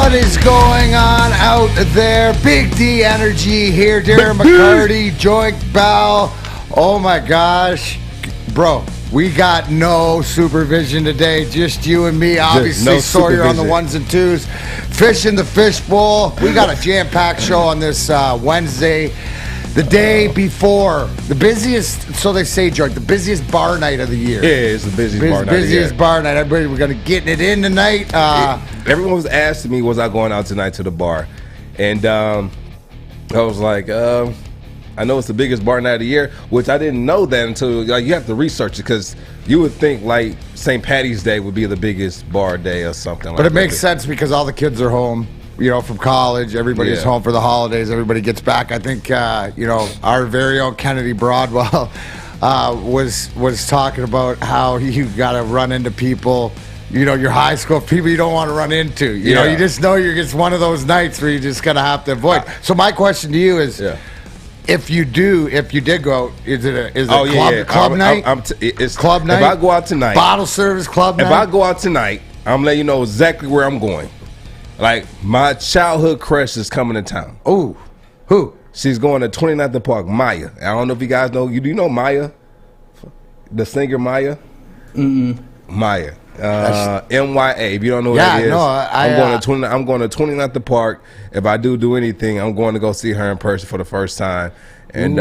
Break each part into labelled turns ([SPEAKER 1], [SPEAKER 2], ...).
[SPEAKER 1] What is going on out there? Big D Energy here. Darren McCarty, Joink Bell. Oh my gosh. Bro, we got no supervision today. Just you and me. Obviously,
[SPEAKER 2] no
[SPEAKER 1] Sawyer on the ones and twos. Fish in the fishbowl. We got a jam-packed show on this Wednesday. The day before the busiest, so they say, Joink, the busiest bar night of the year.
[SPEAKER 2] Yeah, it's the busiest bar night of the year.
[SPEAKER 1] Busiest bar night. Everybody, we're going to get it in tonight.
[SPEAKER 2] Everyone was asking me, was I going out tonight to the bar? And I was like, I know it's the biggest bar night of the year, which I didn't know that until you have to research it, because you would think like St. Patty's Day would be the biggest bar day or something like that.
[SPEAKER 1] But it makes sense because all the kids are home. From college, everybody's home for the holidays. Everybody gets back. I think, our very own Kennedy Broadwell was talking about how you got to run into people, your high school people you don't want to run into. You just know it's one of those nights where you just going to have to avoid. So my question to you is, if you did go out, is it club night?
[SPEAKER 2] It's
[SPEAKER 1] club night.
[SPEAKER 2] If I go out tonight,
[SPEAKER 1] bottle service club night.
[SPEAKER 2] If I go out tonight, I'm letting you know exactly where I'm going. Like, my childhood crush is coming to town.
[SPEAKER 1] Oh, who?
[SPEAKER 2] She's going to 29th and Park, Maya. I don't know if you guys know. Do you know Maya? The singer Maya? Maya. M-Y-A. If you don't know what it is. No, I'm going to 29th and Park. If I do anything, I'm going to go see her in person for the first time. And,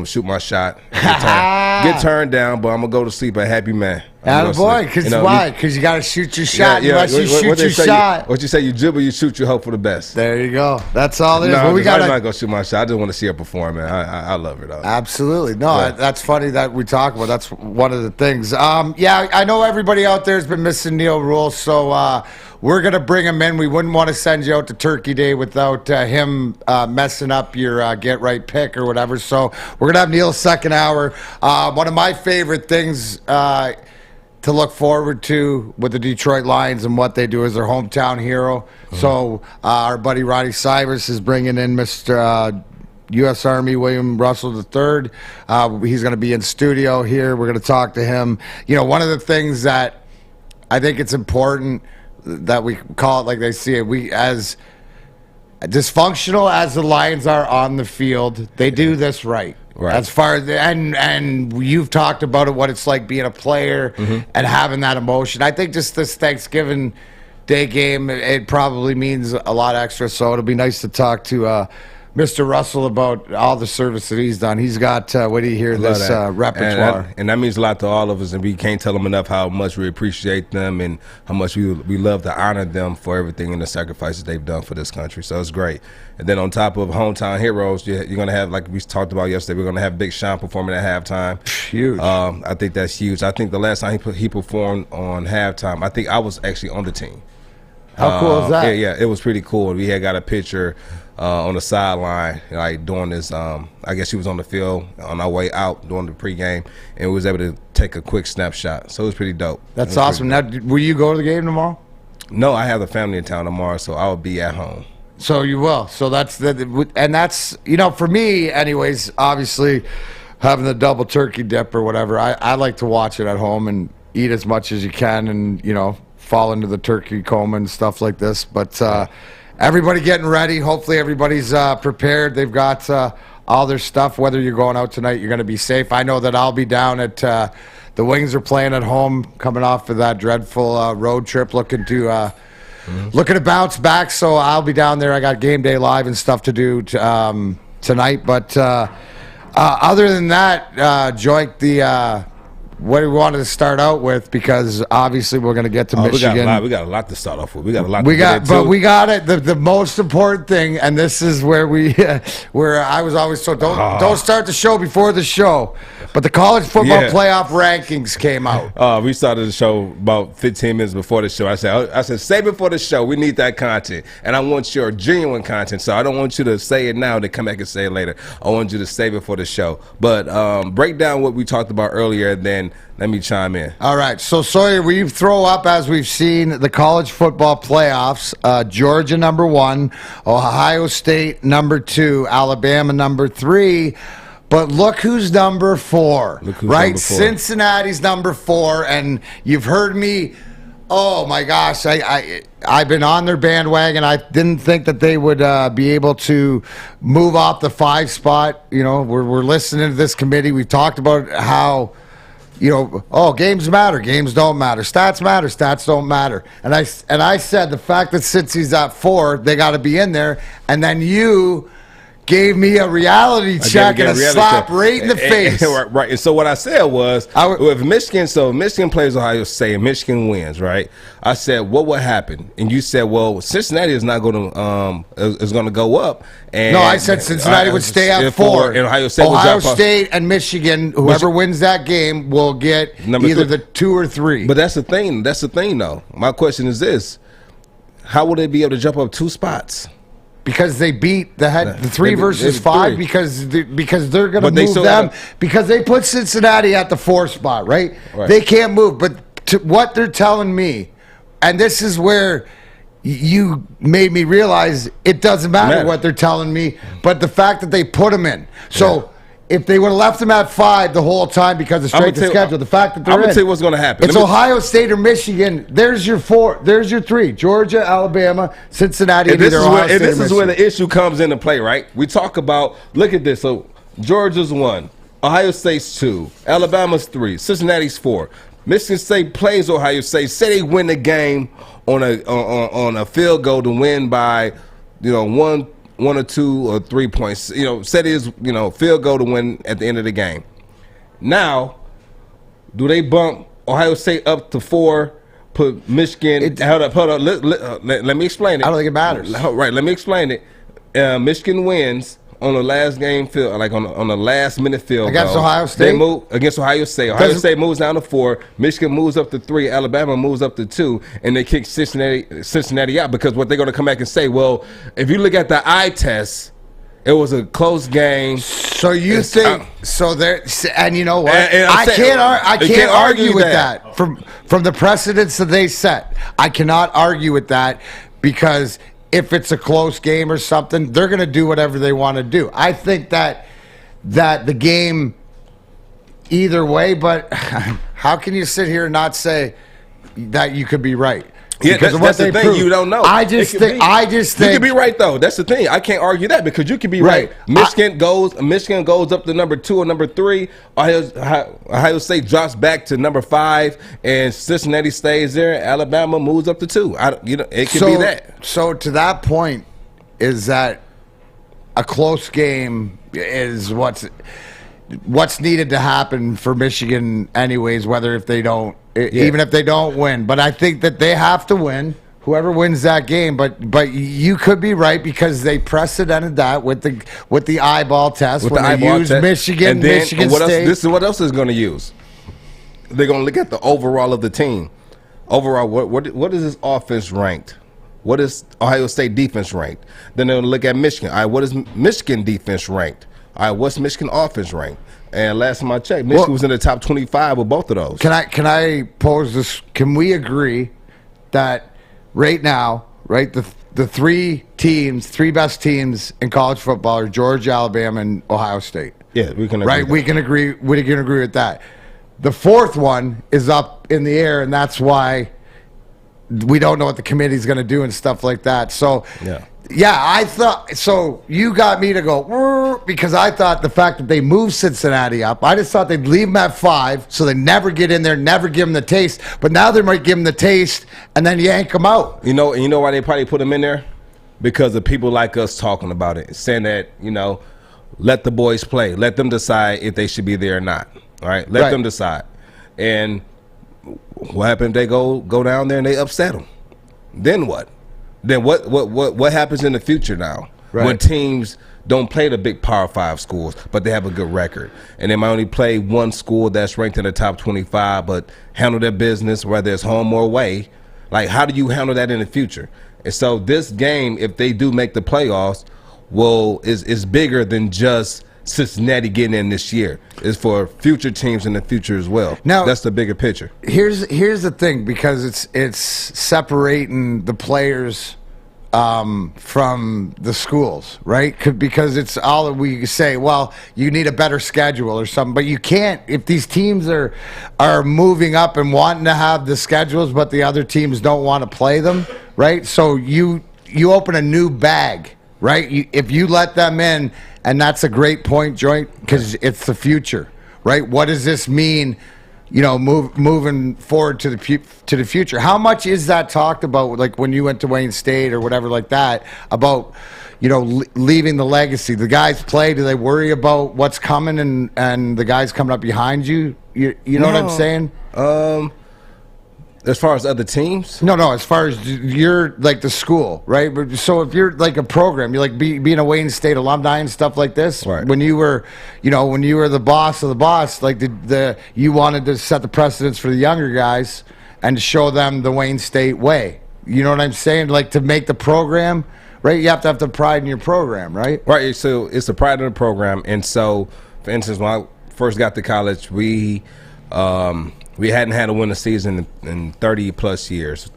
[SPEAKER 2] shoot my shot. Get turned down, but I'm going to go to sleep a happy man.
[SPEAKER 1] Attaboy, because why? Because you got to shoot your shot. Unless you shoot your shot.
[SPEAKER 2] What you say, you dribble, you shoot, you hope for the best.
[SPEAKER 1] There you go. That's all it is.
[SPEAKER 2] I'm not going to shoot my shot. I just want to see her perform, man. I love her, though.
[SPEAKER 1] Absolutely. No, that's funny that we talk about. That's one of the things. I know everybody out there has been missing Neil Rule, so we're going to bring him in. We wouldn't want to send you out to Turkey Day without him messing up your get-right pick or whatever. So we're going to have Neil's second hour. One of my favorite things to look forward to with the Detroit Lions and what they do as their hometown hero. So our buddy Roddy Cyrus is bringing in Mr. U.S. Army William Russell III. He's going to be in studio here. We're going to talk to him. One of the things that I think it's important that we call it like they see it, we as dysfunctional as the Lions are on the field, they do this right.
[SPEAKER 2] Right.
[SPEAKER 1] As far as and you've talked about it, what it's like being a player and having that emotion. I think just this Thanksgiving Day game, it probably means a lot extra. So it'll be nice to talk to Mr. Russell about all the service that he's done. He's got this repertoire,
[SPEAKER 2] and that means a lot to all of us. And we can't tell them enough how much we appreciate them and how much we love to honor them for everything and the sacrifices they've done for this country. So it's great. And then on top of hometown heroes, you're going to have, like we talked about yesterday, we're going to have Big Sean performing at halftime.
[SPEAKER 1] Huge.
[SPEAKER 2] I think that's huge. I think the last time he performed on halftime, I think I was actually on the team.
[SPEAKER 1] How cool is that?
[SPEAKER 2] Yeah, it was pretty cool. We had got a picture on the sideline, like doing this. I guess he was on the field on our way out doing the pregame, and we was able to take a quick snapshot. So it was pretty dope.
[SPEAKER 1] That's awesome. Now, will you go to the game tomorrow?
[SPEAKER 2] No, I have the family in town tomorrow, so I will be at home.
[SPEAKER 1] So you will. So that's for me, anyways. Obviously, having the double turkey dip or whatever, I like to watch it at home and eat as much as you can, and fall into the turkey coma and stuff like this. But everybody getting ready. Hopefully everybody's prepared. They've got all their stuff. Whether you're going out tonight, you're going to be safe. I know that I'll be down at the Wings are playing at home, coming off of that dreadful road trip, looking to bounce back. So I'll be down there. I got game day live and stuff to do tonight. But other than that, Joink, what we wanted to start out with, because obviously we're going to get to Michigan.
[SPEAKER 2] We got a lot to start off with. We got
[SPEAKER 1] it. The most important thing, and this is where where I was always told, don't start the show before the show. But the college football playoff rankings came out.
[SPEAKER 2] We started the show about 15 minutes before the show. I said, save it for the show. We need that content, and I want your genuine content. So I don't want you to say it now to come back and say it later. I want you to save it for the show. But break down what we talked about earlier, and then let me chime in.
[SPEAKER 1] All right. So, Sawyer, we throw up, as we've seen, the college football playoffs. Georgia, number 1. Ohio State, number 2. Alabama, number 3. But look who's number 4. Cincinnati's number 4. And you've heard me Oh my gosh, I've been on their bandwagon. I didn't think that they would be able to move off the 5 spot. You know, we're listening to this committee. We've talked about how, you know, games matter, games don't matter, stats matter, stats don't matter. And I said the fact that since he's at 4, they got to be in there. And then you gave me a reality check and a slap right in the face.
[SPEAKER 2] Right. And so what I said was, if Michigan plays Ohio State and Michigan wins, right? I said, what would happen? And you said, well, Cincinnati is not going to is going to go up. And
[SPEAKER 1] no, I said Cincinnati would stay at 4.
[SPEAKER 2] And Ohio State
[SPEAKER 1] and Michigan, whoever wins that game will get either the 2 or 3.
[SPEAKER 2] But that's the thing. That's the thing, though. My question is this: how will they be able to jump up 2 spots?
[SPEAKER 1] Because they beat the 3 versus 5 because they're going to move them because they put Cincinnati at the 4 spot, right? They can't move. But to what they're telling me, and this is where you made me realize it doesn't matter what they're telling me, but the fact that they put them in. So if they would have left them at 5 the whole time because of strength of schedule, the fact that they're
[SPEAKER 2] I'm going to tell you what's going to happen.
[SPEAKER 1] It's Ohio State or Michigan. There's your 4. There's your 3. Georgia, Alabama, Cincinnati, and
[SPEAKER 2] this is where the issue comes into play, right? We talk about, look at this. So Georgia's 1, Ohio State's 2, Alabama's 3, Cincinnati's 4. Michigan State plays Ohio State. Say they win the game on a field goal to win by, you know, 1 or 2 or 3 points. You know, say it is, you know, field goal to win at the end of the game. Now, do they bump Ohio State up to 4? Put Michigan. Hold up. Let me explain it.
[SPEAKER 1] I don't think it matters.
[SPEAKER 2] Right. Let me explain it. Michigan wins on the last game field, like on the last minute field
[SPEAKER 1] against
[SPEAKER 2] goal.
[SPEAKER 1] Ohio State.
[SPEAKER 2] They move against Ohio State. Ohio State moves down to 4. Michigan moves up to 3. Alabama moves up to 2, and they kick Cincinnati out because what they're going to come back and say, well, if you look at the eye test, it was a close game.
[SPEAKER 1] So you think so? There, and you know what? I can't argue with that from the precedents that they set. I cannot argue with that because if it's a close game or something, they're going to do whatever they want to do. I think that the game either way, but how can you sit here and not say that you could be right?
[SPEAKER 2] Yeah, that's the thing. You don't know.
[SPEAKER 1] I just think
[SPEAKER 2] you could be right though. That's the thing. I can't argue that because you could be right. Michigan goes up to number 2 or number 3. Ohio State drops back to number 5, and Cincinnati stays there. Alabama moves up to 2. It could be that.
[SPEAKER 1] So to that point, is that a close game is what's needed to happen for Michigan, anyways. Whether if they don't. Even if they don't win, but I think that they have to win. Whoever wins that game, but you could be right because they precedented that with the eyeball test
[SPEAKER 2] with
[SPEAKER 1] when
[SPEAKER 2] the
[SPEAKER 1] they used Michigan,
[SPEAKER 2] and then
[SPEAKER 1] Michigan
[SPEAKER 2] State.
[SPEAKER 1] This
[SPEAKER 2] is what else is going to use. They're going to look at the overall of the team. Overall, what is this offense ranked? What is Ohio State defense ranked? Then they'll look at Michigan. All right, what is Michigan defense ranked? All right, what's Michigan offense ranked? And last time I checked, Michigan was in the top 25 with both of those.
[SPEAKER 1] Can I pose this? Can we agree that right now, right, the 3 best teams in college football are Georgia, Alabama, and Ohio State?
[SPEAKER 2] Yeah, we can agree.
[SPEAKER 1] Right, we can agree with that. The 4th one is up in the air, and that's why we don't know what the committee's going to do and stuff like that. So yeah, I thought so. You got me to go because I thought the fact that they moved Cincinnati up, I just thought they'd leave them at 5, so they never get in there, never give them the taste. But now they might give them the taste and then yank them out.
[SPEAKER 2] You know why they probably put them in there? Because of people like us talking about it, saying that let the boys play, let them decide if they should be there or not. All right, let them decide. And what happened if they go down there and they upset them? Then what? Then what happens in the future now when teams don't play the big Power 5 schools, but they have a good record, and they might only play one school that's ranked in the top 25, but handle their business whether it's home or away? Like, how do you handle that in the future? And so this game, if they do make the playoffs, is bigger than just Cincinnati getting in this year. It's for future teams in the future as well. Now, that's the bigger picture.
[SPEAKER 1] Here's the thing, because it's separating the players from the schools, right? Because it's all that we say, well, you need a better schedule or something, but you can't if these teams are moving up and wanting to have the schedules, but the other teams don't want to play them, right? So you open a new bag, right? If you let them in, and that's a great point, Joint, because it's the future, right? What does this mean? Moving forward to the future. How much is that talked about, like when you went to Wayne State or whatever like that, about, leaving the legacy? The guys play, do they worry about what's coming and the guys coming up behind you? You know what I'm saying?
[SPEAKER 2] As far as other teams?
[SPEAKER 1] No, as far as you're like the school, right? So if you're like a program, you're like being a Wayne State alumni and stuff like this.
[SPEAKER 2] Right.
[SPEAKER 1] When you were, when you were the boss of the boss, like you wanted to set the precedence for the younger guys and to show them the Wayne State way. You know what I'm saying? Like to make the program, right? You have to have the pride in your program, right?
[SPEAKER 2] Right. So it's the pride of the program. And so, for instance, when I first got to college, we hadn't had a winning season in 30 plus years.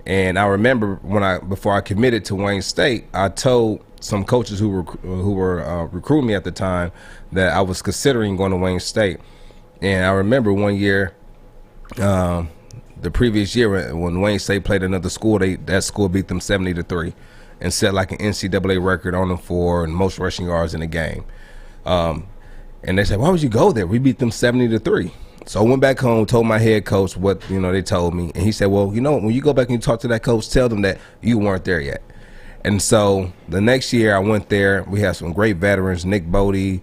[SPEAKER 2] And I remember before I committed to Wayne State, I told some coaches who were recruiting me at the time that I was considering going to Wayne State. And I remember one year, the previous year when Wayne State played another school, that school beat them 70-3 and set like an NCAA record on them for most rushing yards in the game. And they said, "Why would you go there? We beat them 70-3." So I went back home, told my head coach what they told me, and he said, "Well, when you go back and you talk to that coach, tell them that you weren't there yet." And so the next year I went there. We had some great veterans: Nick Bodie,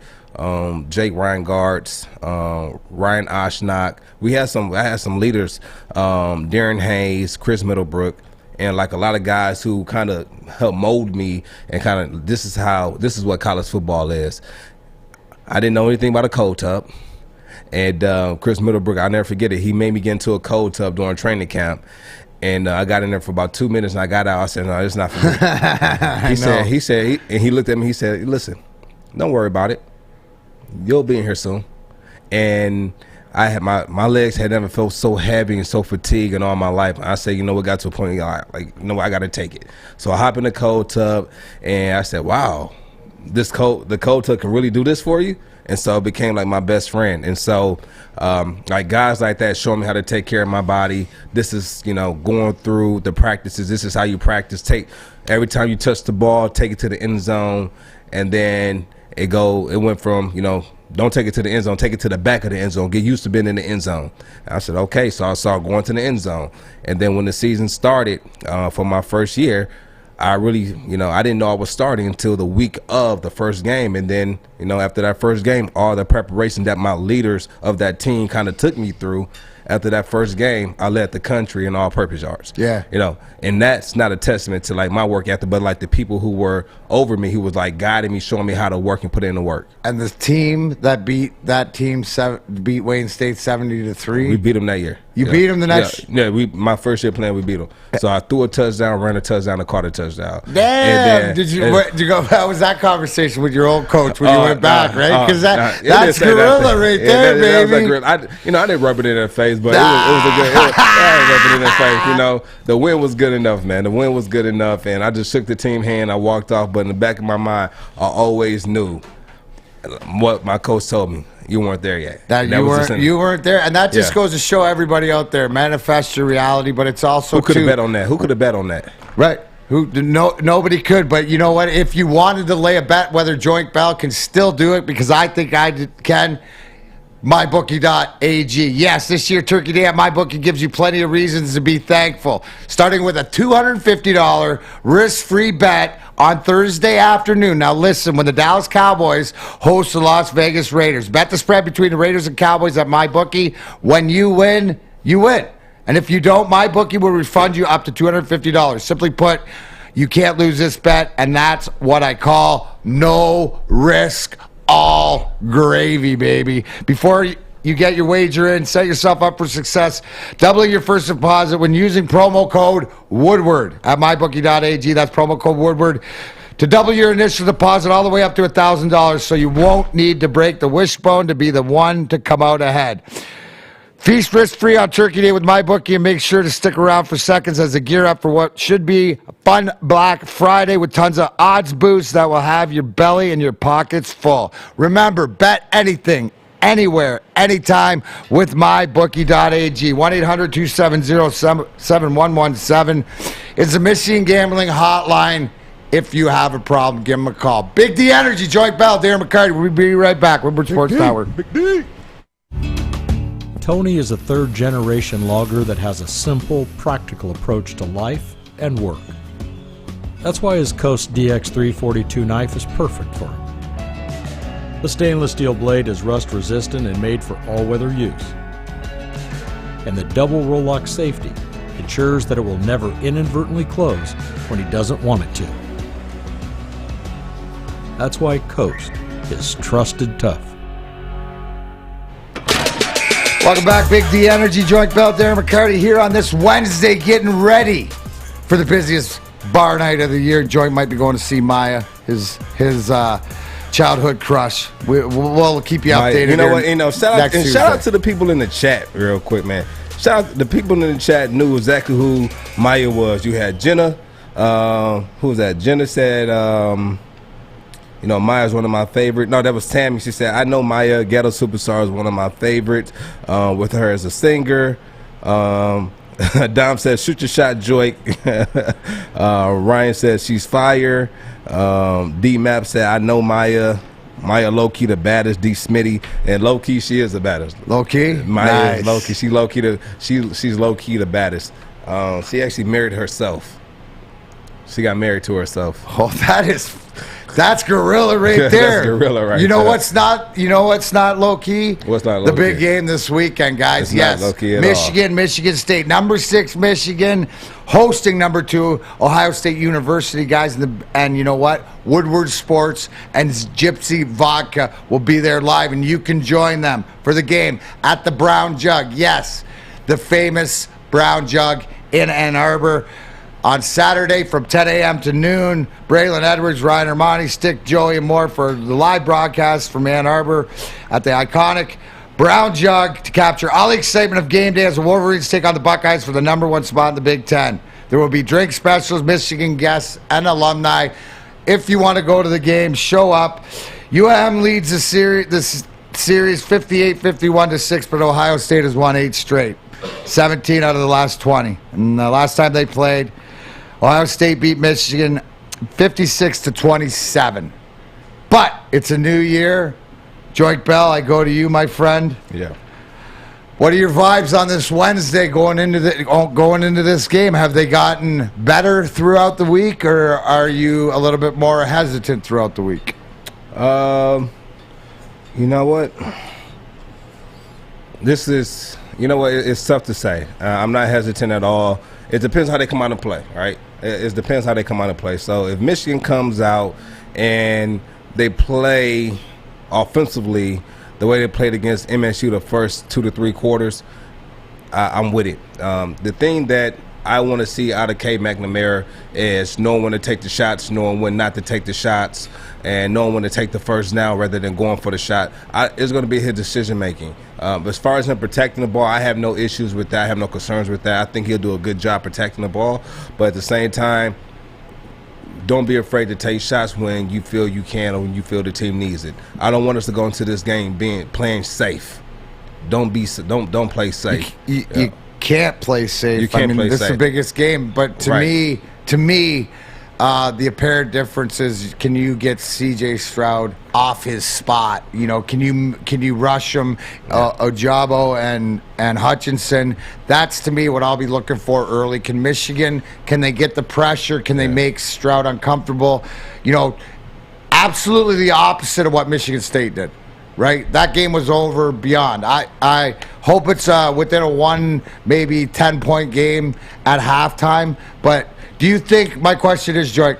[SPEAKER 2] Jake Reingartz, Ryan Oshnock. I had some leaders: Darren Hayes, Chris Middlebrook, and like a lot of guys who kind of helped mold me and kind of this is what college football is. I didn't know anything about a cold tub. And Chris Middlebrook, I'll never forget it. He made me get into a cold tub during training camp. And I got in there for about 2 minutes, and I got out. I said, "No, it's not for me." He looked at me. He said, "Listen, don't worry about it. You'll be in here soon." And I had my legs had never felt so heavy and so fatigued in all my life. I said, it got to a point I got to take it. So I hop in the cold tub, and I said, "Wow, the cold tub can really do this for you." And so it became like my best friend. And so like guys like that showing me how to take care of my body. This is, going through the practices. This is how you practice. Every time you touch the ball, take it to the end zone. And then it went from, don't take it to the end zone, take it to the back of the end zone. Get used to being in the end zone. And I said, okay. So I started going to the end zone. And then when the season started for my first year, I really, I didn't know I was starting until the week of the first game. And then, after that first game, all the preparation that my leaders of that team kind of took me through, after that first game, I led the country in all-purpose yards.
[SPEAKER 1] Yeah.
[SPEAKER 2] And that's not a testament to, like, my work ethic, but, like, the people who were over me, who was, like, guiding me, showing me how to work and put in the work.
[SPEAKER 1] And the team that beat Wayne State 70-3?
[SPEAKER 2] We beat them that year.
[SPEAKER 1] You beat them the next?
[SPEAKER 2] Yeah, my first year playing, we beat them. So I threw a touchdown, ran a touchdown, and caught a touchdown.
[SPEAKER 1] Damn! Did you go? How was that conversation with your old coach when you went back, right? Because that's gorilla right there, baby.
[SPEAKER 2] I didn't rub it in their face, but it was a good. I rubbed it in their face. The win was good enough, man. The win was good enough, and I just shook the team hand. I walked off, but in the back of my mind, I always knew what my coach told me. You weren't there yet. You weren't there, and that just goes to show everybody out there: manifest your reality. But it's also who could have bet on that? Who could have bet on that?
[SPEAKER 1] Right. Nobody could. But you know what? If you wanted to lay a bet, whether Joint Bell can still do it, because I think I can. MyBookie.ag. Yes, this year Turkey Day at MyBookie gives you plenty of reasons to be thankful. Starting with a $250 risk-free bet on Thursday afternoon. Now listen, when the Dallas Cowboys host the Las Vegas Raiders, bet the spread between the Raiders and Cowboys at MyBookie. When you win, you win. And if you don't, MyBookie will refund you up to $250. Simply put, you can't lose this bet, and that's what I call no risk, all gravy, baby. Before you get your wager in, set yourself up for success. Doubling your first deposit when using promo code Woodward at MyBookie.ag. That's promo code Woodward to double your initial deposit all the way up to $1,000, so you won't need to break the wishbone to be the one to come out ahead. Feast risk-free on Turkey Day with MyBookie, and make sure to stick around for seconds as they gear up for what should be a fun Black Friday with tons of odds boosts that will have your belly and your pockets full. Remember, bet anything, anywhere, anytime with MyBookie.ag. 1-800-270-7117 is the Michigan Gambling Hotline. If you have a problem, give them a call. Big D Energy, Joint Bell, Darren McCarty. We'll be right back. Woodward Sports Network.
[SPEAKER 3] Big D.
[SPEAKER 4] Tony is a third-generation logger that has a simple, practical approach to life and work. That's why his Coast DX342 knife is perfect for him. The stainless steel blade is rust-resistant and made for all-weather use. And the double roll-lock safety ensures that it will never inadvertently close when he doesn't want it to. That's why Coast is trusted tough.
[SPEAKER 1] Welcome back, Big D Energy, Joint Bell, Darren McCarty here on this Wednesday, getting ready for the busiest bar night of the year. Joint might be going to see Maya, his childhood crush. We'll keep you updated.
[SPEAKER 2] You know what? Shout out to the people in the chat real quick, man. Shout out, the people in the chat knew exactly who Maya was. You had Jenna. Who was that? Jenna said, Maya's one of my favorite. No, that was Tammy. She said, I know Maya, Ghetto Superstar is one of my favorites, with her as a singer. Dom says, shoot your shot, Joy. Ryan says, she's fire. D-Map said, I know Maya. Maya low-key the baddest. D Smitty. And low-key, she is the baddest.
[SPEAKER 1] Low-key?
[SPEAKER 2] Maya is low-key. She's low-key the baddest. She actually married herself. She got married to herself.
[SPEAKER 1] Oh, that's gorilla right there.
[SPEAKER 2] That's gorilla right there.
[SPEAKER 1] You know what's not low key?
[SPEAKER 2] What's not low key?
[SPEAKER 1] The big game this weekend, guys.
[SPEAKER 2] It's not low key at
[SPEAKER 1] Michigan State, number 6 Michigan, hosting number 2 Ohio State University, guys. And you know what? Woodward Sports and Gypsy Vodka will be there live, and you can join them for the game at the Brown Jug. Yes, the famous Brown Jug in Ann Arbor. On Saturday from 10 a.m. to noon, Braylon Edwards, Ryan Armani, Stick, Joey, and more for the live broadcast from Ann Arbor at the iconic Brown Jug to capture all the excitement of game day as the Wolverines take on the Buckeyes for the number 1 spot in the Big Ten. There will be drink specials, Michigan guests, and alumni. If you want to go to the game, show up. UM leads the series 58-51-6, but Ohio State has won 8 straight, 17 out of the last 20. And the last time they played, Ohio State beat Michigan 56-27. But it's a new year. Joint Bell, I go to you, my friend.
[SPEAKER 2] Yeah.
[SPEAKER 1] What are your vibes on this Wednesday going into this game? Have they gotten better throughout the week, or are you a little bit more hesitant throughout the week?
[SPEAKER 2] You know what? It's tough to say. I'm not hesitant at all. It depends how they come out and play, right? It depends how they come out and play. So if Michigan comes out and they play offensively the way they played against MSU the first 2 to 3 quarters, I'm with it. The thing that I want to see out of Cade McNamara is knowing when to take the shots, knowing when not to take the shots, and knowing when to take the first down rather than going for the shot. It's going to be his decision-making. As far as him protecting the ball, I have no issues with that. I have no concerns with that. I think he'll do a good job protecting the ball. But at the same time, don't be afraid to take shots when you feel you can or when you feel the team needs it. I don't want us to go into this game playing safe. Don't play safe.
[SPEAKER 1] You can't play safe.
[SPEAKER 2] You can't play safe.
[SPEAKER 1] This is the biggest game, but to me, the apparent difference is, can you get C.J. Stroud off his spot? Can you rush him, Ojabo and Hutchinson? That's to me what I'll be looking for early. Can they get the pressure? Can they make Stroud uncomfortable? Absolutely the opposite of what Michigan State did. Right, that game was over beyond. I hope it's within a 1, maybe 10-point game at halftime. But do you think, my question is, Joy,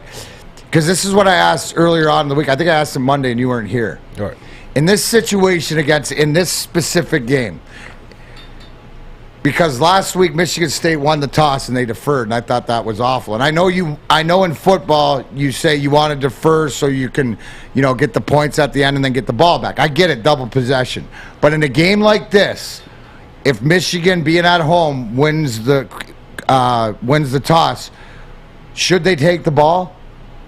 [SPEAKER 1] because this is what I asked earlier on in the week. I think I asked him Monday and you weren't here.
[SPEAKER 2] All right.
[SPEAKER 1] In this situation in this specific game, because last week Michigan State won the toss and they deferred, and I thought that was awful. And I know in football you say you want to defer so you can, get the points at the end and then get the ball back. I get it, double possession. But in a game like this, if Michigan, being at home, wins the toss, should they take the ball?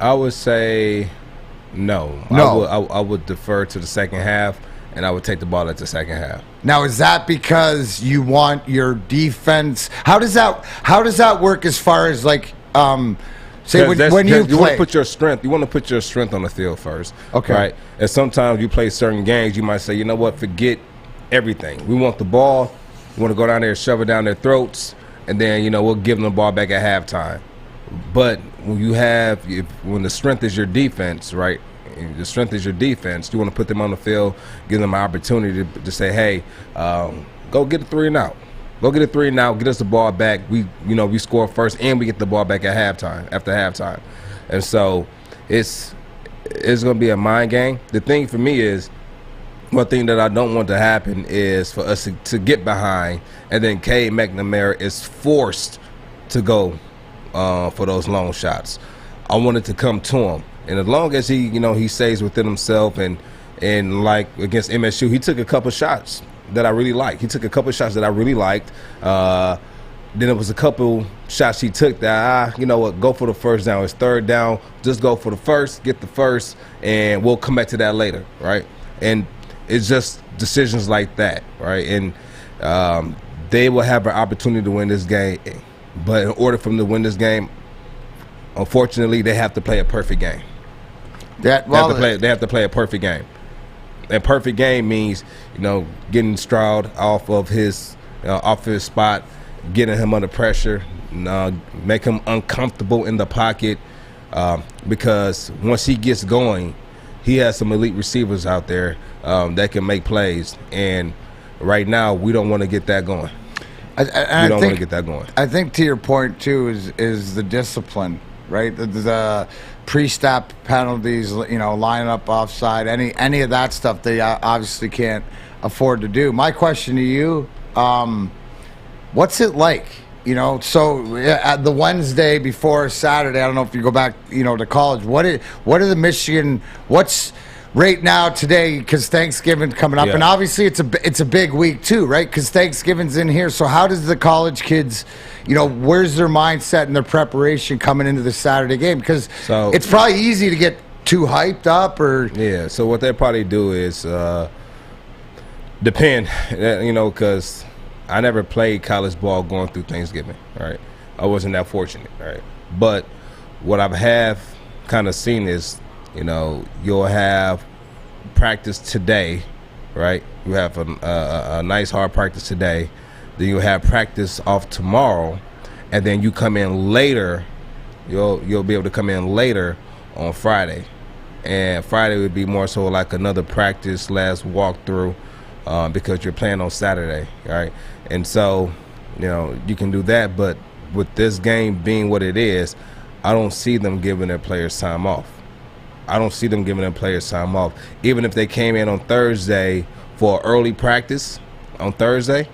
[SPEAKER 2] I would say no. I would defer to the second half, and I would take the ball at the second half.
[SPEAKER 1] Now, is that because you want your defense? How does that work as far as like say when you play?
[SPEAKER 2] Want to put your strength. You want to put your strength on the field first.
[SPEAKER 1] Okay.
[SPEAKER 2] Right. And sometimes you play certain games. You might say, you know what? Forget everything. We want the ball. We want to go down there and shove it down their throats, and then we'll give them the ball back at halftime. But when the strength is your defense, right? The strength is your defense. You want to put them on the field, give them an opportunity to say, hey, go get a 3 and out. Go get a 3 and out. Get us the ball back. We score first, and we get the ball back at halftime. After halftime, and so it's going to be a mind game. The thing for me is, one thing that I don't want to happen is for us to get behind, and then Cade McNamara is forced to go for those long shots. I want it to come to him. And as long as he stays within himself and like against MSU, he took a couple shots that I really liked. Then it was a couple shots he took that, go for the first down. It's third down. Just go for the first, get the first, and we'll come back to that later, right? And it's just decisions like that, right? And they will have an opportunity to win this game. But in order for them to win this game, unfortunately, they have to play a perfect game. They have to play a perfect game. And perfect game means, getting Stroud off of his spot, getting him under pressure, make him uncomfortable in the pocket, because once he gets going, he has some elite receivers out there that can make plays. And right now, we don't want to get that going. I think to your point too is the discipline, right? The pre-snap penalties, lining up offside, any of that stuff they obviously can't afford to do. My question to you, what's it like? So at the Wednesday before Saturday, I don't know if you go back, to college. What are the Michigan? What's right now today? Because Thanksgiving's coming up, and obviously it's a big week too, right? Because Thanksgiving's in here. So how does the college kids, where's their mindset and their preparation coming into the Saturday game? Because it's probably easy to get too hyped up, or So what they probably do is depend, because I never played college ball going through Thanksgiving, right? I wasn't that fortunate, right? But what I have kind of seen is, you'll have practice today, right? You have a nice hard practice today. Then you'll have practice off tomorrow, and then you come in later. You'll be able to come in later on Friday, and Friday would be more so like another practice last walkthrough, because you're playing on Saturday, right? And so, you can do that, but with this game being what it is, I don't see them giving their players time off. Even if they came in on Thursday for early practice on Thursday,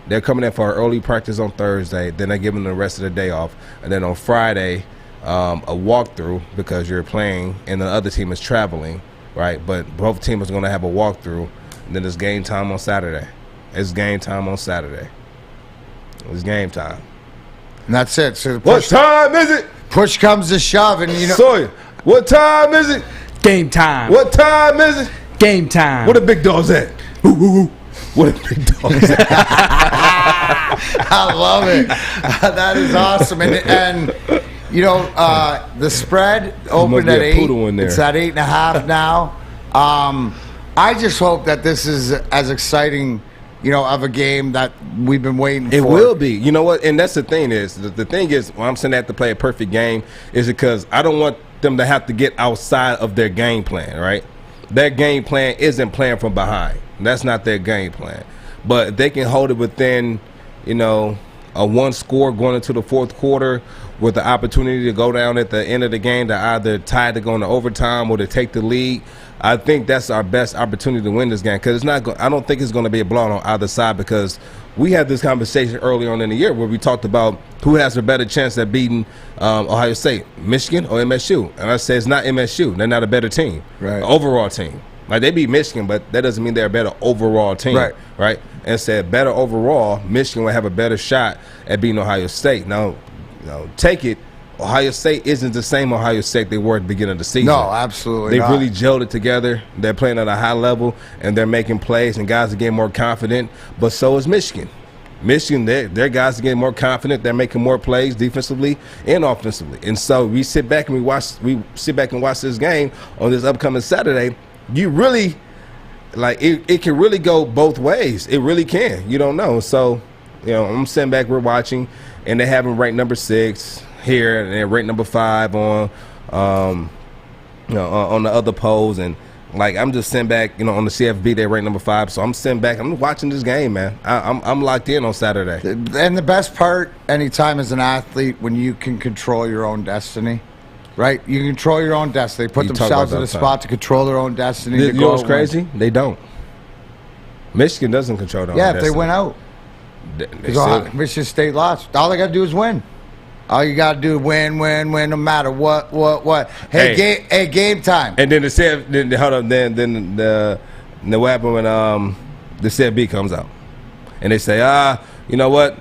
[SPEAKER 2] they're coming in for an early practice on Thursday. Then they're giving them the rest of the day off. And then on Friday, a walkthrough because you're playing and the other team is traveling, right? But both teams are going to have a walkthrough. And then it's game time on Saturday. It's game time.
[SPEAKER 1] And that's it. So
[SPEAKER 2] what time is it?
[SPEAKER 1] Push comes to shove, and
[SPEAKER 2] Sawyer, what time is it?
[SPEAKER 3] Game time.
[SPEAKER 2] What time is it?
[SPEAKER 3] Game time.
[SPEAKER 2] Where the big dogs at? Ooh, ooh, ooh. Where the big dogs at?
[SPEAKER 1] I love it. That is awesome. And the spread opened at 8. It's at 8.5 now. I just hope that this is as exciting, of a game that we've been waiting for.
[SPEAKER 2] It will be. You know what? And that's the thing is, the thing is, when I'm saying they have to play a perfect game, is because I don't want them to have to get outside of their game plan, right? Their game plan isn't playing from behind. That's not their game plan. But they can hold it within, a one score going into the fourth quarter with the opportunity to go down at the end of the game to either tie to go into overtime or to take the lead. I think that's our best opportunity to win this game, because I don't think it's going to be a blowout on either side, because we had this conversation early on in the year where we talked about who has a better chance at beating Ohio State, Michigan or MSU. And I say it's not MSU. They're not a better team,
[SPEAKER 1] right?
[SPEAKER 2] Overall team. Like, they beat Michigan, but that doesn't mean they're a better overall team. Right? And said better overall, Michigan will have a better shot at beating Ohio State. Now, take it. Ohio State isn't the same Ohio State they were at the beginning of the season.
[SPEAKER 1] No, absolutely
[SPEAKER 2] They've really gelled it together. They're playing at a high level, and they're making plays, and guys are getting more confident. But so is Michigan. Michigan, their guys are getting more confident. They're making more plays defensively and offensively. And so we sit back and watch this game on this upcoming Saturday. You really, like, it can really go both ways. It really can. You don't know. So, I'm sitting back, we're watching, and they have them ranked number 6 here, and they're ranked number 5 on on the other polls. And like, I'm just sitting back, on the CFB, they're ranked number 5. So I'm sitting back, I'm watching this game, man. I'm locked in on Saturday.
[SPEAKER 1] And the best part, anytime as an athlete, when you can control your own destiny, right? You control your own destiny. They put themselves in a spot to control their own destiny.
[SPEAKER 2] You know what's crazy? They don't. Michigan doesn't control their own destiny.
[SPEAKER 1] Yeah, if they went out. Because Michigan State lost. All they got to do is win. All you got to do is win, no matter what. Hey, game time.
[SPEAKER 2] And then then what happened when the CFB comes out? And they say, you know what?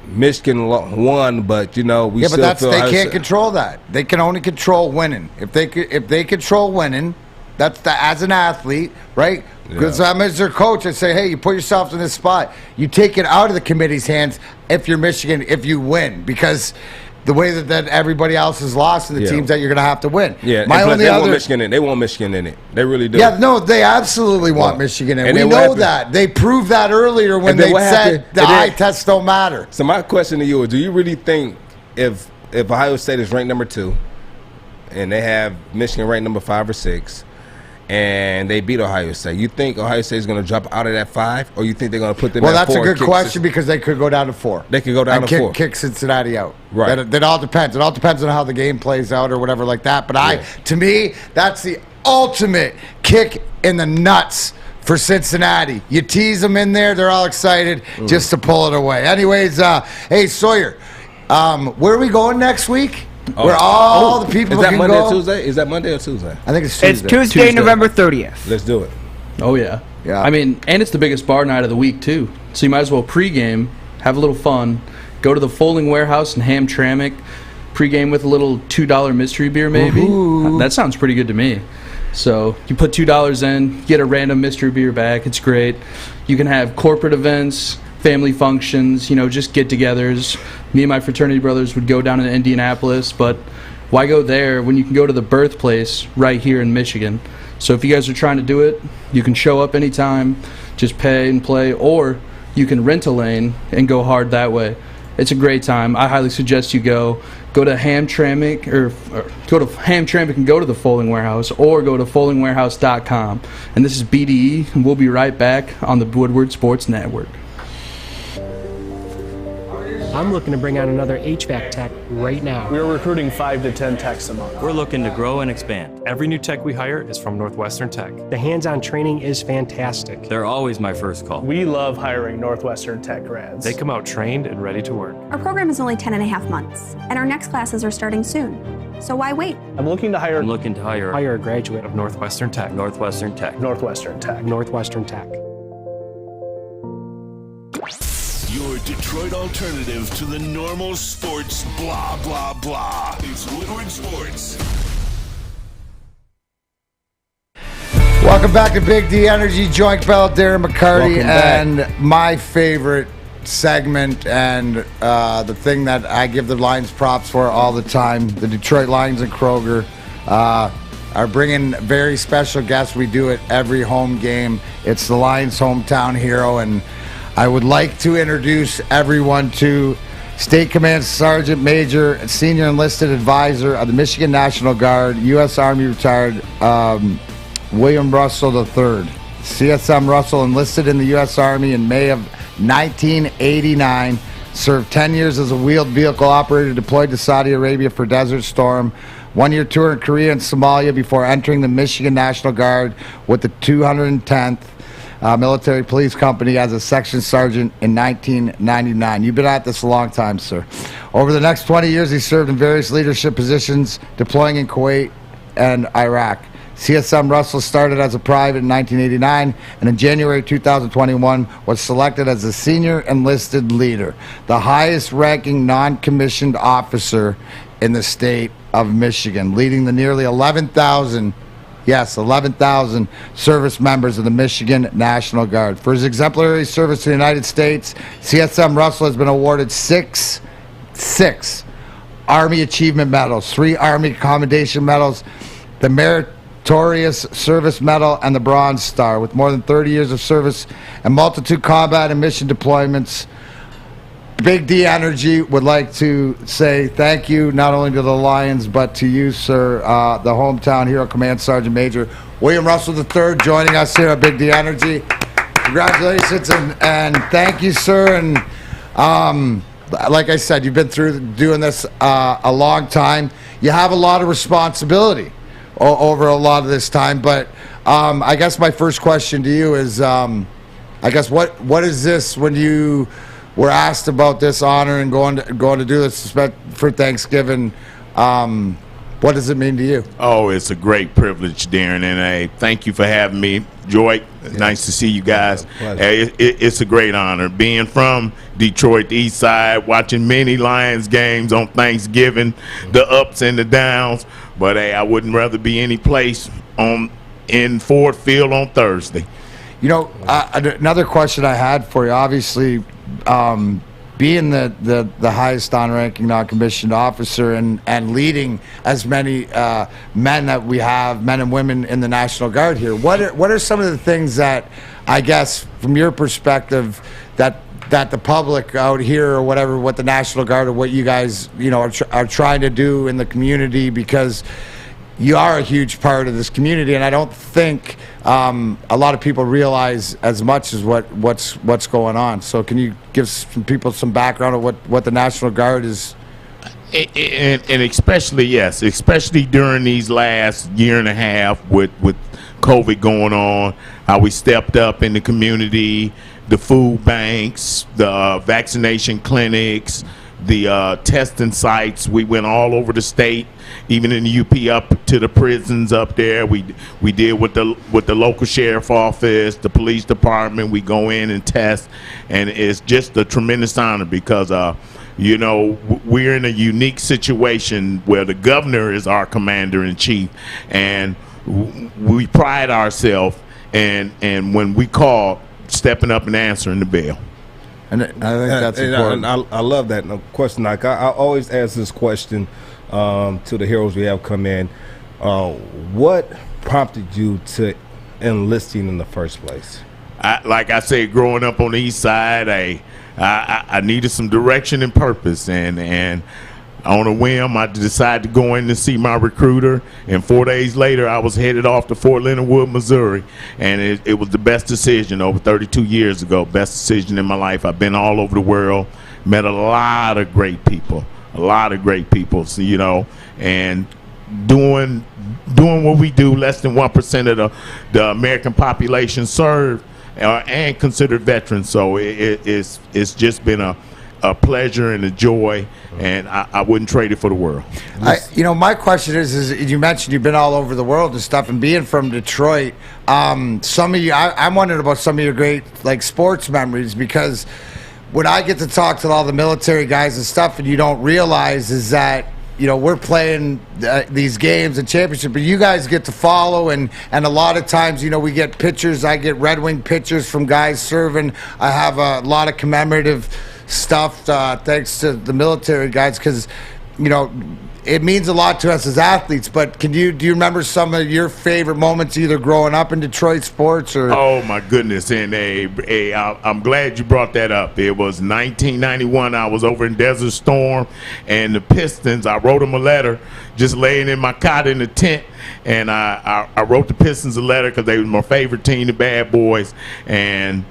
[SPEAKER 2] Michigan won, but they
[SPEAKER 1] can't control that. They can only control winning. If they control winning, that's as an athlete, right? Because I'm as their coach, I say, hey, you put yourself in this spot. You take it out of the committee's hands if you're Michigan, if you win, because the way that everybody else has lost in the teams that you're going to have to win.
[SPEAKER 2] Yeah, want Michigan in. They want Michigan in it. They really do.
[SPEAKER 1] Yeah, no, they absolutely want Michigan in. We know that. They proved that earlier when they said the eye tests don't matter.
[SPEAKER 2] So my question to you is, do you really think if Ohio State is ranked number 2 and they have Michigan ranked number 5 or 6, and they beat Ohio State, you think Ohio State is going to jump out of that 5, or you think they're going to put them at 4?
[SPEAKER 1] Well, that's a good question, because they could go down to 4.
[SPEAKER 2] They could go down to 4.
[SPEAKER 1] Kick Cincinnati out.
[SPEAKER 2] Right.
[SPEAKER 1] That all depends. It all depends on how the game plays out or whatever like that. But to me, that's the ultimate kick in the nuts for Cincinnati. You tease them in there, they're all excited just to pull it away. Anyways, hey, Sawyer, where are we going next week? Where all the people can go.
[SPEAKER 2] Is that Monday or Tuesday? Is that Monday or Tuesday?
[SPEAKER 1] I think it's Tuesday.
[SPEAKER 3] It's Tuesday, November 30th.
[SPEAKER 2] Let's do it.
[SPEAKER 5] Oh, yeah.
[SPEAKER 1] Yeah.
[SPEAKER 5] I mean, and it's the biggest bar night of the week, too. So you might as well pregame, have a little fun, go to the Folding Warehouse in Hamtramck, pregame with a little $2 mystery beer, maybe. Ooh. That sounds pretty good to me. So you put $2 in, get a random mystery beer back. It's great. You can have corporate events, family functions, just get-togethers. Me and my fraternity brothers would go down to Indianapolis, but why go there when you can go to the birthplace right here in Michigan? So if you guys are trying to do it, you can show up anytime, just pay and play, or you can rent a lane and go hard that way. It's a great time. I highly suggest you go. Go to Hamtramck, or go to Hamtramck and go to the Folding Warehouse, or go to foldingwarehouse.com. And this is BDE, and we'll be right back on the Woodward Sports Network.
[SPEAKER 6] I'm looking to bring on another HVAC tech right now.
[SPEAKER 7] We're recruiting 5 to 10 techs a month.
[SPEAKER 8] We're looking to grow and expand. Every new tech we hire is from Northwestern Tech.
[SPEAKER 6] The hands-on training is fantastic.
[SPEAKER 8] They're always my first call.
[SPEAKER 7] We love hiring Northwestern Tech grads.
[SPEAKER 8] They come out trained and ready to work.
[SPEAKER 9] Our program is only 10.5 months, and our next classes are starting soon. So why wait?
[SPEAKER 7] I'm looking to hire
[SPEAKER 6] Hire a graduate
[SPEAKER 8] of Northwestern Tech.
[SPEAKER 7] Northwestern Tech.
[SPEAKER 6] Northwestern Tech.
[SPEAKER 10] Your Detroit alternative to the normal sports blah, blah, blah. It's Woodward Sports.
[SPEAKER 1] Welcome back to Big D Energy, Joint Bell, Darren McCarty, and my favorite segment, and the thing that I give the Lions props for all the time. The Detroit Lions and Kroger are bringing very special guests. We do it every home game. It's the Lions' hometown hero, and I would like to introduce everyone to State Command Sergeant Major, Senior Enlisted Advisor of the Michigan National Guard, U.S. Army retired, William Russell III. CSM Russell enlisted in the U.S. Army in May of 1989, served 10 years as a wheeled vehicle operator deployed to Saudi Arabia for Desert Storm, 1-year tour in Korea and Somalia before entering the Michigan National Guard with the 210th Military Police Company as a section sergeant in 1999. You've been at this a long time, sir. Over the next 20 years, he served in various leadership positions, deploying in Kuwait and Iraq. CSM Russell started as a private in 1989, and in January 2021 was selected as a senior enlisted leader, the highest-ranking non-commissioned officer in the state of Michigan, leading the nearly 11,000 service members of the Michigan National Guard. For his exemplary service to the United States, CSM Russell has been awarded six Army Achievement Medals, 3 Army Commendation Medals, the Meritorious Service Medal, and the Bronze Star. With more than 30 years of service and multitude combat and mission deployments, Big D Energy would like to say thank you not only to the Lions, but to you, sir, the hometown hero, Command Sergeant Major William Russell III, joining us here at Big D Energy. Congratulations and thank you, sir. And like I said, you've been through doing this a long time. You have a lot of responsibility over a lot of this time. But I guess my first question to you is, I guess what is this when you were asked about this honor and going to do this for Thanksgiving? What does it mean to you?
[SPEAKER 11] Oh, it's a great privilege, Darren, and thank you for having me. Joy, nice to see you guys. It's a great honor. Being from Detroit, the East Side, watching many Lions games on Thanksgiving, the ups and the downs. But I wouldn't rather be any place in Ford Field on Thursday.
[SPEAKER 1] You know, another question I had for you, obviously, being the highest on-ranking non-commissioned officer and leading as many men that we have, men and women in the National Guard here, what are some of the things that, I guess, from your perspective, that the public out here or whatever, what the National Guard or what you guys, are trying to do in the community, because you are a huge part of this community, and I don't think a lot of people realize as much as what's going on. So can you give some people some background of what the National Guard is?
[SPEAKER 11] And especially during these last year and a half with COVID going on, how we stepped up in the community, the food banks, the vaccination clinics, the testing sites. We went all over the state, even in the UP, up to the prisons up there. We did with the local sheriff office, the police department. We go in and test, and it's just a tremendous honor because we're in a unique situation where the governor is our commander-in-chief, and we pride ourselves and when we call, stepping up and answering the bell.
[SPEAKER 1] And I think that's important.
[SPEAKER 2] I love that question. Like I always ask this question to the heroes we have come in. What prompted you to enlisting in the first place?
[SPEAKER 11] Like I said, growing up on the East Side, I needed some direction and purpose, and on a whim, I decided to go in to see my recruiter, and 4 days later, I was headed off to Fort Leonard Wood, Missouri, and it was the best decision over 32 years ago, best decision in my life. I've been all over the world, met a lot of great people, so, and doing what we do. Less than 1% of the American population serve and considered veterans, so it's just been a pleasure and a joy, and I wouldn't trade it for the world.
[SPEAKER 1] My question is you mentioned you've been all over the world and stuff, and being from Detroit, some of you, I'm wondering about some of your great sports memories, because when I get to talk to all the military guys and stuff, and you don't realize is that we're playing these games and championships, but you guys get to follow, and a lot of times, we get pictures. I get Red Wing pictures from guys serving. I have a lot of commemorative stuff thanks to the military guys, because it means a lot to us as athletes. But do you remember some of your favorite moments, either growing up in Detroit sports or?
[SPEAKER 11] Oh my goodness! And I'm glad you brought that up. It was 1991. I was over in Desert Storm, and the Pistons. I wrote them a letter, just laying in my cot in the tent, and I wrote the Pistons a letter because they were my favorite team, the Bad Boys, and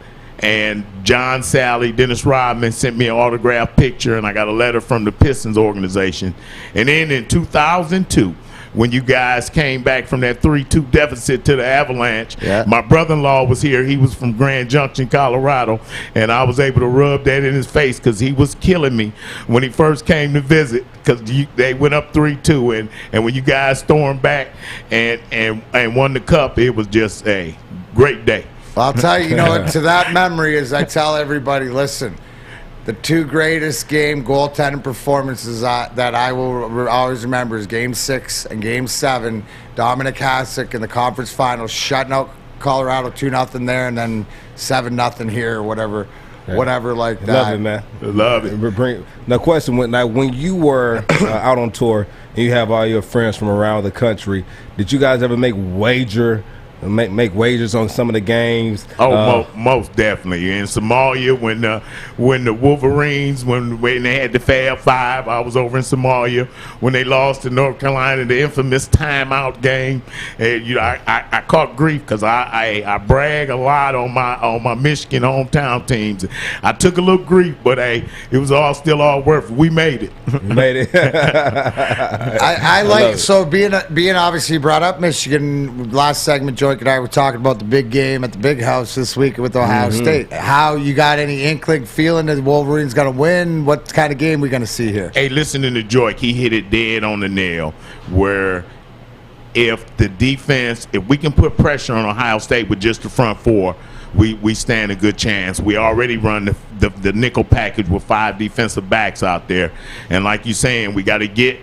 [SPEAKER 11] John Sally, Dennis Rodman sent me an autographed picture, and I got a letter from the Pistons organization. And then in 2002, when you guys came back from that 3-2 deficit to the Avalanche.
[SPEAKER 1] Yeah.
[SPEAKER 11] My brother-in-law was here. He was from Grand Junction, Colorado, and I was able to rub that in his face because he was killing me when he first came to visit because they went up 3-2, and when you guys stormed back and won the cup, it was just a great day.
[SPEAKER 1] Well, I'll tell you, to that memory, as I tell everybody, listen, the two greatest game goaltending performances that I will always remember is Game 6 and Game 7. Dominic Hasek in the conference finals, shutting out Colorado 2-0 there, and then 7-0 here, or whatever like that.
[SPEAKER 2] Love it, man.
[SPEAKER 11] Love it.
[SPEAKER 2] Now, question: when you were out on tour and you have all your friends from around the country, did you guys ever make wagers on some of the games?
[SPEAKER 11] Most definitely. In Somalia, when the Wolverines, when they had the Fab Five, I was over in Somalia when they lost to North Carolina, the infamous timeout game. And I caught grief because I brag a lot on my Michigan hometown teams. I took a little grief, but it was still all worth it. We made it.
[SPEAKER 2] Made it.
[SPEAKER 1] I like so being obviously brought up Michigan last segment. Joy and I were talking about the big game at the Big House this week with Ohio State. How you got any inkling feeling that the Wolverines going to win? What kind of game we going to see here?
[SPEAKER 11] Hey, listening to Joy, he hit it dead on the nail. Where if we can put pressure on Ohio State with just the front four, we stand a good chance. We already run the nickel package with 5 defensive backs out there, and like you're saying, we got to get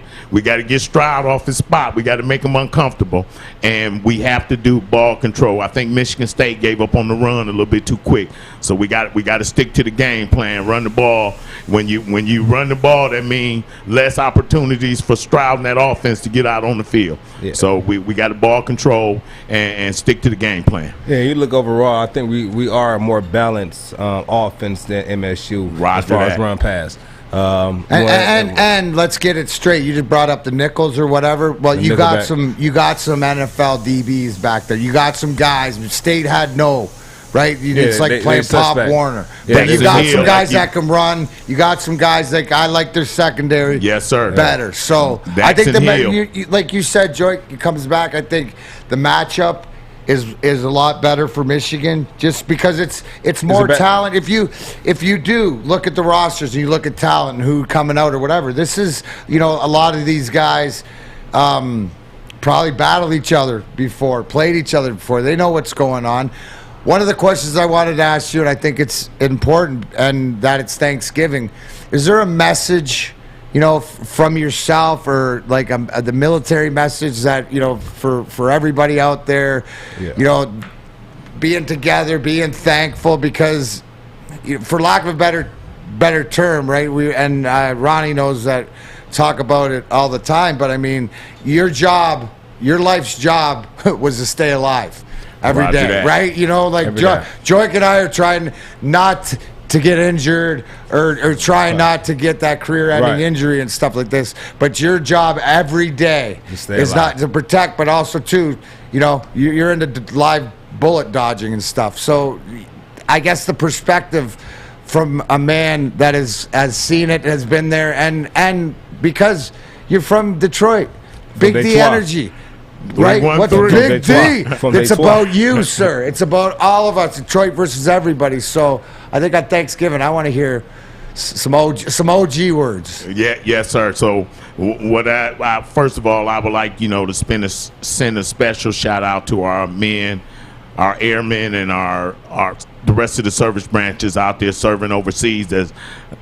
[SPEAKER 11] Stroud off his spot. We got to make him uncomfortable, and we have to do ball control. I think Michigan State gave up on the run a little bit too quick, so we got to stick to the game plan. Run the ball. When you run the ball, that means less opportunities for Stroud and that offense to get out on the field. Yeah. So we got to ball control and stick to the game plan.
[SPEAKER 2] Yeah, you look overall, I think we are a more balanced offense than MSU as far as run pass.
[SPEAKER 1] And let's get it straight. You just brought up the nickels or whatever. Well, you got some NFL DBs back there. You got some guys. State had right? It's like playing Pop Warner. Yeah, but you got some guys that can run. You got some guys that I like their secondary.
[SPEAKER 11] Yes, sir.
[SPEAKER 1] Better. So I think like you said, Joy, it comes back. I think the matchup is a lot better for Michigan just because it's more talent. If you do look at the rosters and you look at talent and who coming out or whatever, this is a lot of these guys probably battled each other before, played each other before. They know what's going on. One of the questions I wanted to ask you, and I think it's important, and that it's Thanksgiving, is there a message from yourself or like the military message that, for everybody out there, being together, being thankful because, for lack of a better term, right? Ronnie knows that, talk about it all the time, but I mean, your life's job was to stay alive every day, right? Joy and I are trying not to get injured or trying not to get that career-ending injury and stuff like this. But your job every day is not to protect, but also to, you're into live bullet dodging and stuff. So I guess the perspective from a man that has seen it, has been there, and because you're from Detroit, Big D energy. Right? What's Big D? It's about you, sir. It's about all of us, Detroit versus everybody. So I think on Thanksgiving, I want to hear some OG words.
[SPEAKER 11] Yeah, yes, sir. So what I first of all, I would like to send a special shout out to our men, our airmen, and the rest of the service branches out there serving overseas as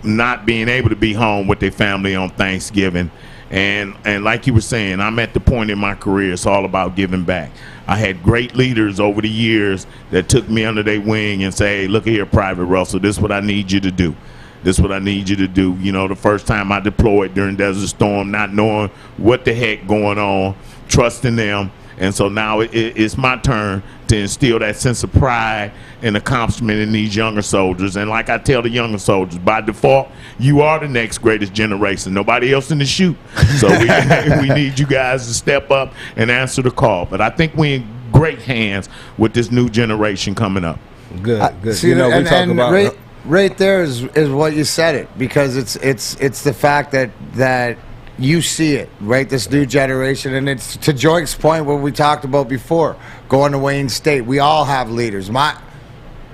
[SPEAKER 11] not being able to be home with their family on Thanksgiving. And like you were saying, I'm at the point in my career, it's all about giving back. I had great leaders over the years that took me under their wing and say, hey, look here, Private Russell, this is what I need you to do. This is what I need you to do. The first time I deployed during Desert Storm, not knowing what the heck going on, trusting them. And so now it's my turn to instill that sense of pride and accomplishment in these younger soldiers. And like I tell the younger soldiers, by default, you are the next greatest generation. Nobody else in the chute. So we need you guys to step up and answer the call. But I think we're in great hands with this new generation coming up.
[SPEAKER 2] Good.
[SPEAKER 1] See, we talk about right there is what you said it, because it's the fact that you see it, right? This new generation, and it's to Joyke's point, what we talked about before, going to Wayne State. We all have leaders. Mine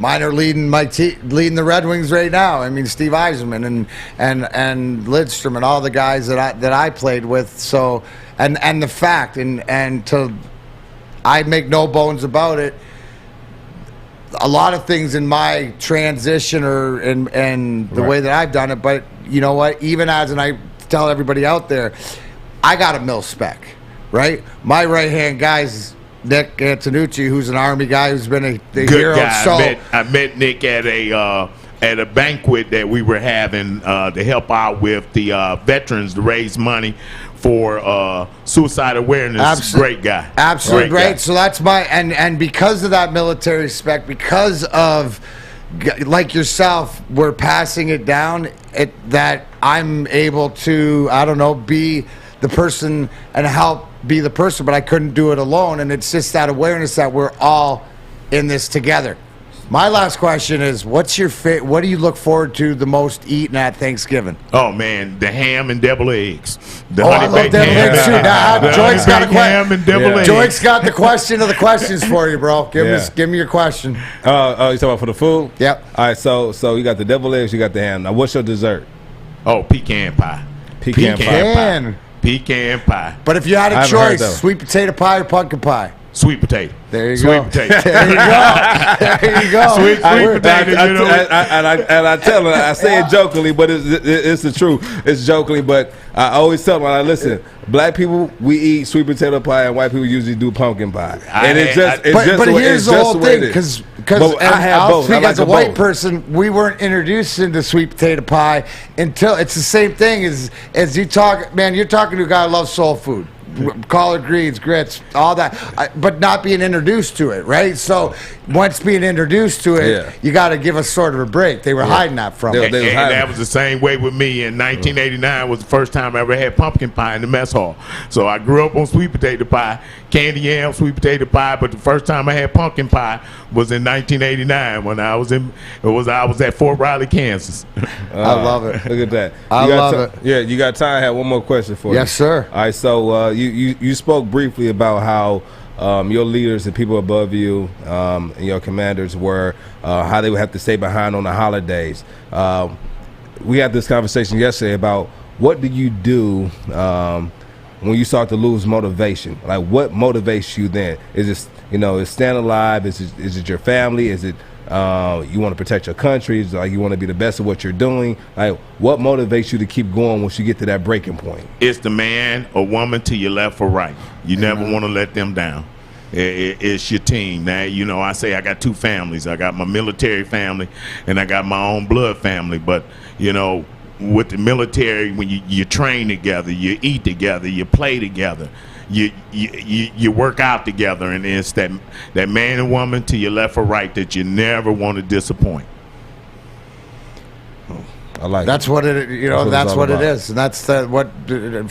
[SPEAKER 1] are leading leading the Red Wings right now. I mean, Steve Yzerman and Lidstrom and all the guys that I played with. So, and the fact, I make no bones about it. A lot of things in my transition and the way that I've done it, but you know what? Even and I tell everybody out there, I got a mil-spec, right? My right-hand guy's Nick Antonucci, who's an Army guy who's been a hero.
[SPEAKER 11] Guy.
[SPEAKER 1] So
[SPEAKER 11] I met Nick at a banquet that we were having to help out with the veterans to raise money for suicide awareness. Great guy.
[SPEAKER 1] Absolutely great. So that's and because of that military spec, because of like yourself, we're passing it down that I'm able to, I don't know, be the person and help be the person, but I couldn't do it alone. And it's just that awareness that we're all in this together. My last question is, what do you look forward to the most eating at Thanksgiving?
[SPEAKER 11] Oh man, the ham and deviled eggs.
[SPEAKER 1] I love deviled eggs too. Now, Joyke's got a
[SPEAKER 11] ham and deviled eggs.
[SPEAKER 1] Joyke's got the question of the questions for you, bro. Give me your question.
[SPEAKER 2] You talking about for the food?
[SPEAKER 1] Yep.
[SPEAKER 2] All right, so you got the deviled eggs, you got the ham. Now, what's your dessert?
[SPEAKER 11] Oh, pecan pie. Pecan pie.
[SPEAKER 1] But if you had a choice, sweet potato pie or pumpkin pie?
[SPEAKER 11] Sweet potato.
[SPEAKER 1] There you
[SPEAKER 11] go.
[SPEAKER 1] Sweet potato. There you go. There you go.
[SPEAKER 11] Sweet potato.
[SPEAKER 2] I tell her, I say it jokingly, but it's the truth. It's jokingly, but I always tell them, listen, black people, we eat sweet potato pie, and white people usually do pumpkin pie. And
[SPEAKER 1] but here's the whole thing, because
[SPEAKER 2] I have both.
[SPEAKER 1] As a white person, we weren't introduced into sweet potato pie until it's the same thing as you talk. Man, you're talking to a guy who loves soul food. Collard greens, grits, all that, but not being introduced to it, right? So once being introduced to it, you got to give us sort of a break. They were hiding that from us.
[SPEAKER 11] And that was the same way with me. In 1989 was the first time I ever had pumpkin pie in the mess hall. So I grew up on sweet potato pie, candy yam, sweet potato pie, but the first time I had pumpkin pie was in 1989 when I was at Fort Riley, Kansas.
[SPEAKER 1] I love it.
[SPEAKER 2] Look at that.
[SPEAKER 1] I love it.
[SPEAKER 2] Yeah, you got time. I have one more question for you.
[SPEAKER 1] Yes, sir.
[SPEAKER 2] All right, so you spoke briefly about how your leaders and people above you and your commanders were how they would have to stay behind on the holidays. We had this conversation yesterday about what do you do when you start to lose motivation? Like, what motivates you then? Is it is staying alive? Is it your family? Is it you want to protect your country? Is it like you want to be the best at what you're doing? Like, what motivates you to keep going once you get to that breaking point?
[SPEAKER 11] It's the man or woman to your left or right. You never want to let them down. It's your team. Now, I say I got two families. I got my military family and I got my own blood family. But, with the military, when you train together, you eat together, you play together, you work out together, and it's that man and woman to your left or right that you never want to disappoint.
[SPEAKER 2] I like
[SPEAKER 1] that's
[SPEAKER 2] it.
[SPEAKER 1] What it that's what it is, and that's what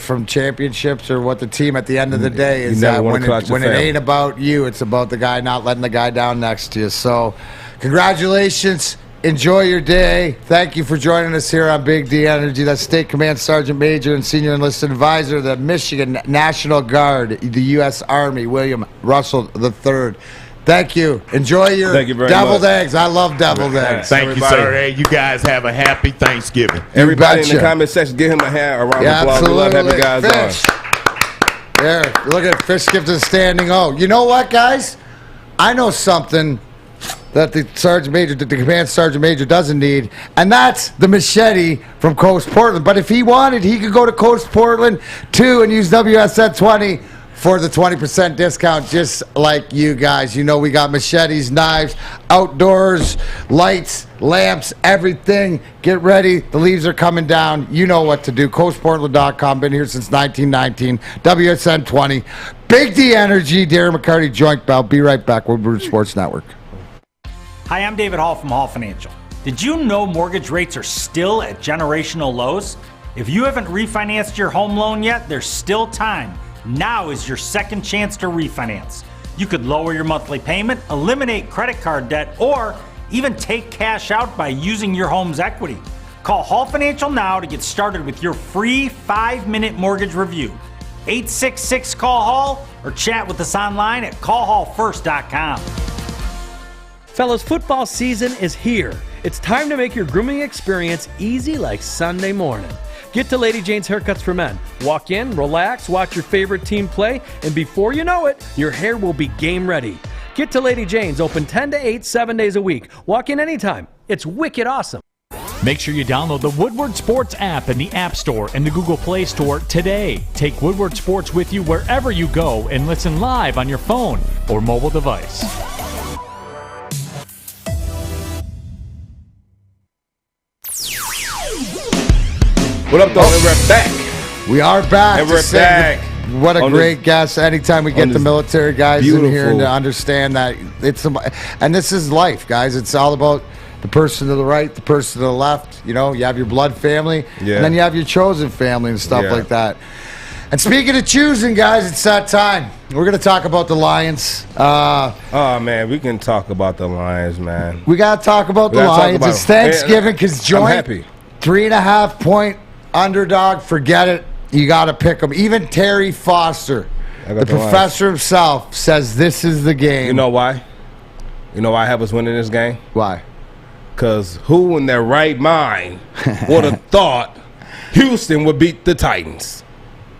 [SPEAKER 1] from championships or what the team at the end of the day is. That when it ain't about you, it's about the guy not letting the guy down next to you. So, congratulations. Enjoy your day. Thank you for joining us here on Big D Energy. That's State Command Sergeant Major and Senior Enlisted Advisor of the Michigan National Guard, the U.S. Army, William Russell III. Thank you. Enjoy your deviled eggs. I love deviled eggs.
[SPEAKER 11] Thank you, sir. Hey, you guys have a happy Thanksgiving.
[SPEAKER 2] Everybody in the comment section, give him a hand around the applause. We love having you guys on.
[SPEAKER 1] There, look at Fish gives a standing O. You know what, guys? I know something that the command sergeant major doesn't need, and that's the machete from Coast Portland. But if he wanted, he could go to Coast Portland too and use WSN 20 for the 20% discount, just like you guys. We got machetes, knives, outdoors, lights, lamps, everything. Get ready. The leaves are coming down. You know what to do. CoastPortland.com. Been here since 1919. WSN 20. Big D Energy. Darren McCarty, Joint Bell. Be right back. Woodward Sports Network.
[SPEAKER 12] Hi, I'm David Hall from Hall Financial. Did you know mortgage rates are still at generational lows? If you haven't refinanced your home loan yet, there's still time. Now is your second chance to refinance. You could lower your monthly payment, eliminate credit card debt, or even take cash out by using your home's equity. Call Hall Financial now to get started with your free 5-minute mortgage review. 866-CALL-HALL or chat with us online at callhallfirst.com.
[SPEAKER 13] Fellas, football season is here. It's time to make your grooming experience easy like Sunday morning. Get to Lady Jane's Haircuts for Men. Walk in, relax, watch your favorite team play, and before you know it, your hair will be game ready. Get to Lady Jane's, open 10 to 8, 7 days a week. Walk in anytime. It's wicked awesome.
[SPEAKER 14] Make sure you download the Woodward Sports app in the App Store and the Google Play Store today. Take Woodward Sports with you wherever you go and listen live on your phone or mobile device.
[SPEAKER 2] What up, though? And we're back.
[SPEAKER 1] We are back.
[SPEAKER 2] And we're back.
[SPEAKER 1] What a great guest. Anytime we get the military guys in here and to understand that and this is life, guys. It's all about the person to the right, the person to the left. You know, you have your blood family, and then you have your chosen family and stuff like that. And speaking of choosing, guys, it's that time. We're going to talk about the Lions.
[SPEAKER 2] Oh, man, we can talk about the Lions, man.
[SPEAKER 1] We got to talk about the Lions. It's Thanksgiving because Joint,
[SPEAKER 2] I'm happy.
[SPEAKER 1] 3.5-point underdog. Forget it. You got to pick them. Even Terry Foster, the professor himself, says this is the game.
[SPEAKER 2] You know why? You know why I have us winning this game?
[SPEAKER 1] Why?
[SPEAKER 2] Because who in their right mind would have thought Houston would beat the Titans?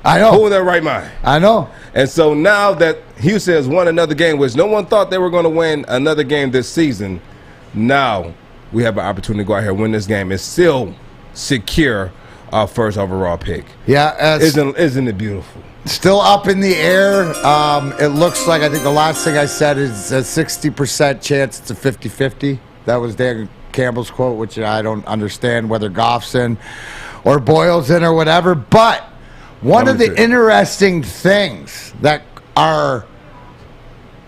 [SPEAKER 1] I know.
[SPEAKER 2] Who in their right mind?
[SPEAKER 1] I know.
[SPEAKER 2] And so now that Houston has won another game, which no one thought they were going to win another game this season, now we have an opportunity to go out here and win this game and still secure our first overall pick.
[SPEAKER 1] Yeah.
[SPEAKER 2] Isn't it beautiful?
[SPEAKER 1] Still up in the air. It looks like, I think the last thing I said is a 60% chance it's a 50-50. That was Dan Campbell's quote, which I don't understand whether Goff's in or Boyle's in or whatever. But one of the interesting things that our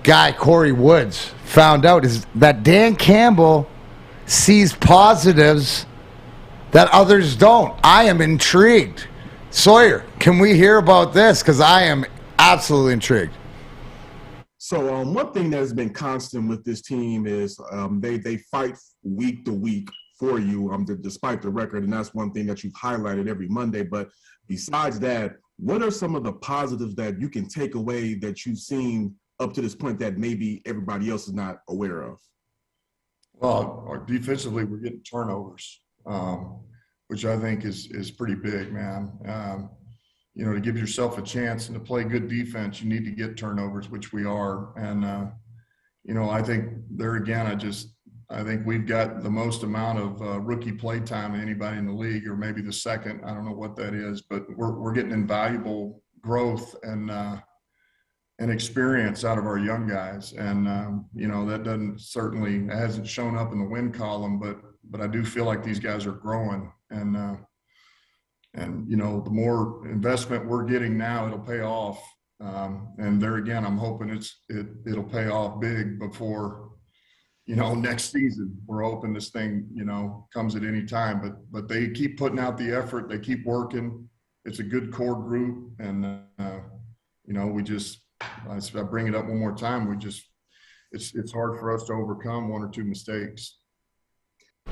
[SPEAKER 1] guy Corey Woods found out is that Dan Campbell sees positives that others don't. I am intrigued. Sawyer, can we hear about this? Because I am absolutely intrigued.
[SPEAKER 15] So one thing that has been constant with this team is they fight week to week for you, despite the record, and that's one thing that you've highlighted every Monday. But besides that, what are some of the positives that you can take away that you've seen up to this point that maybe everybody else is not aware of?
[SPEAKER 16] Well, defensively, we're getting turnovers, which I think is pretty big, man. You know, to give yourself a chance and to play good defense, you need to get turnovers, which we are. And, you know, I think there again, I think we've got the most amount of rookie play time than anybody in the league, or maybe the second. I don't know what that is, but we're getting invaluable growth and experience out of our young guys. And, you know, that hasn't shown up in the win column, but I do feel like these guys are growing. And, you know, the more investment we're getting now, it'll pay off. And there again, I'm hoping it'll pay off big before, you know, next season. We're hoping this thing, you know, comes at any time. But they keep putting out the effort. They keep working. It's a good core group. And, you know, I bring it up one more time. It's hard for us to overcome one or two mistakes.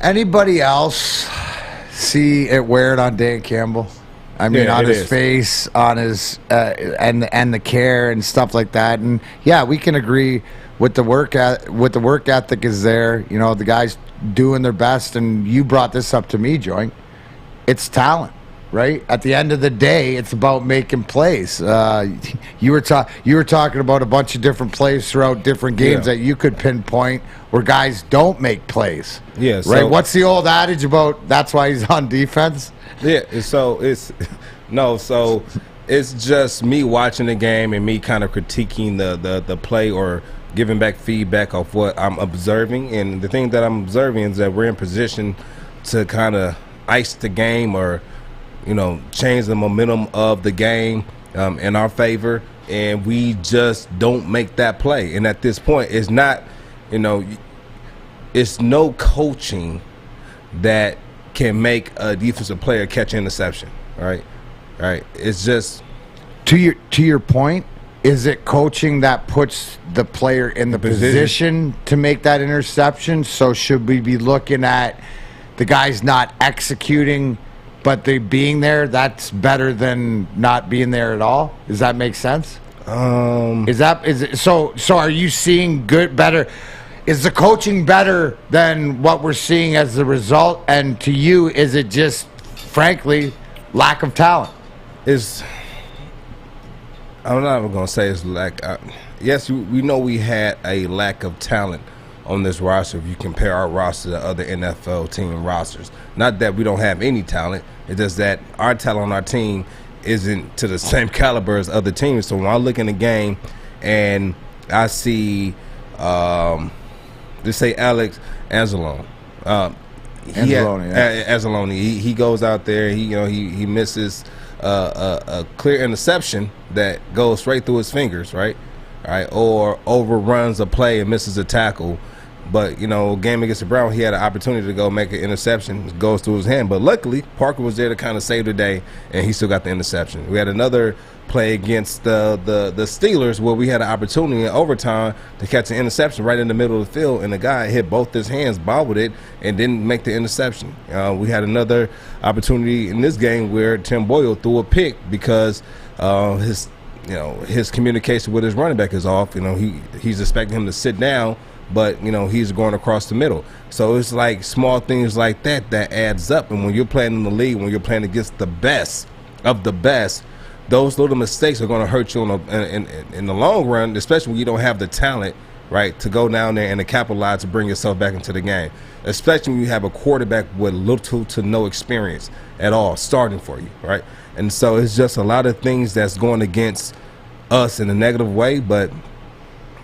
[SPEAKER 1] Anybody else see it wearing on Dan Campbell? I mean, on his face, on his and the care and stuff like that. And yeah, we can agree with the work ethic is there. You know, the guys doing their best. And you brought this up to me, Joint. It's talent, right? At the end of the day, it's about making plays. You were talking about a bunch of different plays throughout different games that you could pinpoint where guys don't make plays.
[SPEAKER 2] Yeah.
[SPEAKER 1] Right.
[SPEAKER 2] So,
[SPEAKER 1] what's the old adage about? That's why he's on defense.
[SPEAKER 2] Yeah. So it's just me watching the game and me kind of critiquing the play or giving back feedback of what I'm observing. And the thing that I'm observing is that we're in position to kind of ice the game or, you know, change the momentum of the game in our favor, and we just don't make that play. And at this point, it's not, you know, it's no coaching that can make a defensive player catch an interception, right? It's just
[SPEAKER 1] to your point. Is it coaching that puts the player in the position to make that interception? So should we be looking at the guy's not executing, but they being there, that's better than not being there at all? Does that make sense? So are you seeing better? Is the coaching better than what we're seeing as the result? And to you, is it just, frankly, lack of talent?
[SPEAKER 2] I'm not even going to say it's lack. Yes, we know we had a lack of talent on this roster if you compare our roster to other NFL team rosters. Not that we don't have any talent. It's just that our talent on our team isn't to the same caliber as other teams. So when I look in the game and I see, let's say Alex Anzalone. Anzalone. He goes out there. He misses a clear interception that goes straight through his fingers, right? Or overruns a play and misses a tackle. But, game against the Browns, he had an opportunity to go make an interception. It goes through his hand. But luckily, Parker was there to kind of save the day, and he still got the interception. We had another play against the Steelers where we had an opportunity in overtime to catch an interception right in the middle of the field, and the guy hit both his hands, bobbled it, and didn't make the interception. We had another opportunity in this game where Tim Boyle threw a pick because his communication with his running back is off. He's expecting him to sit down, but he's going across the middle. So it's like small things like that adds up. And when you're playing in the league, when you're playing against the best of the best, those little mistakes are going to hurt you in the long run, especially when you don't have the talent, right, to go down there and to capitalize to bring yourself back into the game. Especially when you have a quarterback with little to no experience at all starting for you, right? And so it's just a lot of things that's going against us in a negative way, but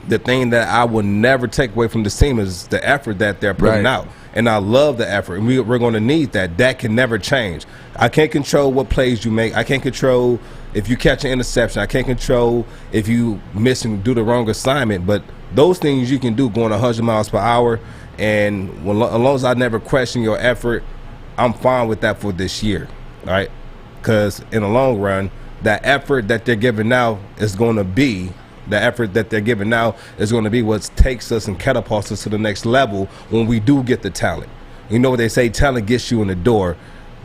[SPEAKER 2] the thing that I will never take away from this team is the effort that they're putting out. And I love the effort, and we're going to need that. That can never change. I can't control what plays you make. I can't control if you catch an interception. I can't control if you miss and do the wrong assignment. But those things you can do going 100 miles per hour, and as long as I never question your effort, I'm fine with that for this year, right? Because in the long run, that effort that they're giving now is going to be what takes us and catapults us to the next level when we do get the talent. You know what they say, talent gets you in the door,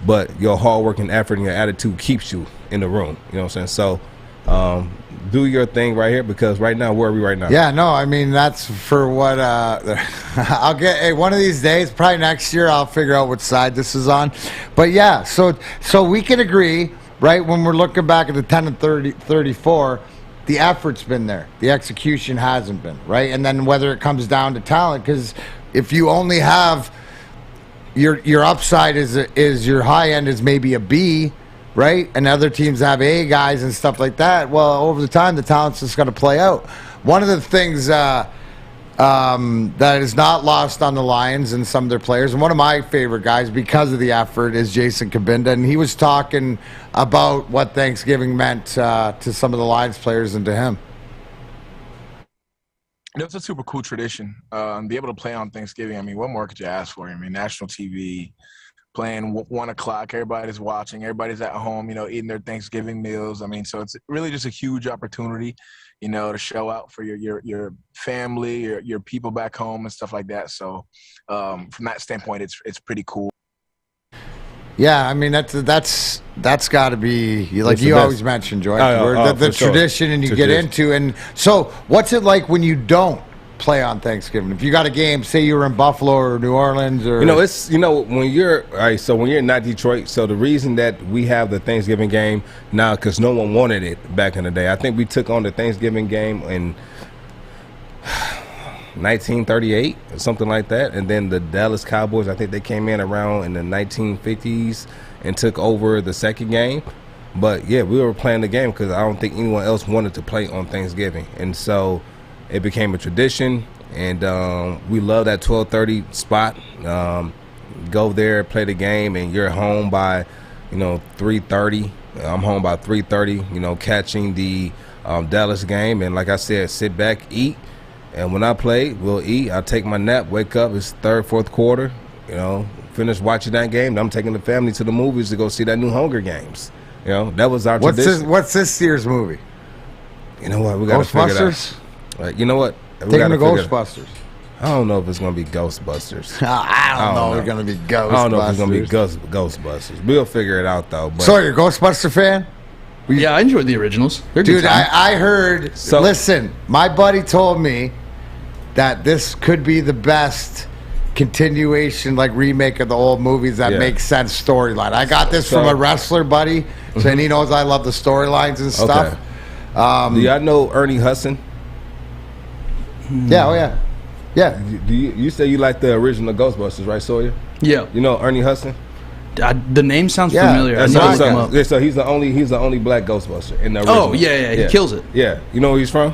[SPEAKER 2] but your hard work and effort and your attitude keeps you in the room. You know what I'm saying? So do your thing right here, because right now, where are we right now?
[SPEAKER 1] Yeah, no, I mean, that's for what I'll get one of these days, probably next year, I'll figure out which side this is on. But yeah, so we can agree, right, when we're looking back at the 10 and 34, the effort's been there. The execution hasn't been, right? And then whether it comes down to talent, because if you only have your upside is your high end is maybe a B, right? And other teams have A guys and stuff like that. Well, over the time, the talent's just got to play out. One of the things that is not lost on the Lions and some of their players, and one of my favorite guys because of the effort, is Jason Kabinda, and he was talking about what Thanksgiving meant to some of the Lions players and to him.
[SPEAKER 17] It's a super cool tradition. Be able to play on Thanksgiving. I mean, what more could you ask for? I mean, national TV, playing 1 o'clock, everybody's watching, everybody's at home, eating their Thanksgiving meals. I mean, so it's really just a huge opportunity, to show out for your family, your people back home and stuff like that. So from that standpoint, it's pretty cool.
[SPEAKER 1] Yeah, I mean, that's got to be, like you always mentioned, George, the tradition and you get into. And so what's it like when you don't play on Thanksgiving? If you got a game, say you were in Buffalo or New Orleans, or
[SPEAKER 2] it's when you're all right. So when you're not Detroit, so the reason that we have the Thanksgiving game now, because no one wanted it back in the day. I think we took on the Thanksgiving game in 1938 or something like that, and then the Dallas Cowboys, I think they came in around in the 1950s and took over the second game. But yeah, we were playing the game because I don't think anyone else wanted to play on Thanksgiving, and so it became a tradition, and we love that 12:30 spot. Go there, play the game, and you're home by 3:30. I'm home by 3:30, catching the Dallas game, and like I said, sit back, eat. And when I play, we'll eat. I'll take my nap, wake up. It's third, fourth quarter. Finish watching that game. I'm taking the family to the movies to go see that new Hunger Games. That was our tradition.
[SPEAKER 1] What's this year's movie?
[SPEAKER 2] You know what? We got to figure it out. You know what?
[SPEAKER 1] Take them to Ghostbusters.
[SPEAKER 2] I don't know if it's going to be Ghostbusters.
[SPEAKER 1] I don't know if it's going to be Ghostbusters.
[SPEAKER 2] I don't know if it's going to be Ghostbusters. We'll figure it out, though. But
[SPEAKER 1] So you're a Ghostbuster fan?
[SPEAKER 5] Yeah, I enjoyed the originals. They're good.
[SPEAKER 1] Dude, I heard, listen, my buddy told me that this could be the best continuation, like remake of the old movies that makes sense storyline. I got this from a wrestler buddy, and he knows I love the storylines and stuff.
[SPEAKER 2] Do y'all know Ernie Hudson?
[SPEAKER 1] Yeah, oh yeah. Yeah.
[SPEAKER 2] You say you like the original Ghostbusters, right, Sawyer?
[SPEAKER 5] Yeah.
[SPEAKER 2] You know Ernie Hudson?
[SPEAKER 5] The name sounds familiar.
[SPEAKER 2] So he's the only black Ghostbuster in the original.
[SPEAKER 5] Oh yeah, he kills it.
[SPEAKER 2] Yeah. You know where he's from?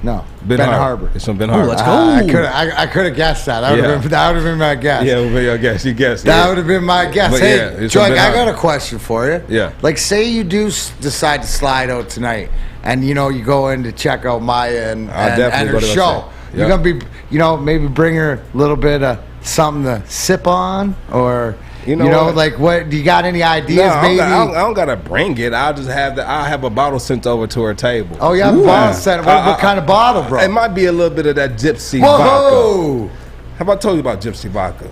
[SPEAKER 1] No.
[SPEAKER 2] Ben Harbor. It's from Ben Harbor.
[SPEAKER 5] Let's go.
[SPEAKER 1] I could have guessed that. That would have been my guess.
[SPEAKER 2] Yeah, it would be your guess. You guessed.
[SPEAKER 1] That would have been my guess.
[SPEAKER 2] But
[SPEAKER 1] hey, Joy, I got a question for you.
[SPEAKER 2] Yeah.
[SPEAKER 1] Like, say you do decide to slide out tonight, and you go in to check out Maya and her show. You're gonna be, maybe bring her a little bit of something to sip on, or like what? Do you got any ideas?
[SPEAKER 2] No,
[SPEAKER 1] maybe
[SPEAKER 2] I don't gotta bring it. I'll just have I'll have a bottle sent over to her table.
[SPEAKER 1] Oh, you have a bottle sent. What kind of bottle, bro?
[SPEAKER 2] It might be a little bit of that gypsy vodka. How about I told you about gypsy vodka?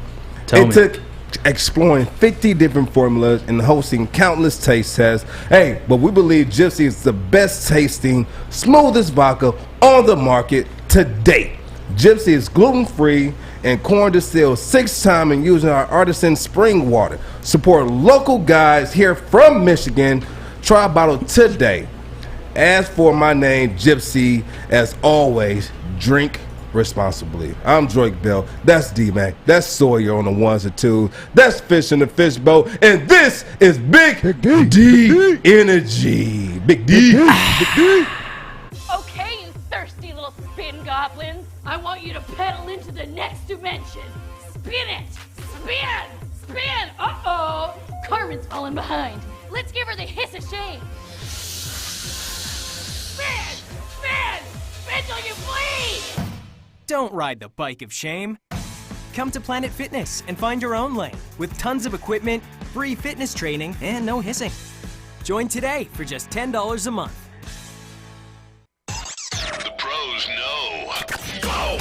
[SPEAKER 2] It took exploring 50 different formulas and hosting countless taste tests. Hey, but we believe gypsy is the best tasting, smoothest vodka on the market to date. Gypsy is gluten-free and corn distilled 6 times and using our artisan spring water. Support local guys here from Michigan. Try a bottle today. As for my name, Gypsy, as always, drink responsibly. I'm Drake Bell. That's D-Mac. That's Sawyer on the ones and twos. That's Fish in the Fishbowl. And this is Big D Energy. Big D. Big D.
[SPEAKER 18] Okay, you thirsty little spin goblins. I want you to pedal into the next dimension. Spin it! Spin! Spin! Uh-oh! Carmen's falling behind. Let's give her the hiss of shame. Spin! Spin! Spin till you bleed!
[SPEAKER 19] Don't ride the bike of shame. Come to Planet Fitness and find your own lane with tons of equipment, free fitness training, and no hissing. Join today for just $10 a month.
[SPEAKER 10] The pros know. Go!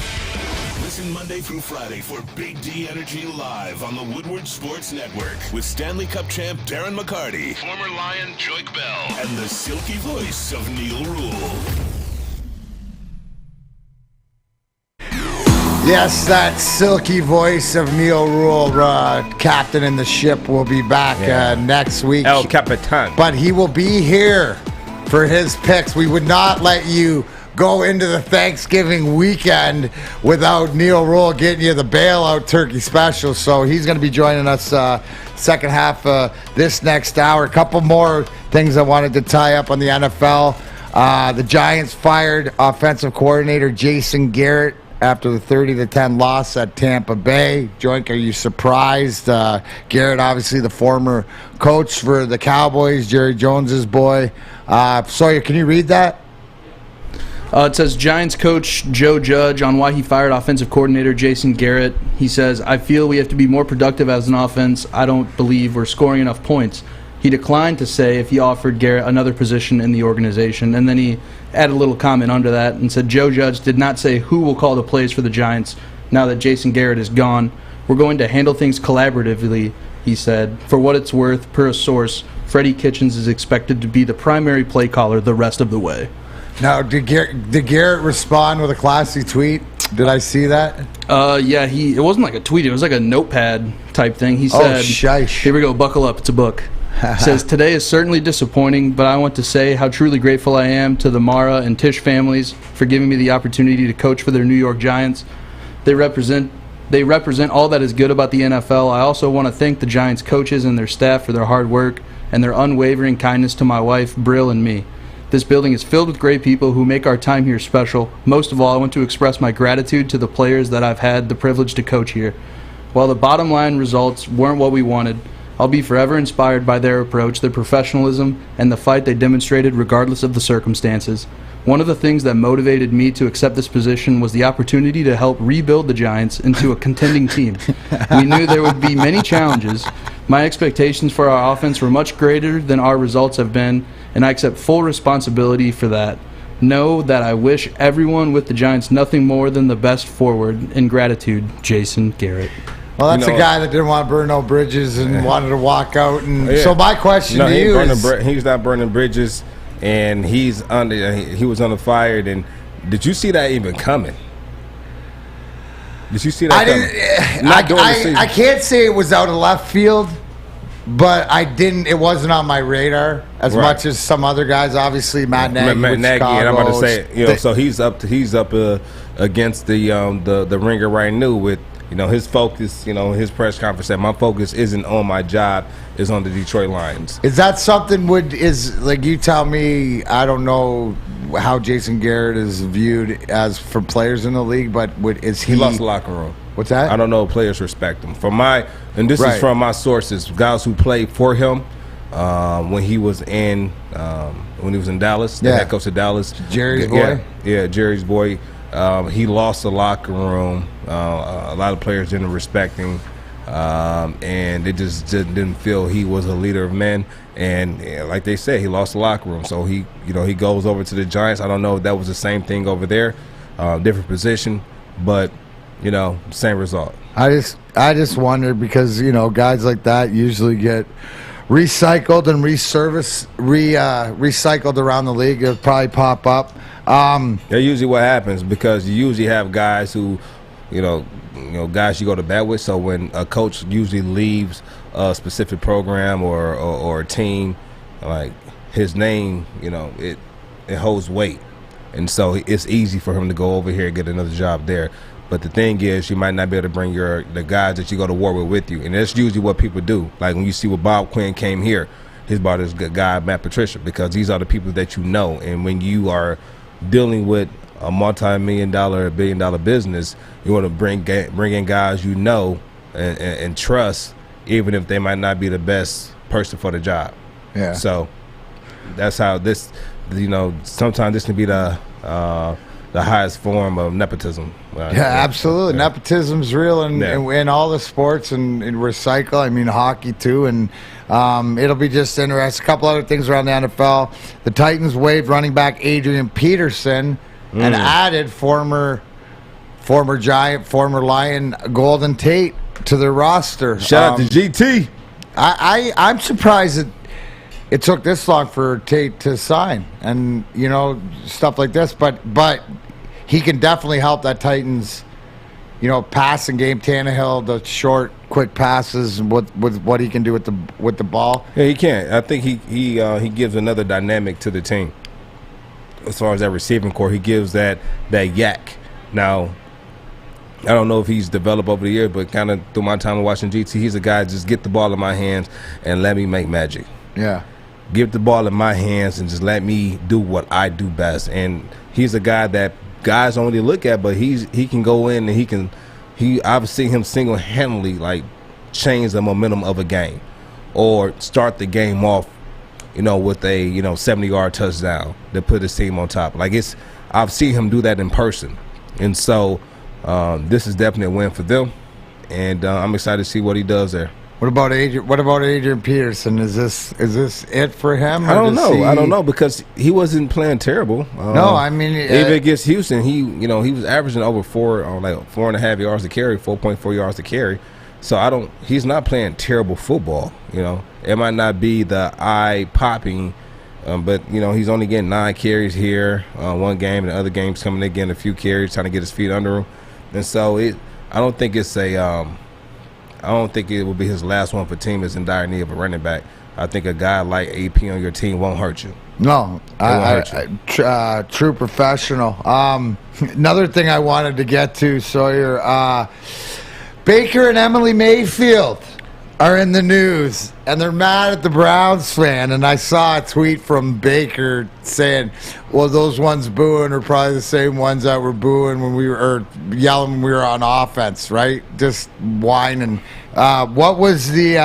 [SPEAKER 10] Listen Monday through Friday for Big D Energy live on the Woodward Sports Network with Stanley Cup champ Darren McCarty, former Lion Joik Bell, and the silky voice of Neil Rule.
[SPEAKER 1] Yes, that silky voice of Neil Rule, captain in the ship, will be back next week.
[SPEAKER 2] El Capitan.
[SPEAKER 1] But he will be here for his picks. We would not let you go into the Thanksgiving weekend without Neil Rule getting you the bailout turkey special. So he's going to be joining us second half this next hour. A couple more things I wanted to tie up on the NFL. The Giants fired offensive coordinator Jason Garrett after the 30-10 loss at Tampa Bay. Joink, are you surprised? Garrett, obviously the former coach for the Cowboys, Jerry Jones's boy. Sawyer, can you read that?
[SPEAKER 5] It says Giants coach Joe Judge on why he fired offensive coordinator Jason Garrett. He says, I feel we have to be more productive as an offense. I don't believe we're scoring enough points. He declined to say if he offered Garrett another position in the organization, and then he added a little comment under that and said Joe Judge did not say who will call the plays for the Giants now that Jason Garrett is gone. We're going to handle things collaboratively, he said. For what it's worth, per a source, Freddie Kitchens is expected to be the primary play caller the rest of the way.
[SPEAKER 1] Now, did Garrett respond with a classy tweet? Did I see that?
[SPEAKER 5] Yeah, it wasn't like a tweet. It was like a notepad type thing. He said, here we go, buckle up, it's a book. Says, today is certainly disappointing, but I want to say how truly grateful I am to the Mara and Tish families for giving me the opportunity to coach for their New York Giants. They represent all that is good about the NFL. I also want to thank the Giants coaches and their staff for their hard work and their unwavering kindness to my wife, Brill, and me. This building is filled with great people who make our time here special. Most of all, I want to express my gratitude to the players that I've had the privilege to coach here. While the bottom line results weren't what we wanted, I'll be forever inspired by their approach, their professionalism, and the fight they demonstrated regardless of the circumstances. One of the things that motivated me to accept this position was the opportunity to help rebuild the Giants into a contending team. We knew there would be many challenges. My expectations for our offense were much greater than our results have been, and I accept full responsibility for that. Know that I wish everyone with the Giants nothing more than the best forward. In gratitude, Jason Garrett.
[SPEAKER 1] Well, that's a guy that didn't want to burn no bridges and wanted to walk out. And so my question to you is,
[SPEAKER 2] he's not burning bridges, and he was under fire. And did you see that even coming? Did you see that coming?
[SPEAKER 1] I can't say it was out of left field, but I didn't. It wasn't on my radar as much as some other guys. Obviously, Matt Nagy,
[SPEAKER 2] and I'm about to say, so he's up against the ringer right now with. His focus, his press conference said, my focus isn't on my job, it's on the Detroit Lions.
[SPEAKER 1] Is that something you tell me, I don't know how Jason Garrett is viewed as for players in the league, but he
[SPEAKER 2] lost the locker room.
[SPEAKER 1] What's that?
[SPEAKER 2] I don't know if players respect him. This is from my sources, guys who played for him when he was in Dallas, the head coach of Dallas.
[SPEAKER 1] Jerry's boy?
[SPEAKER 2] Yeah, Jerry's boy. He lost the locker room. A lot of players didn't respect him, and they just didn't feel he was a leader of men. And like they said, he lost the locker room. So he goes over to the Giants. I don't know if that was the same thing over there, different position, but same result.
[SPEAKER 1] I just wonder because guys like that usually get recycled and recycled around the league. It'll probably pop up.
[SPEAKER 2] That's usually what happens because you usually have guys who, guys you go to bat with. So when a coach usually leaves a specific program or a team, like his name, it holds weight, and so it's easy for him to go over here and get another job there. But the thing is, you might not be able to bring the guys that you go to war with you, and that's usually what people do. Like when you see what Bob Quinn came here, he's about this guy Matt Patricia because these are the people that you know, and when you are dealing with a multi-million-dollar, billion-dollar business, you want to bring in guys and trust, even if they might not be the best person for the job.
[SPEAKER 1] Yeah.
[SPEAKER 2] So that's how this, sometimes this can be the highest form of nepotism.
[SPEAKER 1] Absolutely. Yeah. Nepotism's real in all the sports and recycle. I mean, hockey too. And it'll be just interesting. A couple other things around the NFL. The Titans waived running back Adrian Peterson and added former Giant, former Lion Golden Tate to their roster.
[SPEAKER 2] Shout out to GT.
[SPEAKER 1] I'm surprised that it took this long for Tate to sign and, stuff like this. But he can definitely help that Titans, passing game. Tannehill, the short, quick passes, with what he can do with the ball.
[SPEAKER 2] Yeah, he can. I think he gives another dynamic to the team. As far as that receiving core, he gives that yak. Now, I don't know if he's developed over the years, but kind of through my time watching GT, he's a guy just get the ball in my hands and let me make magic.
[SPEAKER 1] Yeah.
[SPEAKER 2] Give the ball in my hands and just let me do what I do best. And he's a guy that guys only look at, but he can go in and I've seen him single-handedly change the momentum of a game or start the game off, with a 70-yard touchdown that put his team on top. I've seen him do that in person, and so this is definitely a win for them, and I'm excited to see what he does there.
[SPEAKER 1] What about Adrian Peterson? Is this it for him?
[SPEAKER 2] I don't know. I don't know because he wasn't playing terrible.
[SPEAKER 1] No, I mean
[SPEAKER 2] even against Houston, he was averaging over 4.5 yards to carry, 4.4 yards to carry. So he's not playing terrible football. It might not be the eye popping, but he's only getting 9 carries here one game, and the other games coming in getting a few carries, trying to get his feet under him, and so I don't think it's I don't think it will be his last one for team that's in dire need of a running back. I think a guy like AP on your team won't hurt you.
[SPEAKER 1] No, true professional. Another thing I wanted to get to, Sawyer, Baker and Emily Mayfield are in the news, and they're mad at the Browns fan. And I saw a tweet from Baker saying, well, those ones booing are probably the same ones that were booing or yelling when we were on offense, right? Just whining. What was the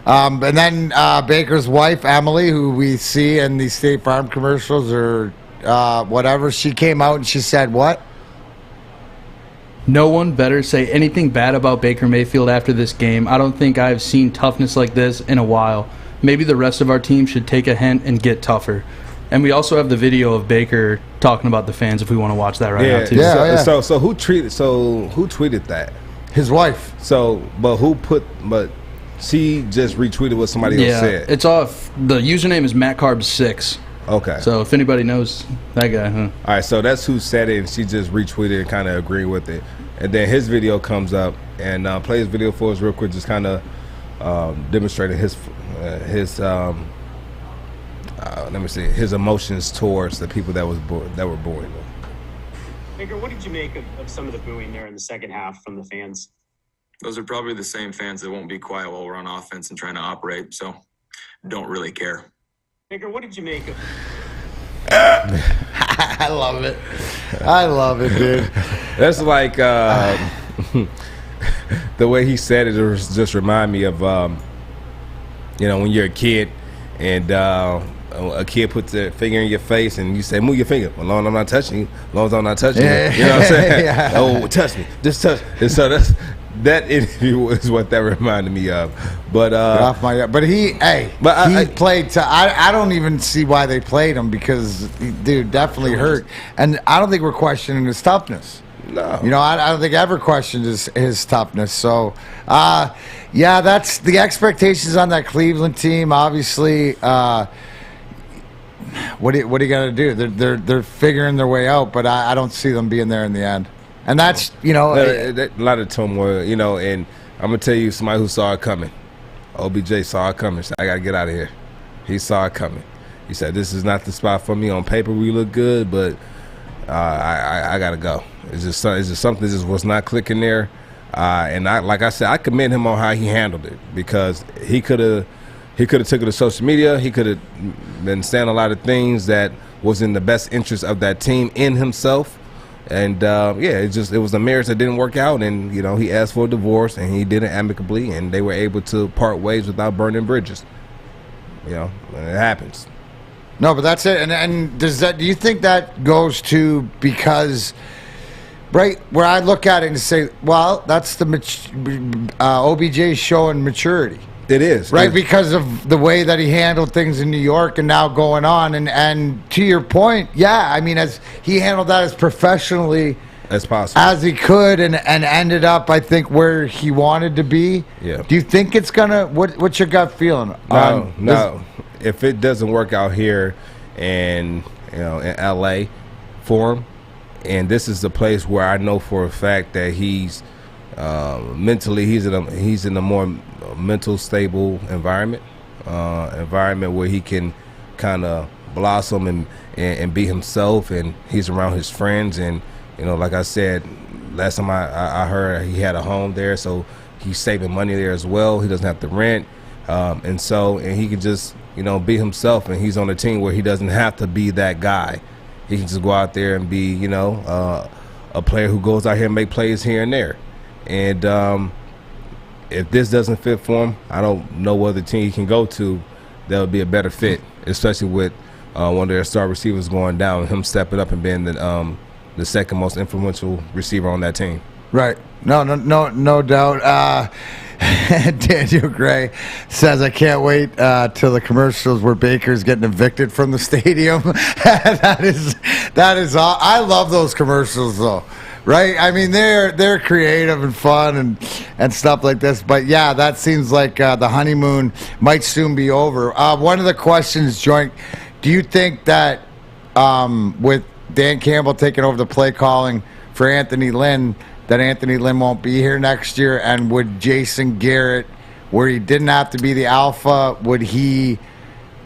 [SPEAKER 1] and then Baker's wife, Emily, who we see in the State Farm commercials or whatever, she came out and she said what?
[SPEAKER 5] No one better say anything bad about Baker Mayfield after this game. I don't think I've seen toughness like this in a while. Maybe the rest of our team should take a hint and get tougher. And we also have the video of Baker talking about the fans if we want to watch that right now too.
[SPEAKER 2] So who tweeted that?
[SPEAKER 1] His wife.
[SPEAKER 2] But she just retweeted what somebody else said.
[SPEAKER 5] It's off. The username is MattCarbs6.
[SPEAKER 2] Okay.
[SPEAKER 5] So if anybody knows that guy,
[SPEAKER 2] All right, so that's who said it, and she just retweeted and kind of agreed with it. And then his video comes up, and play his video for us real quick, just kind of demonstrating his his emotions towards the people that were born.
[SPEAKER 20] Baker, what did you make of some of the booing there in the second half from the fans?
[SPEAKER 21] Those are probably the same fans that won't be quiet while we're on offense and trying to operate, so don't really care.
[SPEAKER 20] Baker, what did you make of
[SPEAKER 1] I love it. I love it, dude.
[SPEAKER 2] That's like the way he said it just remind me of when you're a kid and a kid puts their finger in your face and you say, move your finger. As long as I'm not touching you, as long as I'm not touching you. You know what I'm saying?
[SPEAKER 1] Yeah.
[SPEAKER 2] Oh, touch me. Just touch me. And so that interview is what that reminded me of. But
[SPEAKER 1] he played. I don't even see why they played him because dude definitely hurt, and I don't think we're questioning his toughness.
[SPEAKER 2] No,
[SPEAKER 1] I don't think ever questioned his toughness. So, that's the expectations on that Cleveland team. Obviously, what are you gonna do? They're figuring their way out, but I don't see them being there in the end. And that's,
[SPEAKER 2] a lot of turmoil, and I'm going to tell you somebody who saw it coming. OBJ saw it coming. Said, I got to get out of here. He saw it coming. He said, this is not the spot for me. On paper, we look good, but I got to go. It's just something that just was not clicking there. And like I said, I commend him on how he handled it because he could have took it to social media. He could have been saying a lot of things that was in the best interest of that team in himself. And it was a marriage that didn't work out, and he asked for a divorce, and he did it amicably, and they were able to part ways without burning bridges. And it happens.
[SPEAKER 1] No, but that's it. And do you think that goes to because, right, where I look at it and say, well, that's the OBJ showing maturity.
[SPEAKER 2] It is.
[SPEAKER 1] Right, because of the way that he handled things in New York and now going on. And to your point, as he handled that as professionally
[SPEAKER 2] as possible
[SPEAKER 1] as he could and ended up, I think, where he wanted to be.
[SPEAKER 2] Yeah.
[SPEAKER 1] Do you think it's going to – what's your gut feeling?
[SPEAKER 2] No. If it doesn't work out here in L.A. for him, and this is the place where I know for a fact that he's mentally he's in a more mental stable environment where he can kind of blossom and be himself, and he's around his friends, and like I said last time I heard, he had a home there, so he's saving money there as well. He doesn't have to rent, and he can just be himself, and he's on a team where he doesn't have to be that guy. He can just go out there and be a player who goes out here and make plays here and there. And if this doesn't fit for him, I don't know what other team he can go to that would be a better fit, especially with one of their star receivers going down, him stepping up and being the second most influential receiver on that team.
[SPEAKER 1] Right. No doubt. Daniel Gray says, I can't wait till the commercials where Baker's getting evicted from the stadium. That is all. I love those commercials though. Right, I mean they're creative and fun and stuff like this, but that seems like the honeymoon might soon be over. One of the questions, Joint, do you think that with Dan Campbell taking over the play calling for Anthony Lynn, that Anthony Lynn won't be here next year, and would Jason Garrett, where he didn't have to be the alpha, would he?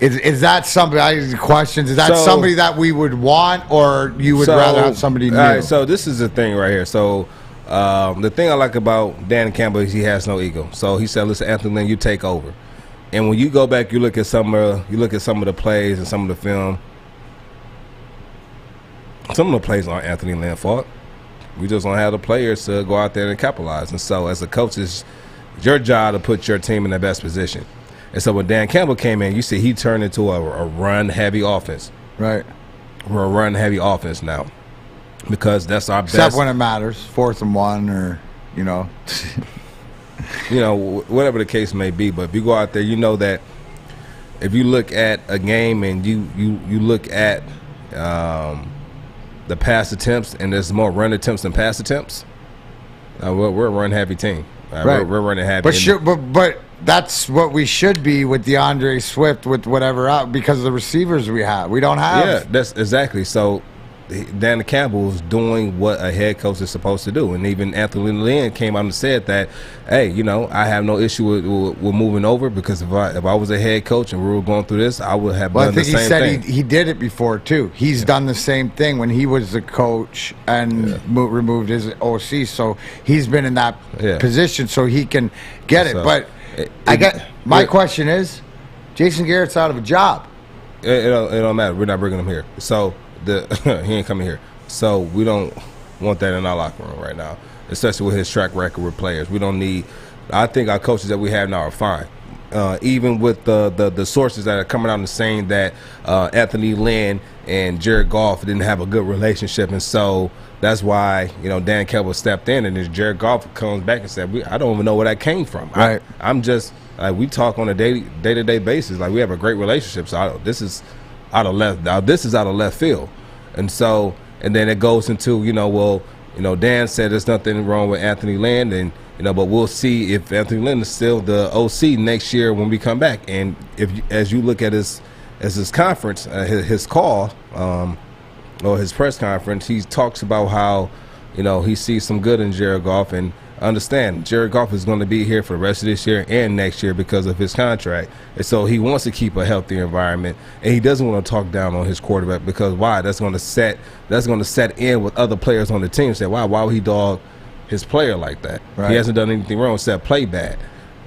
[SPEAKER 1] Is that somebody? Is that somebody that we would want, or you would rather have somebody new?
[SPEAKER 2] All right, so this is the thing right here. So the thing I like about Dan Campbell is he has no ego. So he said, "Listen, Anthony Lynn, you take over." And when you go back, you look at some of the plays and some of the film. Some of the plays aren't Anthony Lynn's fault. We just don't have the players to go out there and capitalize. And so, as a coach, it's your job to put your team in the best position. And so when Dan Campbell came in, you see he turned into a run-heavy offense.
[SPEAKER 1] Right.
[SPEAKER 2] We're a run-heavy offense now because that's our best.
[SPEAKER 1] Except when it matters, 4th and 1 or,
[SPEAKER 2] whatever the case may be. But if you go out there, you know that if you look at a game and you look at the pass attempts, and there's more run attempts than pass attempts, we're a run-heavy team.
[SPEAKER 1] Right.
[SPEAKER 2] We're running heavy.
[SPEAKER 1] But that's what we should be with DeAndre Swift, with whatever out, because of the receivers we have. We don't have.
[SPEAKER 2] Yeah, that's exactly. So Dan Campbell is doing what a head coach is supposed to do. And even Anthony Lynn came out and said that, hey, I have no issue with moving over, because if I was a head coach and we were going through this, I would have done the same thing.
[SPEAKER 1] I think he said he did it before, too. He's done the same thing when he was the coach and removed his OC. So he's been in that position so he can get it. But my question is, Jason Garrett's out of a job.
[SPEAKER 2] It don't matter. We're not bringing him here. So he ain't coming here. So we don't want that in our locker room right now, especially with his track record with players. We don't need. I think our coaches that we have now are fine. Even with the sources that are coming out and saying that Anthony Lynn and Jared Goff didn't have a good relationship, and so that's why Dan Campbell stepped in, and then Jared Goff comes back and said, I don't even know where that came from.
[SPEAKER 1] Right.
[SPEAKER 2] I'm just we talk on a day-to-day basis. Like, we have a great relationship. So this is out of left field, and so then it goes into Dan said there's nothing wrong with Anthony Lynn, and but we'll see if Anthony Lynn is still the OC next year when we come back. And as you look at his conference, his call or his press conference, he talks about how he sees some good in Jared Goff, and understand Jared Goff is going to be here for the rest of this year and next year because of his contract, and so he wants to keep a healthy environment, and he doesn't want to talk down on his quarterback, because why? That's going to set in with other players on the team. Say, why would he dog his player like that? Right. He hasn't done anything wrong except play bad,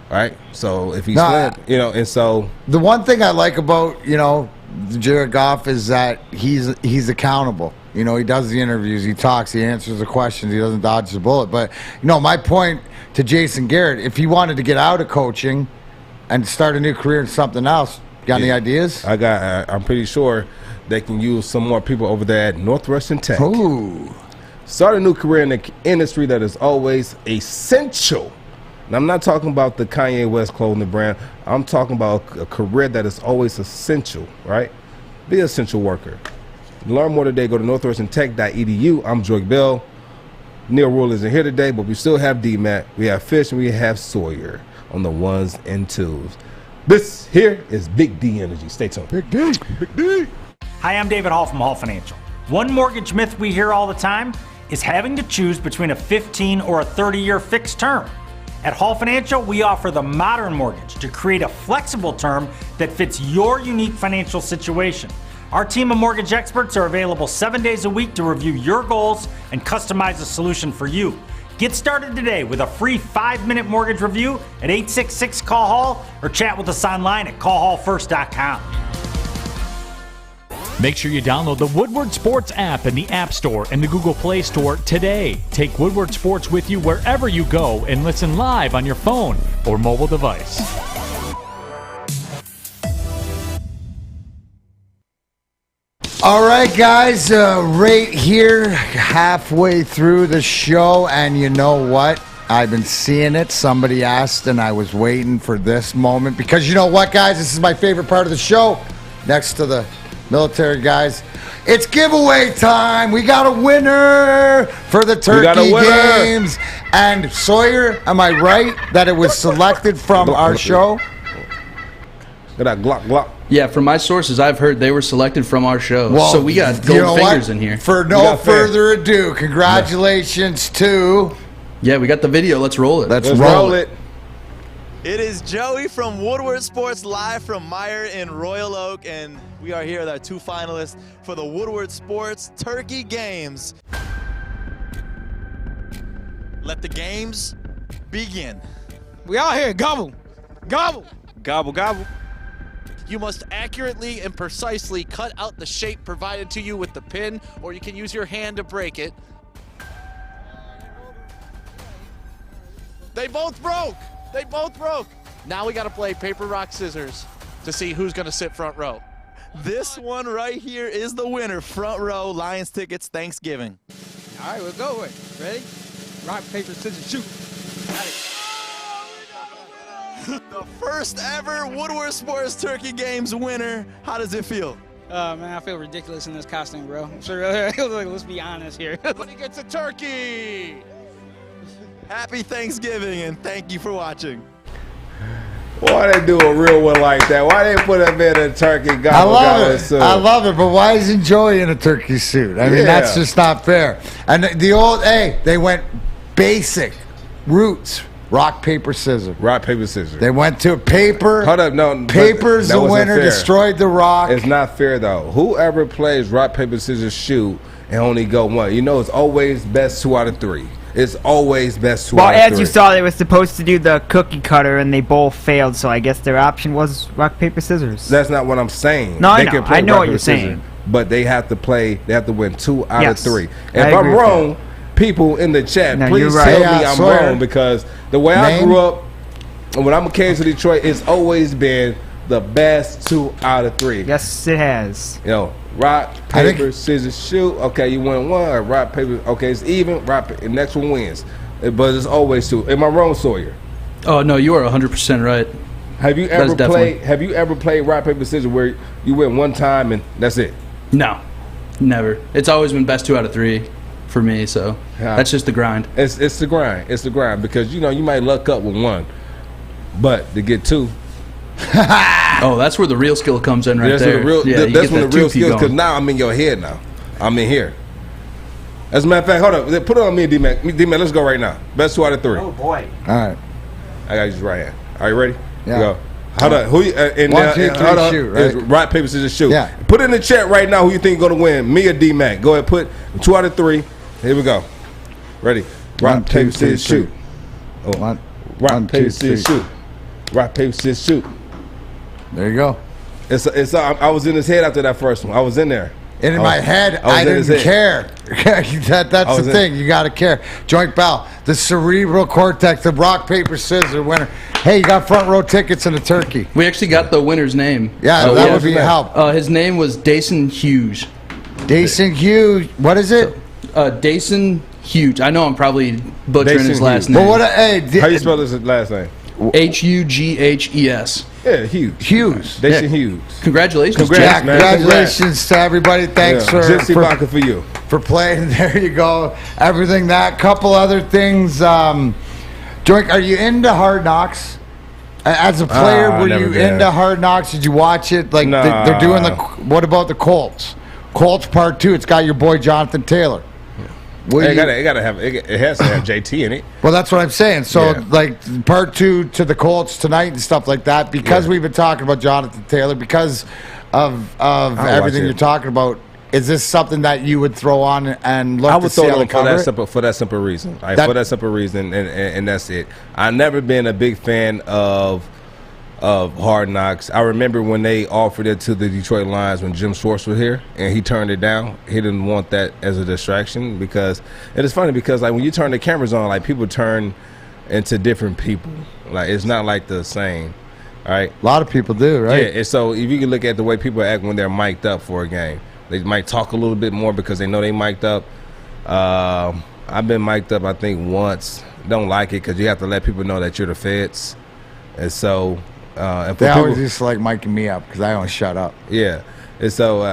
[SPEAKER 2] right? So if he's and so
[SPEAKER 1] the one thing I like about Jared Goff is that he's accountable. He does the interviews, he talks, he answers the questions, he doesn't dodge the bullet. But my point to Jason Garrett, if he wanted to get out of coaching and start a new career in something else, got any ideas?
[SPEAKER 2] I'm pretty sure they can use some more people over there at Northwestern Tech.
[SPEAKER 1] Ooh.
[SPEAKER 2] Start a new career in the industry that is always essential. And I'm not talking about the Kanye West clothing brand. I'm talking about a career that is always essential, right? Be an essential worker. Learn more today. Go to northwesterntech.edu. I'm Joy Bell. Neil Rule isn't here today, but we still have D-Mac. We have Fish, and we have Sawyer on the ones and twos. This here is Big D Energy. Stay tuned.
[SPEAKER 1] Big D. Big D.
[SPEAKER 12] Hi, I'm David Hall from Hall Financial. One mortgage myth we hear all the time is having to choose between a 15 or a 30-year fixed term. At Hall Financial, we offer the modern mortgage to create a flexible term that fits your unique financial situation. Our team of mortgage experts are available 7 days a week to review your goals and customize a solution for you. Get started today with a free 5-minute mortgage review at 866-CALL-HALL or chat with us online at callhallfirst.com.
[SPEAKER 14] Make sure you download the Woodward Sports app in the App Store and the Google Play Store today. Take Woodward Sports with you wherever you go and listen live on your phone or mobile device.
[SPEAKER 1] All right, guys, right here, halfway through the show, and you know what? I've been seeing it. Somebody asked, and I was waiting for this moment, because you know what, guys? This is my favorite part of the show, next to the military guys. It's giveaway time. We got a winner for the Turkey Games. And Sawyer, am I right that it was selected from our show?
[SPEAKER 2] Got that glock.
[SPEAKER 5] Yeah, from my sources, I've heard they were selected from our show. Well, so we got gold fingers in here.
[SPEAKER 1] For no further ado, congratulations to...
[SPEAKER 5] Yeah, we got the video. Let's roll it.
[SPEAKER 1] Let's roll it.
[SPEAKER 4] It is Joey from Woodward Sports, live from Meyer in Royal Oak, and we are here with our 2 finalists for the Woodward Sports Turkey Games. Let the games begin.
[SPEAKER 22] We out here, gobble, gobble.
[SPEAKER 4] Gobble, gobble. You must accurately and precisely cut out the shape provided to you with the pin, or you can use your hand to break it. They both broke. They both broke. Now we got to play paper, rock, scissors to see who's going to sit front row. This one right here is the winner. Front row, Lions tickets, Thanksgiving.
[SPEAKER 22] All right, we'll go with it. Ready? Rock, paper, scissors, shoot.
[SPEAKER 4] The first ever Woodward Sports Turkey Games winner. How does it feel?
[SPEAKER 22] Man, I feel ridiculous in this costume, bro. Let's be honest here.
[SPEAKER 4] But he gets a turkey. Happy Thanksgiving, and thank you for watching.
[SPEAKER 2] Why they do a real one like that? Why they put him in a turkey gobble?
[SPEAKER 1] I love it. I love it. But why isn't Joey in a turkey suit? I mean, that's just not fair. And the old, they went basic roots. Rock, paper, scissors.
[SPEAKER 2] Rock, paper, scissors.
[SPEAKER 1] They went to paper.
[SPEAKER 2] Hold up, no.
[SPEAKER 1] Paper's the winner, destroyed the rock.
[SPEAKER 2] It's not fair, though. Whoever plays rock, paper, scissors, shoot, and only go one. You know, it's always best 2 out of 3. It's always best 2 out of 3.
[SPEAKER 3] Well, as you saw, they were supposed to do the cookie cutter, and they both failed, so I guess their option was rock, paper, scissors.
[SPEAKER 2] That's not what I'm saying.
[SPEAKER 3] No,
[SPEAKER 2] they
[SPEAKER 3] I know.
[SPEAKER 2] can play
[SPEAKER 3] I know
[SPEAKER 2] rock,
[SPEAKER 3] what
[SPEAKER 2] paper,
[SPEAKER 3] you're
[SPEAKER 2] scissors,
[SPEAKER 3] saying.
[SPEAKER 2] But they have to win 2 out
[SPEAKER 3] Yes,
[SPEAKER 2] of 3.
[SPEAKER 3] I
[SPEAKER 2] If I'm
[SPEAKER 3] agree with
[SPEAKER 2] wrong, people in the chat,
[SPEAKER 3] No,
[SPEAKER 2] please
[SPEAKER 3] you're right.
[SPEAKER 2] tell
[SPEAKER 3] Yeah,
[SPEAKER 2] me
[SPEAKER 3] I
[SPEAKER 2] I'm
[SPEAKER 3] swear.
[SPEAKER 2] wrong, because the way I grew up, when I'm came to Detroit, it's always been the best 2 out of 3.
[SPEAKER 3] Yes, it has.
[SPEAKER 2] You know, rock, paper, scissors, shoot. Okay, you win 1. Rock, paper. Okay, it's even. Rock, the next one wins. But it's always 2. Am I wrong, Sawyer?
[SPEAKER 5] Oh no, you are 100% right.
[SPEAKER 2] Have you ever played rock, paper, scissors where you win 1 time and that's it?
[SPEAKER 5] No, never. It's always been best 2 out of 3 for me. So that's just the grind.
[SPEAKER 2] It's the grind. It's the grind, because you might luck up with 1, but to get 2.
[SPEAKER 5] Oh, that's where the real skill comes in, right there.
[SPEAKER 2] That's when the real skill. Because now I'm in your head. Now I'm in here. As a matter of fact, hold up. Put it on me, D-Mac. D-Mac, let's go right now. Best 2 out of 3.
[SPEAKER 3] Oh boy.
[SPEAKER 1] All right.
[SPEAKER 2] I got you just right hand. Are you ready?
[SPEAKER 1] Yeah.
[SPEAKER 2] Go. Hold up. Who? And
[SPEAKER 1] 1, 2, 3, shoot. Right.
[SPEAKER 2] Rock, paper, scissors, shoot.
[SPEAKER 1] Yeah.
[SPEAKER 2] Put in the chat right now who you think is going to win, me or D-Mac. Go ahead. Put 2 out of 3. Here we go. Ready? Rock,
[SPEAKER 1] 1, 2,
[SPEAKER 2] paper,
[SPEAKER 1] 3,
[SPEAKER 2] scissors, shoot. Oh.
[SPEAKER 1] 1,
[SPEAKER 2] Rock, paper,
[SPEAKER 1] 2,
[SPEAKER 2] scissors,
[SPEAKER 1] 3.
[SPEAKER 2] shoot. Rock, paper, scissors, shoot.
[SPEAKER 1] There you go.
[SPEAKER 2] I was in his head after that first one. I was in there.
[SPEAKER 1] And in my head, I didn't care. That's the thing. You got to care. Joint Bell, the cerebral cortex, the rock, paper, scissors winner. Hey, you got front row tickets and a turkey.
[SPEAKER 5] We actually got the winner's name.
[SPEAKER 1] Yeah, that would be a help.
[SPEAKER 5] His name was Dason Hughes.
[SPEAKER 1] Dason Hughes. What is it?
[SPEAKER 5] Dason Hughes. I know I'm probably butchering his last name.
[SPEAKER 1] But
[SPEAKER 2] how you spell his last name?
[SPEAKER 5] Hughes.
[SPEAKER 2] Yeah, Hughes. Dason Hughes.
[SPEAKER 5] Congratulations,
[SPEAKER 1] Jack. Congratulations to everybody. Thanks for playing. There you go. Everything that. Couple other things. Joink, are you into Hard Knocks? As a player, were you into Hard Knocks? Did you watch it? Like they're doing what about the Colts? Colts Part 2. It's got your boy Jonathan Taylor.
[SPEAKER 2] It has to have JT in it.
[SPEAKER 1] Well, that's what I'm saying. So, like, Part 2 to the Colts tonight and stuff like that, because we've been talking about Jonathan Taylor, because of everything you're talking about, is this something that you would throw on and look to see how to cover it?
[SPEAKER 2] For that simple reason. For that simple reason, and that's it. I've never been a big fan of Hard Knocks. I remember when they offered it to the Detroit Lions when Jim Schwartz was here, and he turned it down. He didn't want that as a distraction, because it is funny because like when you turn the cameras on, like people turn into different people. Like it's not like the same. All right.
[SPEAKER 1] A lot of people do, right?
[SPEAKER 2] Yeah. And so if you can look at the way people act when they're mic'd up for a game, they might talk a little bit more because they know they mic'd up. I've been mic'd up I think once. Don't like it because you have to let people know that you're the feds, and so. And
[SPEAKER 1] they always used to like miking me up because I don't shut up.
[SPEAKER 2] Yeah, and so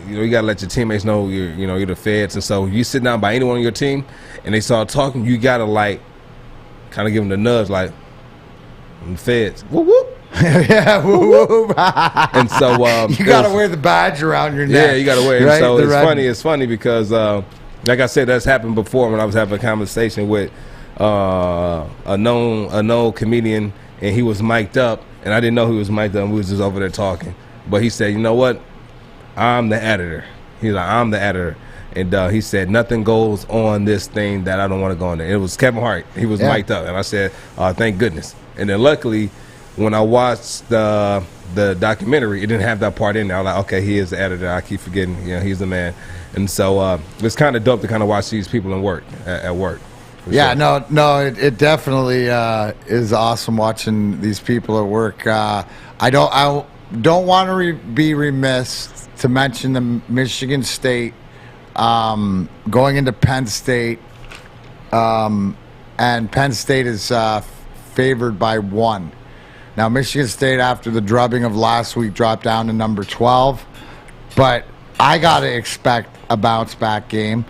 [SPEAKER 2] you gotta let your teammates know you're the feds, and so you sit down by anyone on your team, and they start talking, you gotta like kind of give them the nudge, like I'm the feds, whoop whoop.
[SPEAKER 1] Yeah, whoop whoop.
[SPEAKER 2] And so
[SPEAKER 1] you gotta wear the badge around your neck.
[SPEAKER 2] Yeah, you gotta wear it.
[SPEAKER 1] Right?
[SPEAKER 2] So it's funny because like I said, that's happened before when I was having a conversation with a known comedian. And he was mic'd up, and I didn't know he was mic'd up. We was just over there talking. But he said, you know what? I'm the editor. He's like, I'm the editor. And he said, nothing goes on this thing that I don't want to go on there. It was Kevin Hart. He was mic'd up. And I said, thank goodness. And then luckily, when I watched the documentary, it didn't have that part in there. I was like, okay, he is the editor. I keep forgetting, he's the man. And so it's kind of dope to kind of watch these people at work.
[SPEAKER 1] Yeah, sure. No, it definitely is awesome watching these people at work. I don't want to be remiss to mention the Michigan State going into Penn State, and Penn State is favored by 1. Now, Michigan State, after the drubbing of last week, dropped down to number 12. But I got to expect a bounce-back game.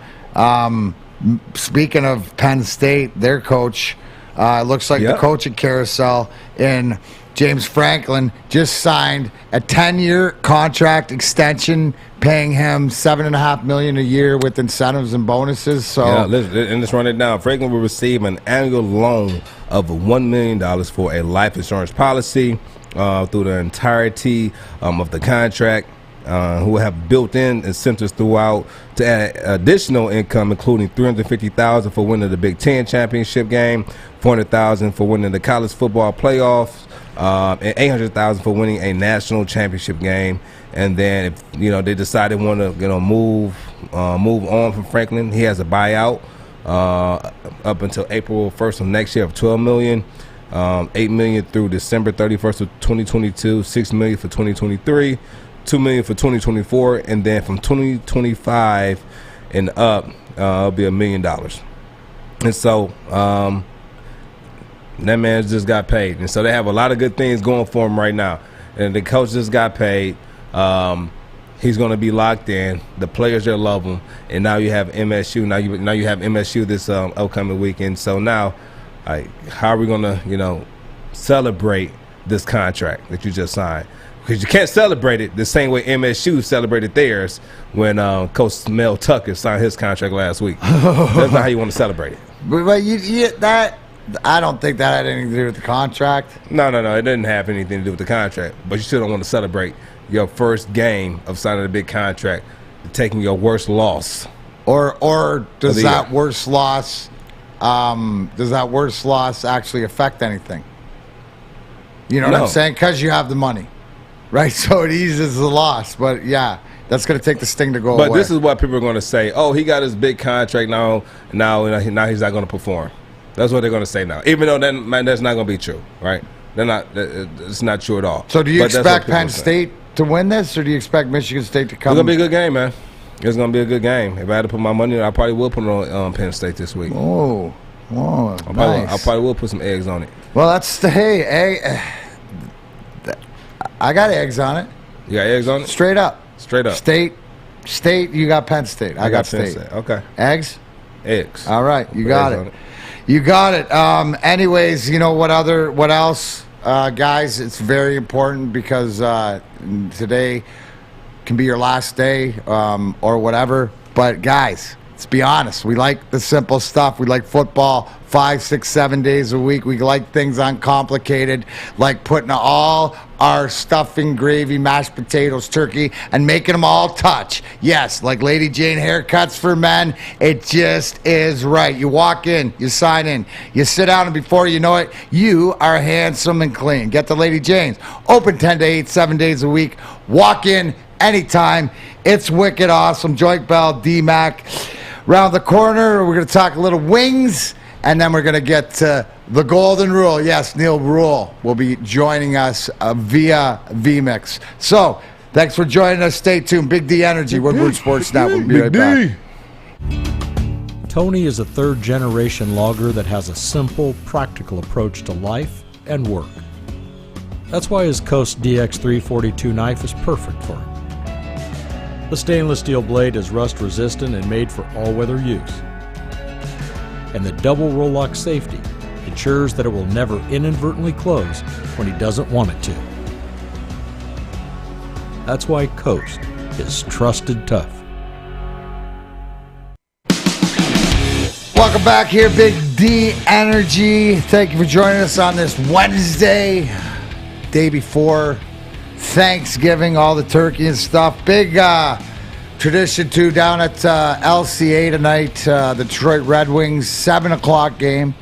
[SPEAKER 1] Speaking of Penn State, their coach, looks like the coaching carousel in James Franklin just signed a 10-year contract extension, paying him $7.5 million a year with incentives and bonuses. So
[SPEAKER 2] let's run it down. Franklin will receive an annual loan of $1 million for a life insurance policy through the entirety of the contract. Who will have built-in incentives throughout to add additional income, including $350,000 for winning the Big Ten championship game, $400,000 for winning the college football playoffs, and $800,000 for winning a national championship game. And then, if they decide they want to move on from Franklin, he has a buyout up until April 1st of next year of $12 million. $8 million through December 31st of 2022, $6 million for 2023. $2 million for 2024, and then from 2025 and up, it'll be $1 million. And so that man just got paid, and so they have a lot of good things going for him right now. And the coach just got paid. He's going to be locked in. The players there love him, and now you have MSU. Now you have MSU this upcoming weekend. So now, how are we going to celebrate this contract that you just signed? Because you can't celebrate it the same way MSU celebrated theirs when Coach Mel Tucker signed his contract last week. That's not how you want to celebrate it.
[SPEAKER 1] But I don't think that had anything to do with the contract.
[SPEAKER 2] No. It didn't have anything to do with the contract. But you still don't want to celebrate your first game of signing a big contract, taking your worst loss.
[SPEAKER 1] Or does that worst loss actually affect anything? You know what I'm saying? Because you have the money. Right, so it eases the loss, but yeah, that's going to take the sting to go away.
[SPEAKER 2] But this is what people are going to say. Oh, he got his big contract now he's not going to perform. That's what they're going to say now, even though that's not going to be true, right? It's not true at all.
[SPEAKER 1] So do you expect Penn State to win this, or do you expect Michigan State to come?
[SPEAKER 2] It's going to be a good game, man. It's going to be a good game. If I had to put my money on it, I probably will put it on Penn State this week.
[SPEAKER 1] Oh, nice.
[SPEAKER 2] I probably will put some eggs on it.
[SPEAKER 1] Well, I got eggs on it.
[SPEAKER 2] You got eggs on it?
[SPEAKER 1] Straight up. State, you got Penn State. I got State.
[SPEAKER 2] Okay.
[SPEAKER 1] Eggs?
[SPEAKER 2] Eggs.
[SPEAKER 1] All right, you got it. You got it. Anyways, what else? Guys, it's very important because today can be your last day or whatever. But guys, let's be honest. We like the simple stuff. We like football 5, 6, 7 days a week. We like things uncomplicated, like putting all our stuffing, gravy, mashed potatoes, turkey, and making them all touch. Yes, like Lady Jane haircuts for men. It just is right. You walk in, you sign in, you sit down, and before you know it, you are handsome and clean. Get to Lady Jane's. Open 10 to 8, 7 days a week. Walk in anytime. It's wicked awesome. Joint Bell, D-Mac. Around the corner, we're going to talk a little wings, and then we're going to get to the Golden Rule. Yes, Neil Rule will be joining us via VMix. So, thanks for joining us. Stay tuned. Big D Energy, Woodward Sports Net. We'll be right back.
[SPEAKER 8] Tony is a third-generation logger that has a simple, practical approach to life and work. That's why his Coast DX342 knife is perfect for him. The stainless steel blade is rust-resistant and made for all-weather use. And the double roll-lock safety ensures that it will never inadvertently close when he doesn't want it to. That's why Coast is trusted tough.
[SPEAKER 1] Welcome back here, Big D Energy. Thank you for joining us on this Wednesday, day before Thanksgiving, all the turkey and stuff. Big tradition, too, down at LCA tonight, the Detroit Red Wings, 7 o'clock game,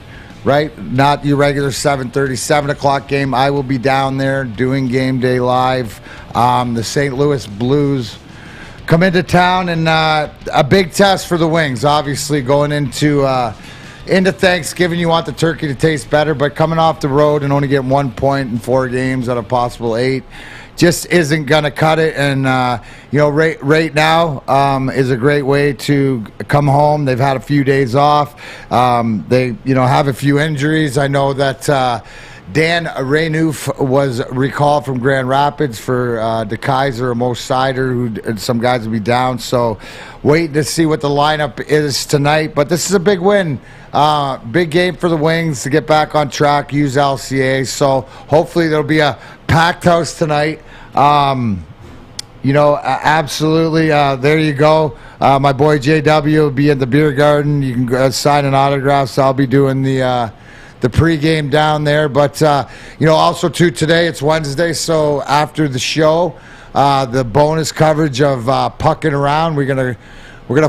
[SPEAKER 1] right? Not your regular 7:30, 7 o'clock game. I will be down there doing Game Day Live. The St. Louis Blues come into town, and a big test for the Wings, obviously, going into Thanksgiving. You want the turkey to taste better, but coming off the road and only getting 1 point in 4 games out of possible 8 just isn't going to cut it. And, right now is a great way to come home. They've had a few days off. They, have a few injuries. I know that, Dan Renouf was recalled from Grand Rapids for DeKaiser or Mo Sider, and some guys will be down. So waiting to see what the lineup is tonight. But this is a big win. Big game for the Wings to get back on track, use LCA. So hopefully there'll be a packed house tonight. Absolutely. There you go. My boy JW will be in the beer garden. You can sign an autograph. So I'll be doing the pregame down there. But also too today it's Wednesday. So after the show, the bonus coverage of pucking around, we're gonna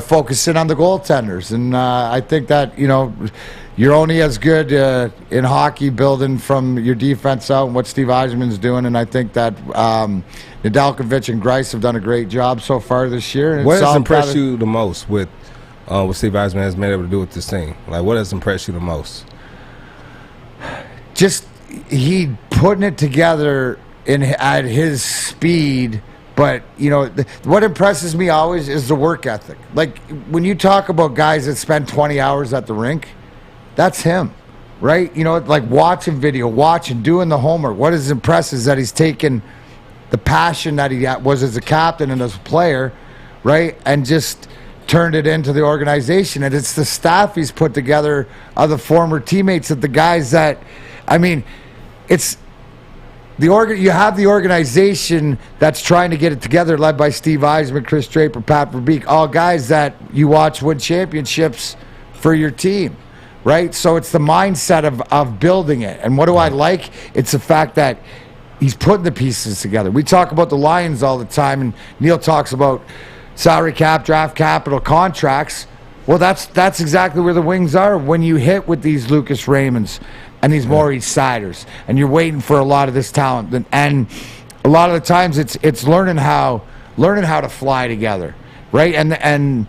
[SPEAKER 1] focus in on the goaltenders, and I think that you're only as good in hockey building from your defense out and what Steve Yzerman's doing, and I think that Nedeljkovic and Greiss have done a great job so far this year. And
[SPEAKER 2] what has impressed you the most with what Steve Yzerman has been able to do with this team? Like, what has impressed you the most?
[SPEAKER 1] Just he putting it together at his speed. But, what impresses me always is the work ethic. Like, when you talk about guys that spend 20 hours at the rink, that's him, right? Like watching video, doing the homework. What is impressive is that he's taken the passion that he was as a captain and as a player, right, and just turned it into the organization. And it's the staff he's put together of the former teammates of the guys that, it's... You have the organization that's trying to get it together, led by Steve Yzerman, Chris Draper, Pat Verbeek, all guys that you watch win championships for your team, right? So it's the mindset of building it. And what do I like? It's the fact that he's putting the pieces together. We talk about the Lions all the time, and Neil talks about salary cap, draft capital, contracts. Well, that's exactly where the Wings are when you hit with these Lucas Raymonds and these Maurice Siders, and you're waiting for a lot of this talent. And a lot of the times it's learning how to fly together, right? And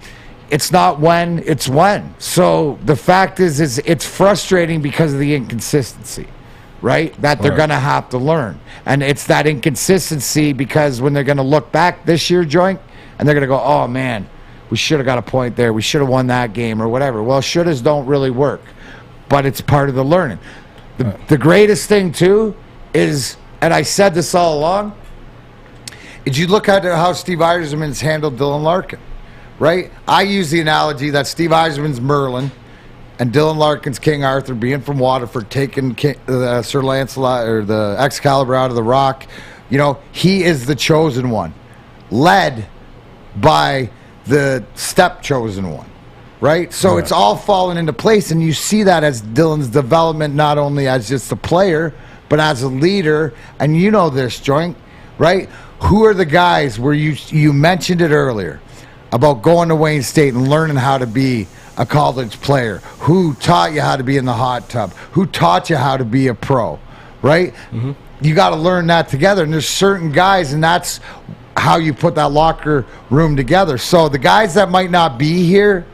[SPEAKER 1] it's not when, it's when. So the fact is it's frustrating because of the inconsistency, right? That they're going to have to learn. And it's that inconsistency because when they're going to look back this year, Joint, and they're going to go, oh, man, we should have got a point there. We should have won that game or whatever. Well, shouldas don't really work, but it's part of the learning. The greatest thing, too, is, and I said this all along, is you look at how Steve Yzerman's handled Dylan Larkin, right? I use the analogy that Steve Yzerman's Merlin and Dylan Larkin's King Arthur, being from Waterford, taking Sir Lancelot or the Excalibur out of the rock. He is the chosen one, led by the step chosen one. Right? So it's all fallen into place, and you see that as Dylan's development, not only as just a player, but as a leader. And this, Joint, right? Who are the guys where you mentioned it earlier about going to Wayne State and learning how to be a college player? Who taught you how to be in the hot tub? Who taught you how to be a pro? Right? Mm-hmm. You got to learn that together. And there's certain guys, and that's how you put that locker room together. So the guys that might not be here,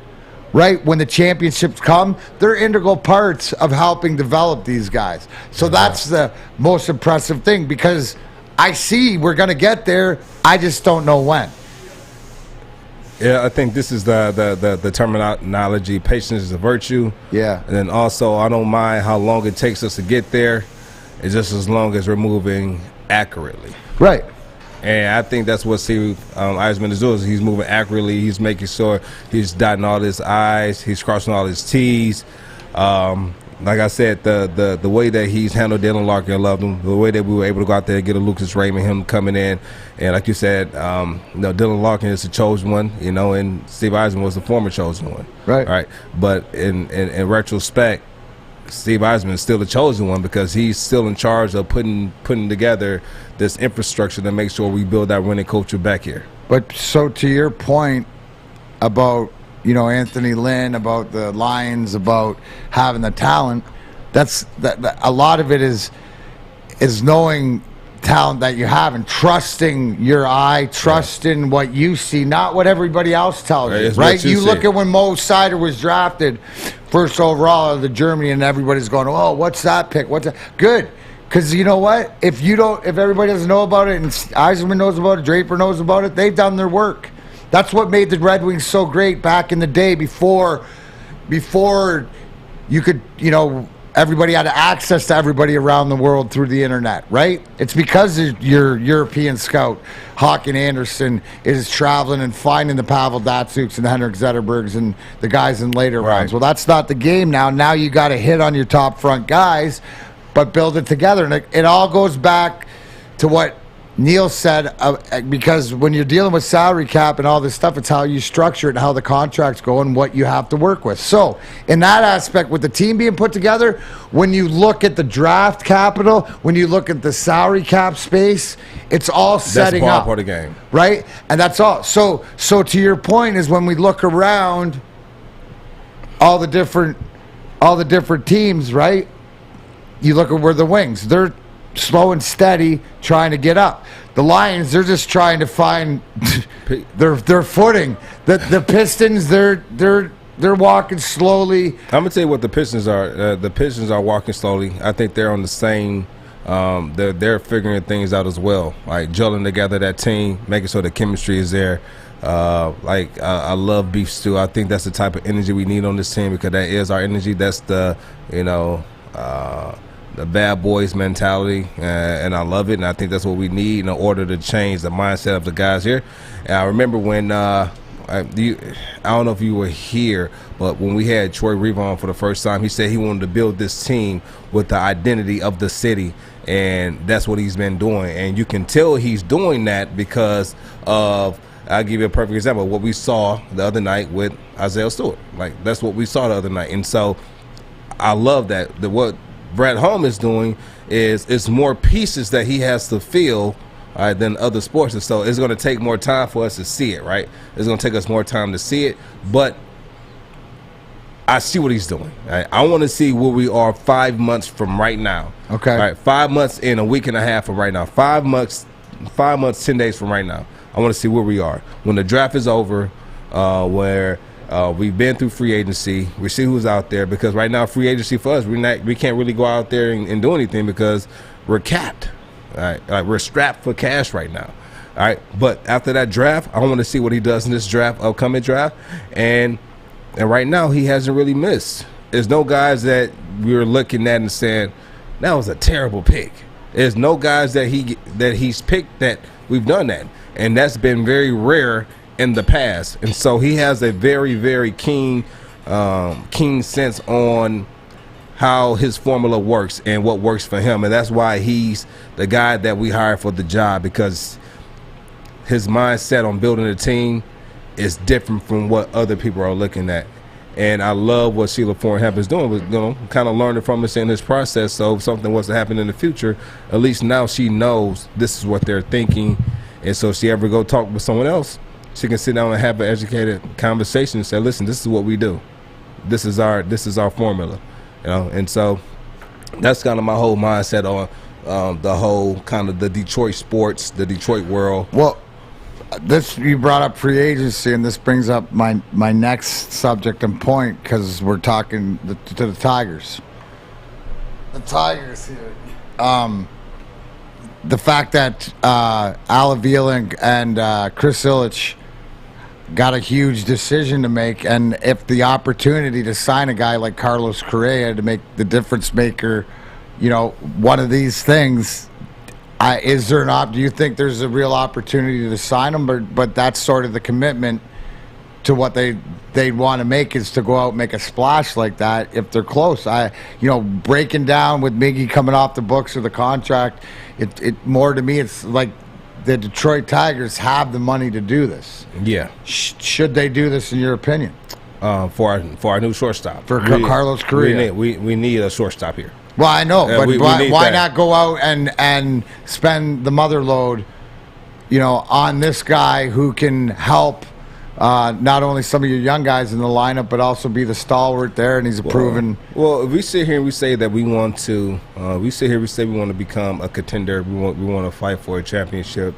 [SPEAKER 1] right, when the championships come, they're integral parts of helping develop these guys. So that's the most impressive thing, because I see we're going to get there. I just don't know when.
[SPEAKER 2] Yeah, I think this is the terminology, patience is a virtue.
[SPEAKER 1] Yeah.
[SPEAKER 2] And then also, I don't mind how long it takes us to get there. It's just as long as we're moving accurately.
[SPEAKER 1] Right.
[SPEAKER 2] And I think that's what Steve Yzerman is doing. He's moving accurately. He's making sure he's dotting all his I's. He's crossing all his T's. Like I said, the way that he's handled Dylan Larkin, I loved him. The way that we were able to go out there and get a Lucas Raymond, him coming in. And like you said, Dylan Larkin is the chosen one, and Steve Yzerman was the former chosen one.
[SPEAKER 1] Right.
[SPEAKER 2] But in retrospect, Steve Yzerman is still the chosen one because he's still in charge of putting together this infrastructure to make sure we build that winning culture back here.
[SPEAKER 1] But so to your point about, Anthony Lynn, about the Lions, about having the talent, that's a lot of it is knowing talent that you have and trusting your eye, trusting what you see, not what everybody else tells you, right? You look at when Mo Sider was drafted first overall out of Germany, and everybody's going, oh, what's that pick? What's that? Good. Because you know what? If everybody doesn't know about it, and Yzerman knows about it, Draper knows about it, they've done their work. That's what made the Red Wings so great back in the day before you could, everybody had access to everybody around the world through the internet, right? It's because your European scout, Håkan Andersson, is traveling and finding the Pavel Datsyuks and the Henrik Zetterbergs and the guys in later rounds. Well, that's not the game now. Now you got to hit on your top front guys, but build it together. And it all goes back to what Neil said, because when you're dealing with salary cap and all this stuff, it's how you structure it and how the contracts go and what you have to work with. So in that aspect, with the team being put together, when you look at the draft capital, when you look at the salary cap space, it's all setting up.
[SPEAKER 2] That's part of the game.
[SPEAKER 1] Right? And that's all. So to your point is when we look around all the different teams, right? You look at where the Wings, they're slow and steady trying to get up. The Lions, they're just trying to find their footing. The Pistons, they're walking slowly.
[SPEAKER 2] I'm gonna tell you what the Pistons are. The Pistons are walking slowly. I think they're on the same. They're figuring things out as well, like gelling together that team, making sure the chemistry is there. I love beef stew. I think that's the type of energy we need on this team, because that is our energy. That's the the bad boys mentality, and I love it, and I think that's what we need in order to change the mindset of the guys here. And I remember when I don't know if you were here, but when we had Troy Reeve on for the first time, he said he wanted to build this team with the identity of the city, and that's what he's been doing. And you can tell he's doing that because of, I'll give you a perfect example, what we saw the other night with Isaiah Stewart. Like, that's what we saw the other night. And so I love that. What Brad Holm is doing is it's more pieces that he has to fill than other sports. And so it's going to take more time for us to see it, right? It's going to take us more time to see it. But I see what he's doing. Right? I want to see where we are 5 months from right now.
[SPEAKER 1] Okay.
[SPEAKER 2] All right, 5 months in a week and a half from right now. 5 months, 10 days from right now. I want to see where we are. When the draft is over, where we've been through free agency, we see who's out there, because right now free agency for us, we can't really go out there and do anything because we're capped. All right, like we're strapped for cash right now. All right, but after that draft, I want to see what he does in this upcoming draft, and right now he hasn't really missed. There's no guys that we're looking at and saying that was a terrible pick. There's no guys that he's picked that we've done that, and that's been very rare in the past. And so he has a very, very keen sense on how his formula works and what works for him, and that's why he's the guy that we hire for the job, because his mindset on building a team is different from what other people are looking at. And I love what Sheila Foreign is doing, with kind of learning from us in this process. So if something was to happen in the future, at least now she knows this is what they're thinking, and so if she ever go talk with someone else, she can sit down and have an educated conversation and say, listen, this is what we do. This is our formula. And so that's kind of my whole mindset on the whole kind of the Detroit sports, the Detroit world.
[SPEAKER 1] Well, you brought up free agency, and this brings up my next subject and point, because we're talking to the Tigers. The Tigers here. The fact that Ala Vieling and Chris Ilitch got a huge decision to make, and if the opportunity to sign a guy like Carlos Correa to make the difference maker, one of these things, is there do you think there's a real opportunity to sign him? But that's sort of the commitment to what they want to make, is to go out and make a splash like that if they're close. Breaking down with Miggy coming off the books or the contract, it more to me, it's like the Detroit Tigers have the money to do this.
[SPEAKER 2] Yeah.
[SPEAKER 1] Should they do this, in your opinion?
[SPEAKER 2] For our new shortstop.
[SPEAKER 1] For Carlos Correa.
[SPEAKER 2] We need a shortstop here.
[SPEAKER 1] Well, I know, but why not go out and spend the mother load, on this guy who can help not only some of your young guys in the lineup, but also be the stalwart there, and he's a proven.
[SPEAKER 2] Well, if we sit here and we say that we want to, we say we want to become a contender, we want to fight for a championship.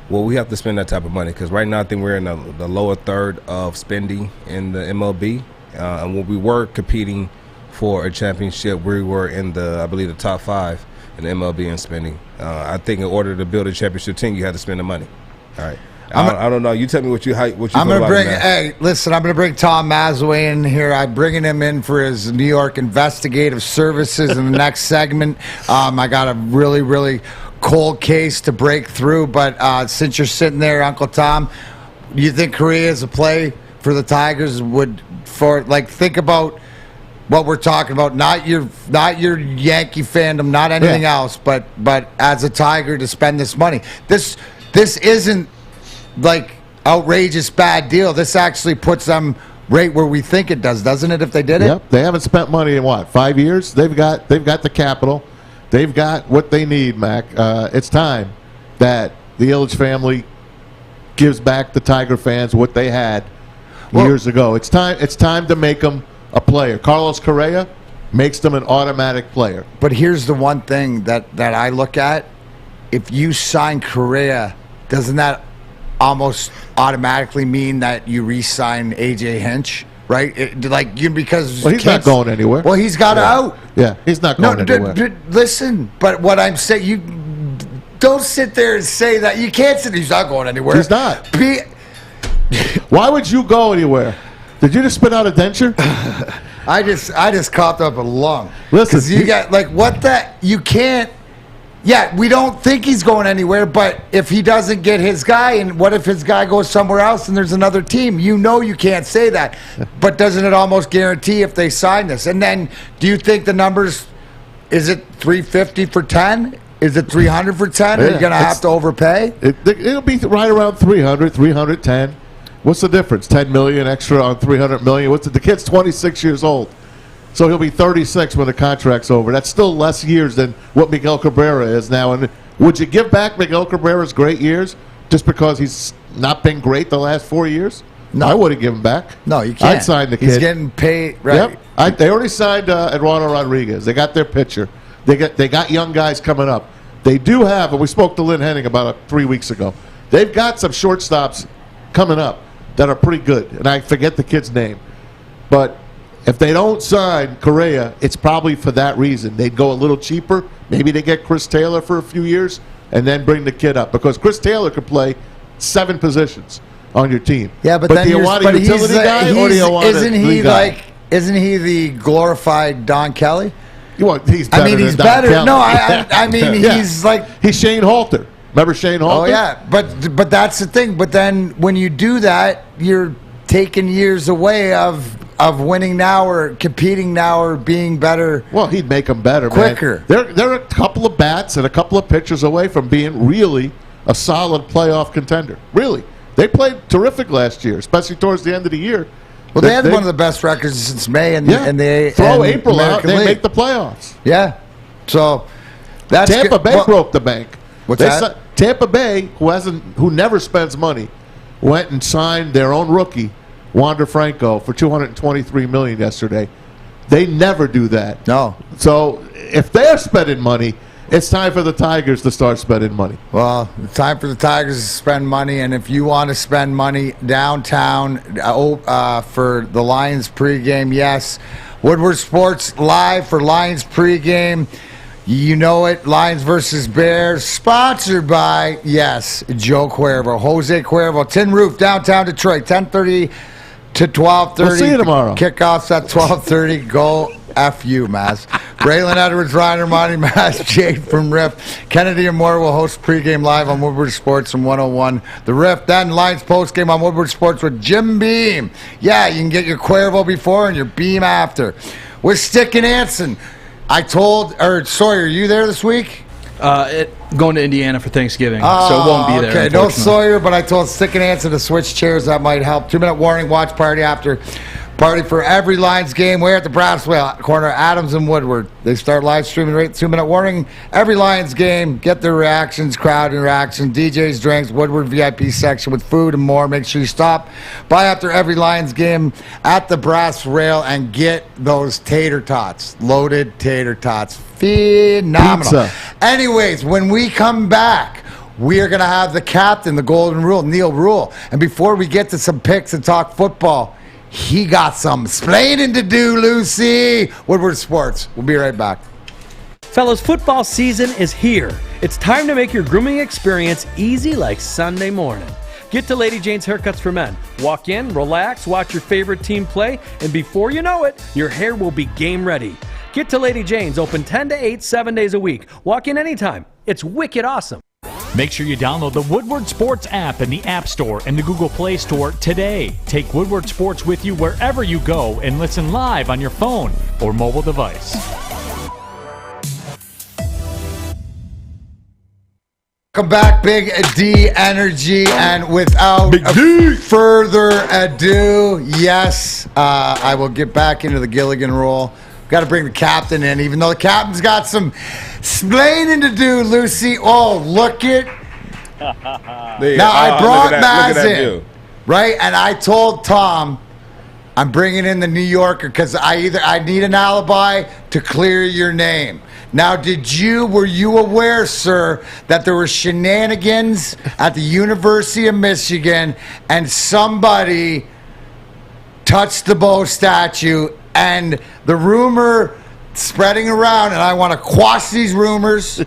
[SPEAKER 2] Well, we have to spend that type of money, because right now I think we're in the lower third of spending in the MLB, and when we were competing for a championship, we were in I believe the top 5 in the MLB in spending. I think in order to build a championship team, you have to spend the money. All right. I don't know. You tell me what you
[SPEAKER 1] I'm going to bring. Hey, listen. I'm going to bring Tom Mazaway in here. I'm bringing him in for his New York investigative services in the next segment. I got a really, really cold case to break through. But since you're sitting there, Uncle Tom, you think Correa is a play for the Tigers? Think about what we're talking about. Not your Yankee fandom, not anything else. But as a Tiger to spend this money, this isn't like outrageous bad deal. This actually puts them right where we think it does, doesn't it? If they did it,
[SPEAKER 7] yep. They haven't spent money in 5 years. They've got the capital. They've got what they need, Mac. It's time that the Ilitch family gives back the Tiger fans what they had years ago. It's time to make them a player. Carlos Correa makes them an automatic player.
[SPEAKER 1] But here's the one thing that I look at: if you sign Correa, doesn't that almost automatically mean that you re-sign AJ Hinch, right? Because
[SPEAKER 7] he's not going anywhere.
[SPEAKER 1] Well, he's got out.
[SPEAKER 7] Yeah, he's not going anywhere.
[SPEAKER 1] Listen, but what I'm saying, you don't sit there and say that. You can't say he's not going anywhere.
[SPEAKER 7] He's not. Why would you go anywhere? Did you just spit out a denture?
[SPEAKER 1] I just coughed up a lung.
[SPEAKER 7] Listen,
[SPEAKER 1] you got you can't. Yeah, we don't think he's going anywhere, but if he doesn't get his guy, and what if his guy goes somewhere else and there's another team? You can't say that. But doesn't it almost guarantee if they sign this? And then do you think the numbers, is it 350 for 10? Is it 300 for 10? Are you going to have to overpay?
[SPEAKER 7] It'll be right around 300, 310. What's the difference? 10 million extra on 300 million. The kid's 26 years old. So he'll be 36 when the contract's over. That's still less years than what Miguel Cabrera is now. And would you give back Miguel Cabrera's great years just because he's not been great the last 4 years? No, I wouldn't give him back.
[SPEAKER 1] No, you can't.
[SPEAKER 7] I'd sign the kid.
[SPEAKER 1] He's getting paid, right?
[SPEAKER 7] Yep. They already signed Eduardo Rodriguez. They got their pitcher. They got young guys coming up. They do have, and we spoke to Lynn Henning about 3 weeks ago, they've got some shortstops coming up that are pretty good. And I forget the kid's name. But if they don't sign Correa, it's probably for that reason. They'd go a little cheaper. Maybe they get Chris Taylor for a few years and then bring the kid up. Because Chris Taylor could play 7 positions on your team.
[SPEAKER 1] Yeah, but then
[SPEAKER 7] do you want a utility guy or do you want
[SPEAKER 1] isn't he the glorified Don Kelly?
[SPEAKER 7] He's better
[SPEAKER 1] he's
[SPEAKER 7] than
[SPEAKER 1] better.
[SPEAKER 7] Don Kelly.
[SPEAKER 1] No, I mean
[SPEAKER 7] he's Shane Halter. Remember Shane Halter?
[SPEAKER 1] Oh yeah, but that's the thing. But then when you do that, you're taking years away of winning now or competing now or being better.
[SPEAKER 7] Well, he'd make them better,
[SPEAKER 1] quicker.
[SPEAKER 7] Man. They're a couple of bats and a couple of pitchers away from being really a solid playoff contender. Really, they played terrific last year, especially towards the end of the year.
[SPEAKER 1] Well, they had one of the best records since May, and they
[SPEAKER 7] throw April American out. They make the playoffs.
[SPEAKER 1] Yeah, so that's
[SPEAKER 7] Tampa Bay broke the bank.
[SPEAKER 1] What's that?
[SPEAKER 7] Tampa Bay, who never spends money, went and signed their own rookie, Wander Franco, for $223 million yesterday. They never do that.
[SPEAKER 1] No.
[SPEAKER 7] So if they're spending money, it's time for the Tigers to start spending money.
[SPEAKER 1] Well, it's time for the Tigers to spend money, and if you want to spend money downtown for the Lions pregame, yes. Woodward Sports live for Lions pregame. You know it, Lions versus Bears, sponsored by, yes, Joe Cuervo, Jose Cuervo, Tin Roof, downtown Detroit, 10:30 to 12:30.
[SPEAKER 7] We'll see you tomorrow.
[SPEAKER 1] Kickoffs at 12:30. Go F you, Maz. Braylon Edwards, Ryan Armani, Maz, Jade from Riff. Kennedy and Moore will host pregame live on Woodward Sports from 101 The Riff. Then Lions postgame on Woodward Sports with Jim Beam. Yeah, you can get your Cuervo before and your Beam after. With Stick and Anson. Sawyer, you there this week?
[SPEAKER 5] Going to Indiana for Thanksgiving, so it won't be there.
[SPEAKER 1] Okay, no Sawyer, but I told Stick and Anson to switch chairs. That might help. 2-minute warning, watch party after. Party for every Lions game. We're at the Brasswell corner, Adams and Woodward. They start live streaming right 2-minute warning. Every Lions game, get their reactions, crowd interaction, DJs, drinks, Woodward VIP section with food and more. Make sure you stop by after every Lions game at the Brass Rail and get those tater tots. Loaded tater tots. Phenomenal.
[SPEAKER 7] Pizza.
[SPEAKER 1] Anyways, when we come back, we are going to have the captain, the golden rule, Neil Rule. And before we get to some picks and talk football, he got some splaining to do, Lucy. Woodward Sports. We'll be right back.
[SPEAKER 13] Fellas, football season is here. It's time to make your grooming experience easy like Sunday morning. Get to Lady Jane's Haircuts for Men. Walk in, relax, watch your favorite team play, and before you know it, your hair will be game ready. Get to Lady Jane's, open 10 to 8, 7 days a week. Walk in anytime. It's wicked awesome.
[SPEAKER 14] Make sure you download the Woodward Sports app in the App Store and the Google Play Store today. Take Woodward Sports with you wherever you go and listen live on your phone or mobile device.
[SPEAKER 1] Welcome back, Big D Energy, and without further ado, yes, I will get back into the Gilligan role. Got to bring the captain in, even though the captain's got some splaining to do, Lucy. Oh, look it. Now, I brought Maz in, right? And I told Tom, I'm bringing in the New Yorker because I need an alibi to clear your name. Now, were you aware, sir, that there were shenanigans at the University of Michigan and somebody touched the Bo statue, and the rumor spreading around, and I want to quash these rumors,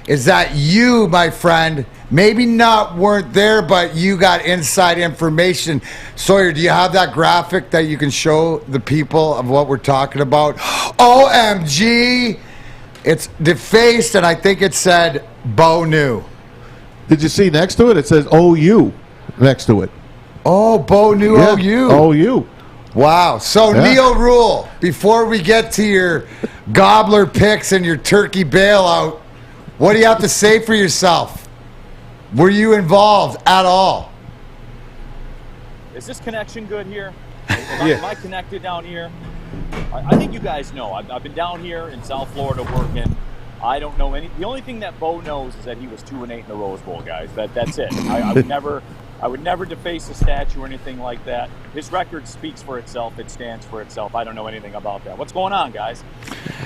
[SPEAKER 1] is that you, my friend, maybe weren't there, but you got inside information. Sawyer, do you have that graphic that you can show the people of what we're talking about? OMG! It's defaced, and I think it said Bo knew.
[SPEAKER 7] Did you see next to it? It says OU next to it.
[SPEAKER 1] Oh, Bo knew OU.
[SPEAKER 7] OU.
[SPEAKER 1] Wow. So, Neil Rule, before we get to your gobbler picks and your turkey bailout, what do you have to say for yourself? Were you involved at all?
[SPEAKER 6] Is this connection good here? Am I connected down here? I think you guys know. I've been down here in South Florida working. I don't know any. The only thing that Bo knows is that he was 2-8 in the Rose Bowl, guys. That's it. I would never deface a statue or anything like that. His record speaks for itself. It stands for itself. I don't know anything about that. What's going on, guys?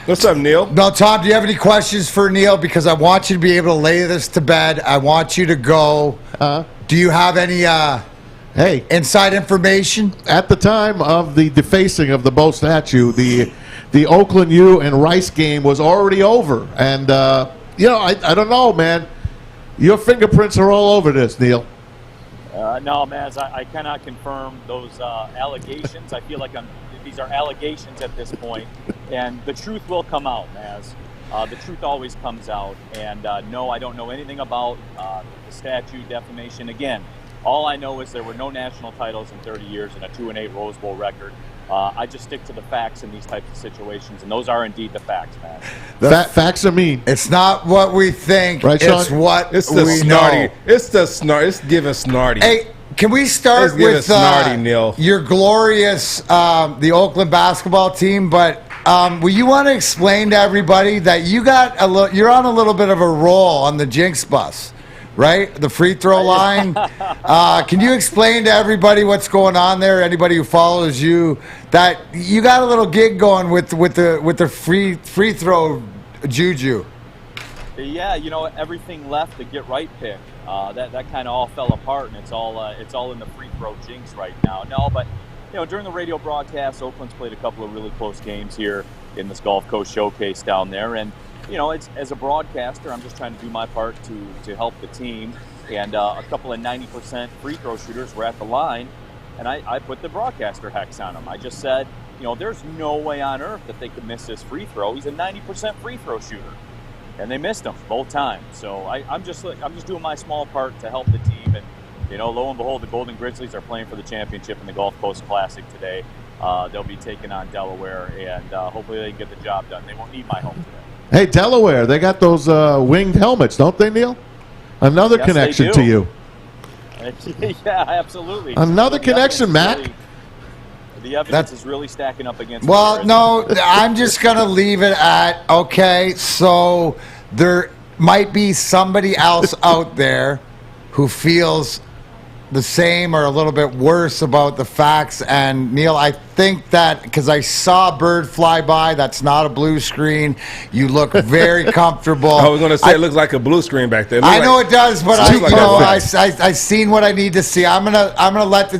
[SPEAKER 2] What's up, Neil?
[SPEAKER 1] No, Tom, do you have any questions for Neil? Because I want you to be able to lay this to bed. I want you to go. Do you have any inside information?
[SPEAKER 7] At the time of the defacing of the Bo statue, the Oakland U and Rice game was already over. And, I don't know, man. Your fingerprints are all over this, Neil.
[SPEAKER 6] No, Maz, I cannot confirm those allegations. I feel like these are allegations at this point, and the truth will come out, Maz. The truth always comes out, and no, I don't know anything about the statue defamation. Again, all I know is there were no national titles in 30 years and a 2-8 Rose Bowl record. I just stick to the facts in these types of situations, and those are indeed the facts, man.
[SPEAKER 7] Facts are mean.
[SPEAKER 1] It's not what we think.
[SPEAKER 7] Right, Sean?
[SPEAKER 1] It's what
[SPEAKER 2] It's the
[SPEAKER 1] we
[SPEAKER 2] snarty.
[SPEAKER 1] know.
[SPEAKER 2] It's the snarty. It's giving snarty.
[SPEAKER 1] Hey, can we start with
[SPEAKER 2] snarty, Neil.
[SPEAKER 1] Your glorious the Oakland basketball team? But will you want to explain to everybody that you're on a little bit of a roll on the Jinx bus? Right? The free throw line. Can you explain to everybody what's going on there? Anybody who follows you, that you got a little gig going with the free throw juju.
[SPEAKER 6] Yeah, everything left the get right pick. That kind of all fell apart, and it's all in the free throw jinx right now. No, but during the radio broadcast, Oakland's played a couple of really close games here in this Gulf Coast Showcase down there, and as a broadcaster, I'm just trying to do my part to help the team. And a couple of 90% free throw shooters were at the line, and I put the broadcaster hex on them. I just said, there's no way on earth that they could miss this free throw. He's a 90% free throw shooter, and they missed him both times. So I'm just doing my small part to help the team. And lo and behold, the Golden Grizzlies are playing for the championship in the Gulf Coast Classic today. They'll be taking on Delaware, and hopefully they can get the job done. They won't need my help today.
[SPEAKER 7] Hey, Delaware, they got those winged helmets, don't they, Neil? Another connection to you.
[SPEAKER 6] Yeah, absolutely.
[SPEAKER 7] Another connection, Matt.
[SPEAKER 6] The evidence is really stacking up against.
[SPEAKER 1] Well, no, I'm just going to leave it at, okay, so there might be somebody else out there who feels the same or a little bit worse about the facts. And Neil, I think that because I saw a bird fly by, that's not a blue screen. You look very comfortable.
[SPEAKER 2] I was going to say it looks like a blue screen back there.
[SPEAKER 1] I know it does, but I seen what I need to see. I'm gonna let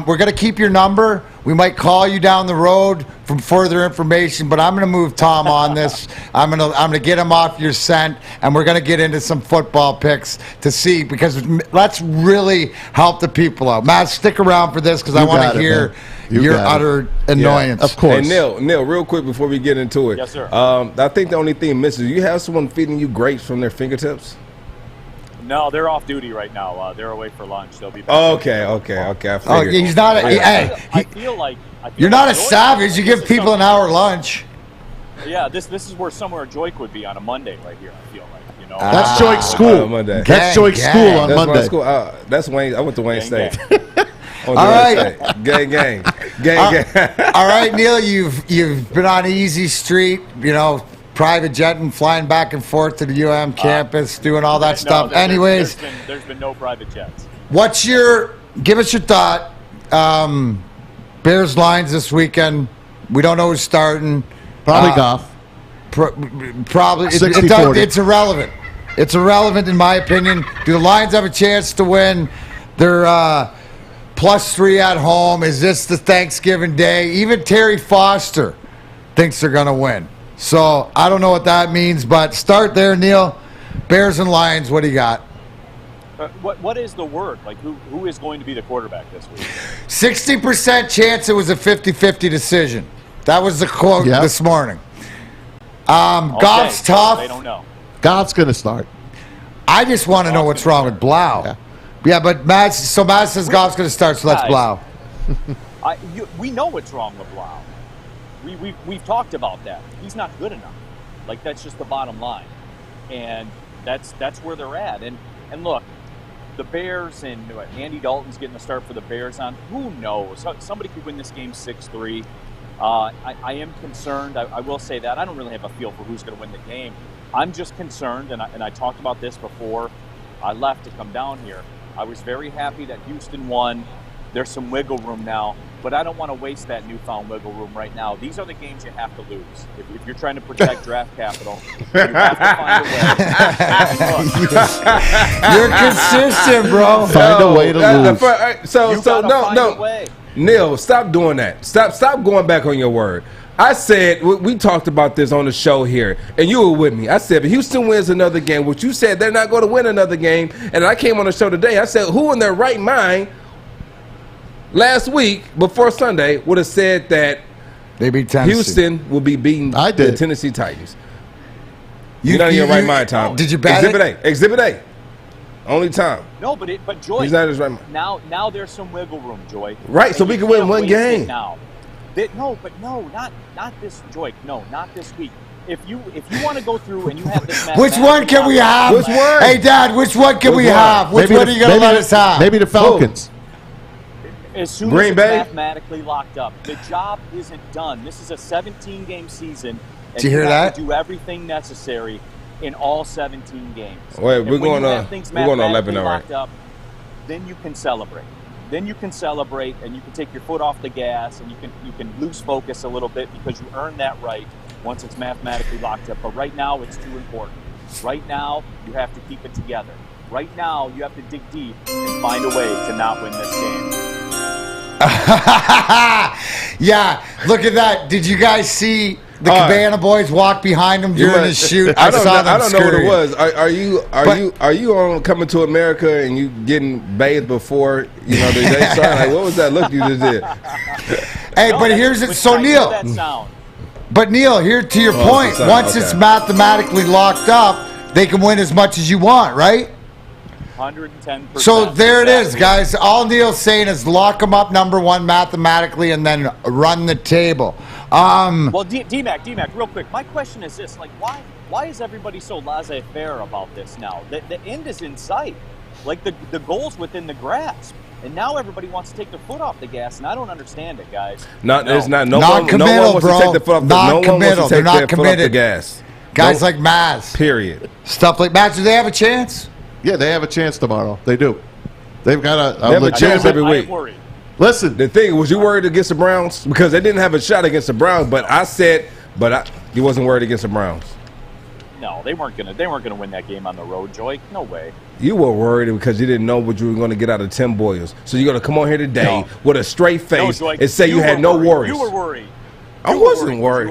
[SPEAKER 1] we're gonna keep your number. We might call you down the road from further information, but I'm going to move Tom on this. I'm going to get him off your scent, and we're going to get into some football picks to see, because let's really help the people out. Matt, stick around for this, because I want to hear your utter annoyance.
[SPEAKER 7] Yeah, of course.
[SPEAKER 2] Hey, Neil, real quick before we get into it.
[SPEAKER 6] Yes, sir.
[SPEAKER 2] I think the only thing missing, you have someone feeding you grapes from their fingertips?
[SPEAKER 6] No, they're off duty right now. They're away for lunch. They'll be back.
[SPEAKER 2] Okay. I figured.
[SPEAKER 1] He's not.
[SPEAKER 6] I feel like
[SPEAKER 1] you're not a savage. You give people an hour lunch.
[SPEAKER 6] Yeah, this is where somewhere Joik would be on a Monday right here. I feel like, you know.
[SPEAKER 7] That's Joik's school.
[SPEAKER 2] Monday.
[SPEAKER 7] That's Joik's school on Monday.
[SPEAKER 2] School. That's Wayne. I went to Wayne State.
[SPEAKER 1] All right.
[SPEAKER 2] Gang.
[SPEAKER 1] All right, Neil. You've been on Easy Street. You know, private jetting, flying back and forth to the UM campus, doing all that stuff. Anyways,
[SPEAKER 6] there's been no private jets.
[SPEAKER 1] Give us your thought. Bears Lions this weekend. We don't know who's starting.
[SPEAKER 7] Probably Goff.
[SPEAKER 1] Probably. It's irrelevant. It's irrelevant in my opinion. Do the Lions have a chance to win? They're +3 at home. Is this the Thanksgiving day? Even Terry Foster thinks they're going to win. So I don't know what that means, but start there, Neil. Bears and Lions, what do you got?
[SPEAKER 6] What is the word? Like, who is going to be the quarterback this week?
[SPEAKER 1] 60% chance it was a 50-50 decision. That was the quote this morning. Goff's tough.
[SPEAKER 6] They don't know.
[SPEAKER 7] Goff's going to start.
[SPEAKER 1] I just want to know what's wrong with Blau. Yeah, but Matt says Goff's going to start, so let's Blau.
[SPEAKER 6] We know what's wrong with Blau. We've talked about that. He's not good enough. Like, that's just the bottom line. And that's where they're at. And look, the Bears and Andy Dalton's getting the start for the Bears on. Who knows? Somebody could win this game 6-3. I am concerned. I will say that. I don't really have a feel for who's going to win the game. I'm just concerned, and I talked about this before I left to come down here. I was very happy that Houston won. There's some wiggle room now, but I don't want to waste that newfound wiggle room right now. These are the games you have to lose. If you're trying to protect draft capital, you have to find a way.
[SPEAKER 1] You're consistent, bro.
[SPEAKER 7] Find a way to lose.
[SPEAKER 6] No.
[SPEAKER 2] Neil, stop doing that. Stop going back on your word. I said, we talked about this on the show here, and you were with me. I said, if Houston wins another game, which you said they're not going to win another game, and I came on the show today, I said, who in their right mind last week, before Sunday, would have said that
[SPEAKER 1] they beat Tennessee.
[SPEAKER 2] Houston will be beating the Tennessee Titans? You're not in your right mind, Tom.
[SPEAKER 1] Did you bet
[SPEAKER 2] Exhibit A. Only time.
[SPEAKER 6] No, but Joy.
[SPEAKER 2] He's not in his right mind.
[SPEAKER 6] Now there's some wiggle room, Joy.
[SPEAKER 2] Right, so we can win one game.
[SPEAKER 6] Now. Not this, Joy. No, not this week. If you want to go through and you have this match,
[SPEAKER 1] which one can we have?
[SPEAKER 2] Which one?
[SPEAKER 1] Hey, Dad, which one can we have? Which one are you going to let us have?
[SPEAKER 7] Maybe the Falcons.
[SPEAKER 6] As soon as it's mathematically locked up, the job isn't done. This is a 17-game season, and
[SPEAKER 1] Did you hear
[SPEAKER 6] have
[SPEAKER 1] that?
[SPEAKER 6] to do everything necessary in all 17 games.
[SPEAKER 2] Wait,
[SPEAKER 6] and
[SPEAKER 2] we're going
[SPEAKER 6] to
[SPEAKER 2] 11 now, right?
[SPEAKER 6] up, then you can celebrate. Then you can celebrate, and you can take your foot off the gas, and you can lose focus a little bit because you earned that right once it's mathematically locked up. But right now, it's too important. Right now, you have to keep it together. Right now, you have to dig deep and find a way to not win this game.
[SPEAKER 1] Yeah, look at that. Did you guys see the Cabana boys walk behind him during the shoot? I don't know
[SPEAKER 2] what it was. Are you on Coming to America and you getting bathed before the day started? Like, what was that look you just did?
[SPEAKER 1] Hey, but here's it. So Neil, but Neil, here to your point. Once it's mathematically locked up, they can win as much as you want, right?
[SPEAKER 6] 110%.
[SPEAKER 1] So there it is, guys. All Neil's saying is lock them up, number one, mathematically, and then run the table.
[SPEAKER 6] Well, D-Mac, real quick. My question is this: like, why is everybody so laissez-faire about this now? The end is in sight. Like the goal's within the grasp, and now everybody wants to take their foot off the gas, and I don't understand it, guys.
[SPEAKER 2] No one wants
[SPEAKER 1] bro.
[SPEAKER 2] to take the foot off the
[SPEAKER 1] Not
[SPEAKER 2] no one wants to
[SPEAKER 1] They're
[SPEAKER 2] take
[SPEAKER 1] not
[SPEAKER 2] their foot off the gas.
[SPEAKER 1] Guys like Maz.
[SPEAKER 2] Period.
[SPEAKER 1] Stuff like Maz. Do they have a chance?
[SPEAKER 7] Yeah, they have a chance tomorrow. They do. They've got
[SPEAKER 2] they have a chance every week.
[SPEAKER 7] Listen,
[SPEAKER 2] the thing was, you worried against the Browns because they didn't have a shot against the Browns. But I said, he wasn't worried against the Browns.
[SPEAKER 6] No, they weren't gonna win that game on the road, Joy. No way.
[SPEAKER 2] You were worried because you didn't know what you were going to get out of Tim Boyles. So you're going to come on here today with a straight face and say you had no worries.
[SPEAKER 6] You were worried.
[SPEAKER 2] I wasn't worried.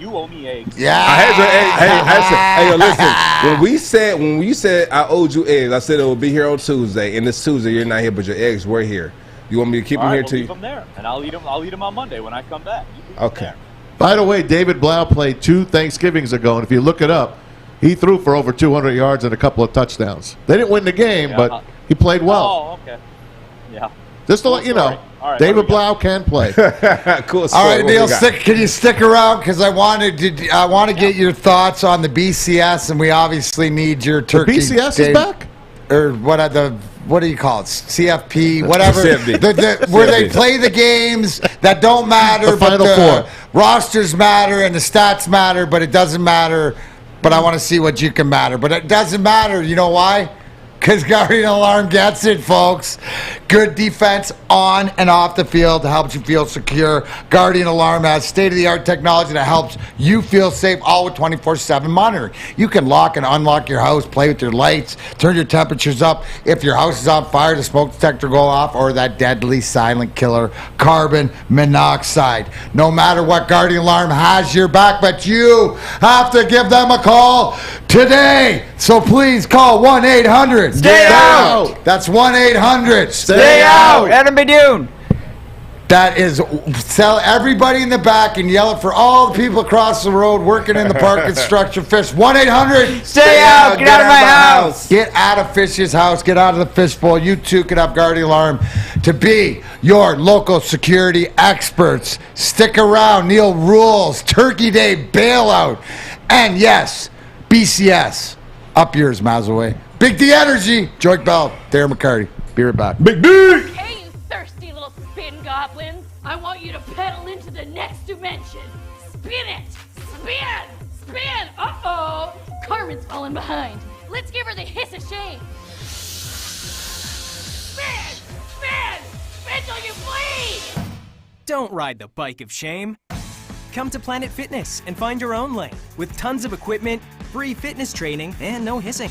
[SPEAKER 6] You owe me eggs.
[SPEAKER 2] Yeah. Hey, listen. When we said I owed you eggs, I said it would be here on Tuesday. And this Tuesday you're not here, but your eggs were here. You want me to keep them here too?
[SPEAKER 6] Leave them there, and I'll eat them on Monday when I come back.
[SPEAKER 2] Okay.
[SPEAKER 7] By the way, David Blau played 2 Thanksgivings ago, and if you look it up, he threw for over 200 yards and a couple of touchdowns. They didn't win the game, but he played well.
[SPEAKER 6] Oh, okay. Yeah.
[SPEAKER 7] Just to let you know, David Blau can play.
[SPEAKER 2] Cool.
[SPEAKER 1] All right, Neil, can you stick around? Because I want to get your thoughts on the BCS, and we obviously need your turkey.
[SPEAKER 7] The BCS is back?
[SPEAKER 1] Or what do you call it? CFP, whatever.
[SPEAKER 2] CFP.
[SPEAKER 1] Where they play the games that don't matter, but the rosters matter and the stats matter, but it doesn't matter. But I want to see what you can matter. But it doesn't matter. You know why? Because Guardian Alarm gets it, folks. Good defense on and off the field helps you feel secure. Guardian Alarm has state-of-the-art technology that helps you feel safe, all with 24/7 monitoring. You can lock and unlock your house, play with your lights, turn your temperatures up. If your house is on fire, the smoke detector go off, or that deadly silent killer, carbon monoxide. No matter what, Guardian Alarm has your back, but you have to give them a call today. So please call 1-800.
[SPEAKER 3] Stay out.
[SPEAKER 1] That's 1-800.
[SPEAKER 3] Stay out. Adam Badoon.
[SPEAKER 1] That is, tell everybody in the back and yell it for all the people across the road working in the park construction fish. 1-800.
[SPEAKER 3] Stay out. Get out of my house.
[SPEAKER 1] Get out of Fish's house. Get out of the fishbowl. You too can have Guardian Alarm to be your local security experts. Stick around. Neil rules. Turkey Day bailout. And yes, BCS. Up yours, Mazaway. Big D Energy. Joik Bell. Darren McCarty. Be right back.
[SPEAKER 2] Big D.
[SPEAKER 18] Hey, you thirsty little spin goblins. I want you to pedal into the next dimension. Spin it. Spin. Spin. Uh-oh. Carmen's falling behind. Let's give her the hiss of shame. Spin. Spin. Spin till you bleed.
[SPEAKER 19] Don't ride the bike of shame. Come to Planet Fitness and find your own lane with tons of equipment, free fitness training, and no hissing.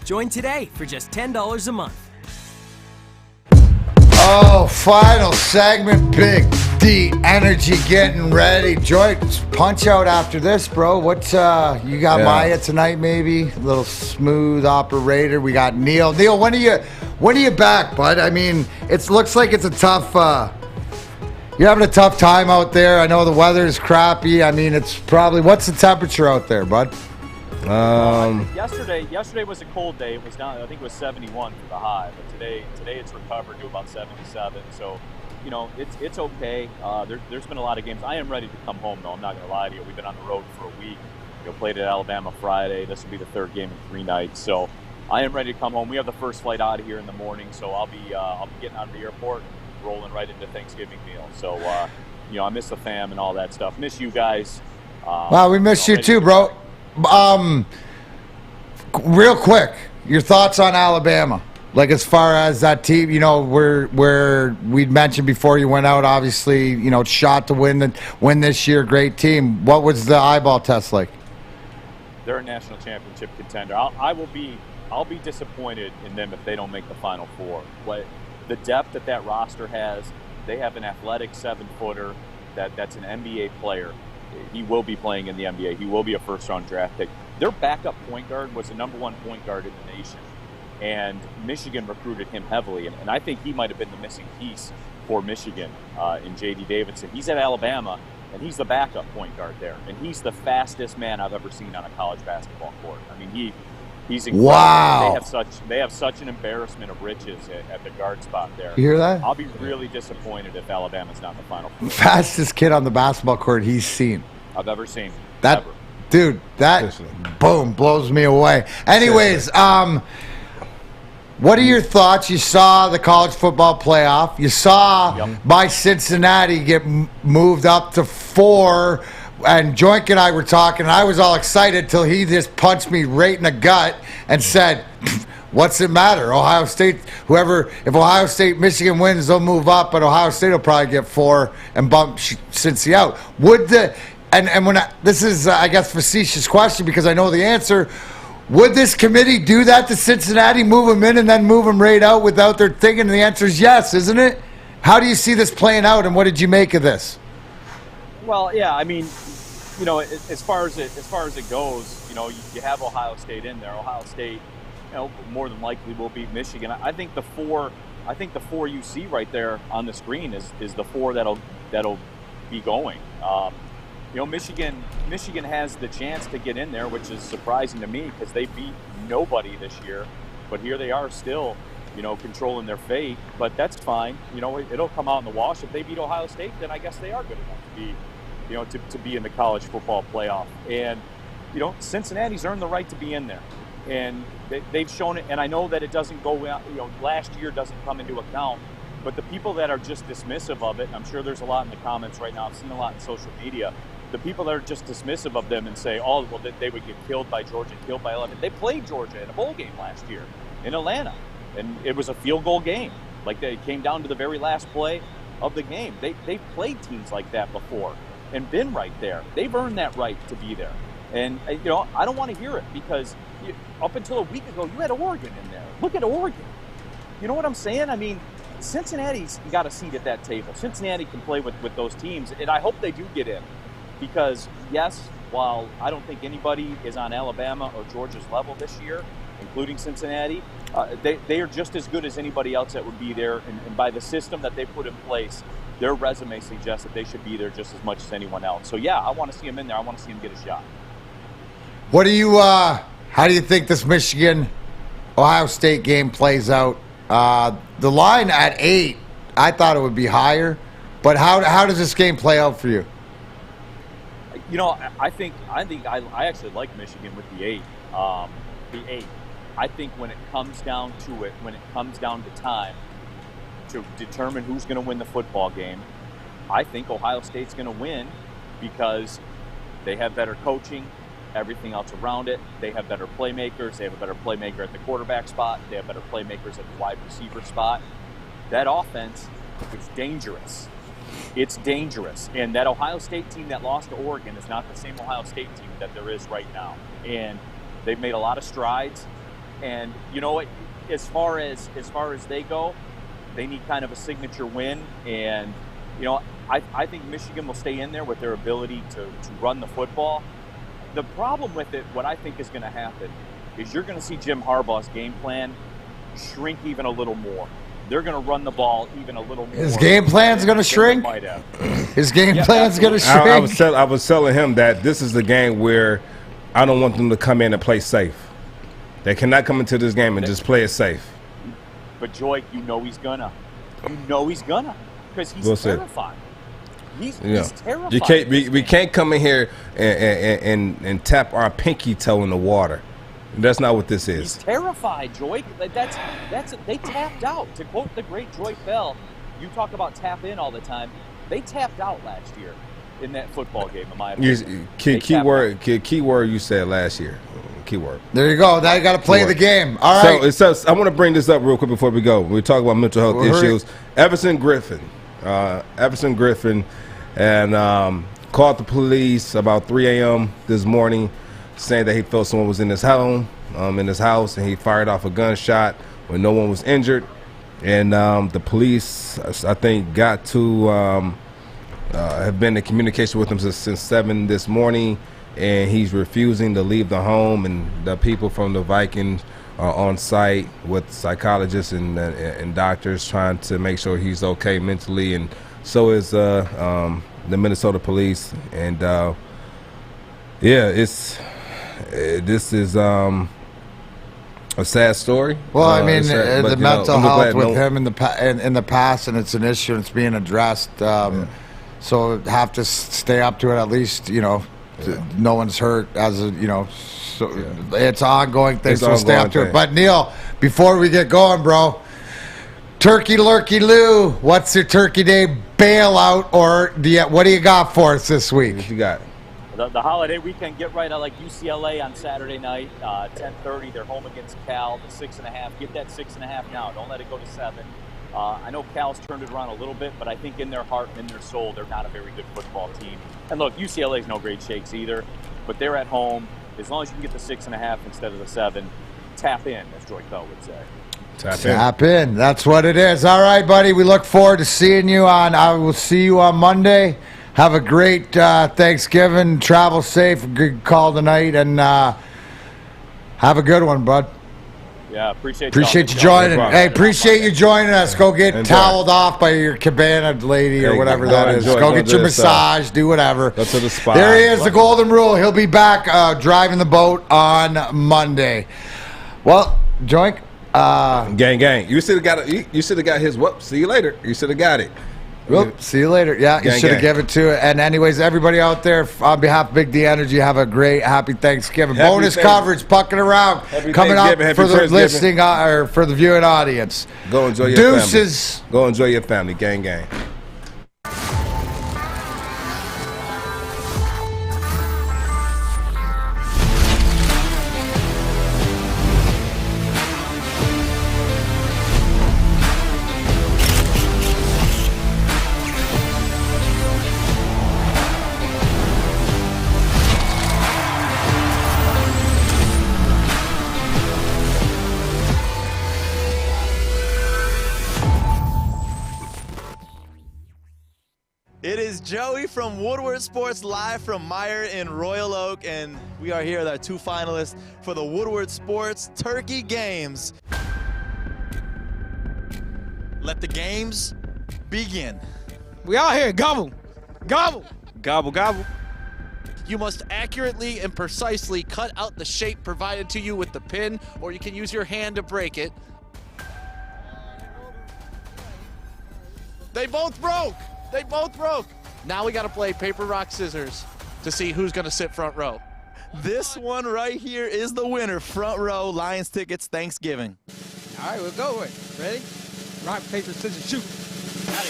[SPEAKER 19] Join today for just $10 a month.
[SPEAKER 1] Oh, final segment. Big D Energy getting ready. Joy, punch out after this, bro. What you got? Maya tonight, maybe a little smooth operator. We got Neil. Neil, when are you back, bud? I mean, it looks like it's a tough. You're having a tough time out there. I know the weather is crappy. I mean, it's probably. What's the temperature out there, bud?
[SPEAKER 6] Yesterday was a cold day. It was down. I think it was 71 for the high. But today it's recovered to about 77. So, you know, it's okay. There's been a lot of games. I am ready to come home, though. I'm not going to lie to you. We've been on the road for a week. Played at Alabama Friday. This will be the 3rd game in 3 nights. So, I am ready to come home. We have the first flight out of here in the morning. So I'll be getting out of the airport and rolling right into Thanksgiving meal. So, you know, I miss the fam and all that stuff. Miss you guys.
[SPEAKER 1] Wow, we miss you too, bro. Real quick, your thoughts on Alabama? Like, as far as that team, you know, where we'd mentioned before you went out, obviously, you know, shot to win this year, great team. What was the eyeball test like?
[SPEAKER 6] They're a national championship contender. I'll be disappointed in them if they don't make the Final Four. What the depth that roster has, they have an athletic 7-footer that's an NBA player. He will be playing in the NBA. He will be a first-round draft pick. Their backup point guard was the #1 point guard in the nation, and Michigan recruited him heavily. And I think he might have been the missing piece for Michigan in J.D. Davidson. He's at Alabama, and he's the backup point guard there. And he's the fastest man I've ever seen on a college basketball court. I mean, he's incredible.
[SPEAKER 1] Wow.
[SPEAKER 6] They have such an embarrassment of riches at the guard spot there.
[SPEAKER 1] You hear that?
[SPEAKER 6] I'll be really disappointed if Alabama's not in the Final Four.
[SPEAKER 1] Fastest kid on the basketball court he's seen.
[SPEAKER 6] I've ever seen.
[SPEAKER 1] That,
[SPEAKER 6] ever.
[SPEAKER 1] Dude, that boom blows me away. Anyways, what are your thoughts? You saw the college football playoff. You saw my Cincinnati get moved up to 4. And Joink and I were talking, and I was all excited till he just punched me right in the gut and said, what's it matter? Ohio State, if Ohio State, Michigan wins, they'll move up, but Ohio State will probably get 4 and bump Cincy out. and when this is, I guess, facetious question because I know the answer. Would this committee do that to Cincinnati, move them in and then move them right out without their thinking? And the answer is yes, isn't it? How do you see this playing out, and what did you make of this?
[SPEAKER 6] Well, yeah, I mean, you know, as far as it goes, you know, you have Ohio State in there. Ohio State, you know, more than likely will beat Michigan. I think the four you see right there on the screen is the four that'll be going. You know, Michigan has the chance to get in there, which is surprising to me because they beat nobody this year. But here they are still, you know, controlling their fate. But that's fine. You know, it'll come out in the wash. If they beat Ohio State, then I guess they are good enough to be, you know, to be in the college football playoff. And, you know, Cincinnati's earned the right to be in there. And they've shown it. And I know that it doesn't go, you know, last year doesn't come into account. But the people that are just dismissive of it, and I'm sure there's a lot in the comments right now. I've seen a lot in social media. The people that are just dismissive of them and say, oh, well, they would get killed by Georgia, killed by 11. They played Georgia in a bowl game last year in Atlanta, and it was a field goal game. Like, they came down to the very last play of the game. They've played teams like that before and been right there. They've earned that right to be there. And, you know, I don't want to hear it because up until a week ago, you had Oregon in there. Look at Oregon. You know what I'm saying? I mean, Cincinnati's got a seat at that table. Cincinnati can play with those teams, and I hope they do get in. Because, yes, while I don't think anybody is on Alabama or Georgia's level this year, including Cincinnati, they are just as good as anybody else that would be there. And by the system that they put in place, their resume suggests that they should be there just as much as anyone else. So, yeah, I want to see them in there. I want to see them get a shot.
[SPEAKER 1] What do you how do you think this Michigan-Ohio State game plays out? The line at 8, I thought it would be higher. But how does this game play out for you?
[SPEAKER 6] You know, I actually like Michigan with the 8. The 8. I think when it comes down to it, when it comes down to time to determine who's going to win the football game, I think Ohio State's going to win because they have better coaching, everything else around it. They have better playmakers. They have a better playmaker at the quarterback spot. They have better playmakers at the wide receiver spot. That offense is dangerous. It's dangerous. And that Ohio State team that lost to Oregon is not the same Ohio State team that there is right now. And they've made a lot of strides. And you know what? As far as they go, they need kind of a signature win. And, you know, I think Michigan will stay in there with their ability to run the football. The problem with it, what I think is going to happen, is you're going to see Jim Harbaugh's game plan shrink even a little more. They're going to run the ball even a little more.
[SPEAKER 1] His game plan's going to shrink? His game plan's going to shrink?
[SPEAKER 2] I was telling him that this is the game where I don't want them to come in and play safe. They cannot come into this game and just play it safe.
[SPEAKER 6] But, Joy, you know he's going to. You know he's going to because he's terrified. He's terrified.
[SPEAKER 2] We can't come in here and tap our pinky toe in the water. That's not what this is.
[SPEAKER 6] He's terrified, Joy. That's they tapped out. To quote the great Joy Bell, you talk about tap in all the time. They tapped out last year in that football game, in my opinion.
[SPEAKER 2] Key word you said last year. Key word.
[SPEAKER 1] There you go. Now you got to play the game. All right.
[SPEAKER 2] So I want to bring this up real quick before we go. We talk about mental health issues. Everson Griffin, and called the police about 3 a.m. this morning, saying that he felt someone was in his home, and he fired off a gunshot when no one was injured. And the police, I think, got to have been in communication with him since 7 this morning, and he's refusing to leave the home. And the people from the Vikings are on site with psychologists and doctors trying to make sure he's okay mentally, and so is the Minnesota police. And this is a sad story.
[SPEAKER 1] Well, I mean, the mental health with him in the past, and it's an issue, and it's being addressed. So have to stay up to it at least. You know, no one's hurt as a, you know. So it's an ongoing thing. So stay up to it. But Neil, before we get going, bro, Turkey Lurkey Lou, what's your Turkey Day bailout, or what do you got for us this week?
[SPEAKER 2] What you got?
[SPEAKER 6] The holiday weekend, get right. I like UCLA on Saturday night, 10:30. They're home against Cal. The 6.5. Get that 6.5 now. Don't let it go to 7. I know Cal's turned it around a little bit, but I think in their heart and in their soul, they're not a very good football team. And look, UCLA's no great shakes either, but they're at home. As long as you can get the 6.5 instead of the 7, tap in, as Joy Bell would say.
[SPEAKER 1] Tap in. That's what it is. All right, buddy. We look forward to seeing you I will see you on Monday. Have a great Thanksgiving. Travel safe. Good call tonight, and have a good one, bud.
[SPEAKER 6] Yeah, appreciate
[SPEAKER 1] you joining. Hey, appreciate you joining us. Go get toweled off by your cabana lady or whatever that is. Go get your massage. Do whatever.
[SPEAKER 2] Go to the spa.
[SPEAKER 1] There he is, the Golden Rule. He'll be back driving the boat on Monday. Well, Joink.
[SPEAKER 2] Gang. You should have got his whoop. See you later. You should have got it.
[SPEAKER 1] Well, see you later. Yeah, you should have given it to it. And anyways, everybody out there, on behalf of Big D Energy, have a great, happy Thanksgiving. Bonus coverage, pucking around, coming up for the listening or for the viewing audience.
[SPEAKER 2] Go enjoy your
[SPEAKER 1] Deuces.
[SPEAKER 2] family. Go enjoy your family. Gang.
[SPEAKER 4] It is Joey from Woodward Sports, live from Meyer in Royal Oak, and we are here with our 2 finalists for the Woodward Sports Turkey Games. Let the games begin.
[SPEAKER 22] We out here, gobble.
[SPEAKER 4] Gobble, gobble. You must accurately and precisely cut out the shape provided to you with the pin, or you can use your hand to break it. They both broke. Now we got to play paper, rock, scissors to see who's going to sit front row. This one right here is the winner. Front row, Lions tickets, Thanksgiving.
[SPEAKER 22] All right, we'll go with it. Ready? Rock, paper, scissors, shoot. Got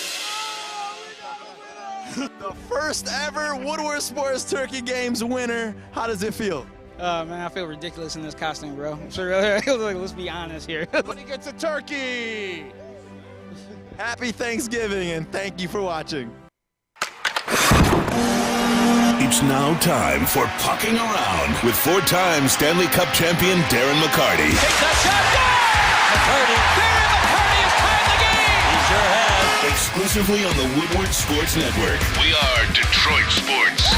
[SPEAKER 22] it.
[SPEAKER 4] The first ever Woodward Sports Turkey Games winner. How does it feel?
[SPEAKER 22] Man, I feel ridiculous in this costume, bro. I'm sure. Let's be honest here.
[SPEAKER 4] But he gets a turkey. Happy Thanksgiving, and thank you for watching.
[SPEAKER 10] It's now time for Pucking Around with 4-time Stanley Cup champion Darren McCarty.
[SPEAKER 9] Takes that shot, McCarty! Darren McCarty has tied the game! He sure has.
[SPEAKER 10] Exclusively on the Woodward Sports Network. We are Detroit Sports.